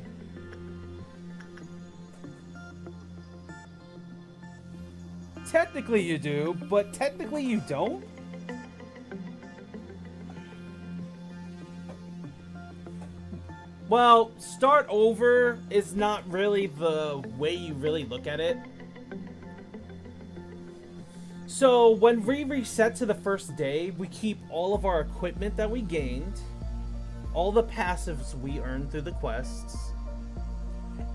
Technically you do, but technically you don't. Well, start over is not really the way you really look at it. So when we reset to the first day, we keep all of our equipment that we gained, all the passives we earned through the quests,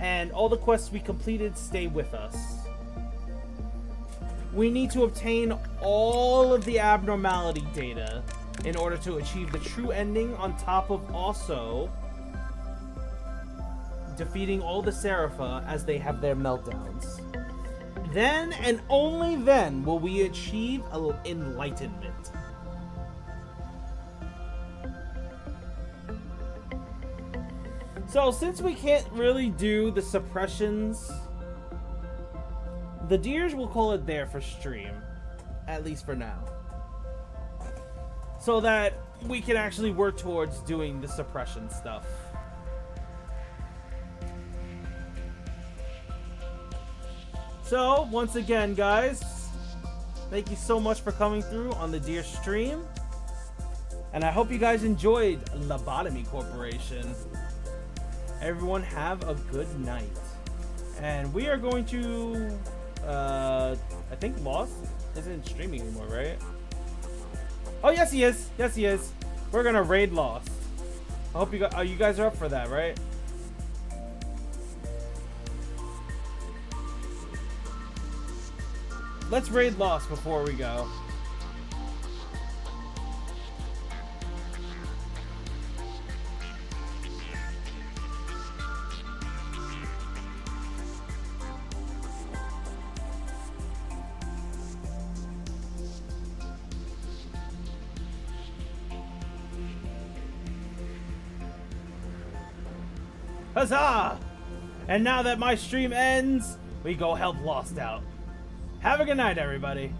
and all the quests we completed stay with us. We need to obtain all of the abnormality data in order to achieve the true ending, on top of also defeating all the Serapha as they have their meltdowns. Then and only then will we achieve enlightenment. So since we can't really do the suppressions, the deers will call it there for stream, at least for now, so that we can actually work towards doing the suppression stuff. So, once again, guys, thank you so much for coming through on the Deer stream. And I hope you guys enjoyed Lobotomy Corporation. Everyone have a good night. And we are going to, I think Lost isn't streaming anymore, right? Oh, yes, he is. Yes, he is. We're going to raid Lost. I hope you guys are up for that, right? Let's raid Lost before we go. Huzzah! And now that my stream ends, we go help Lost out. Have a good night, everybody.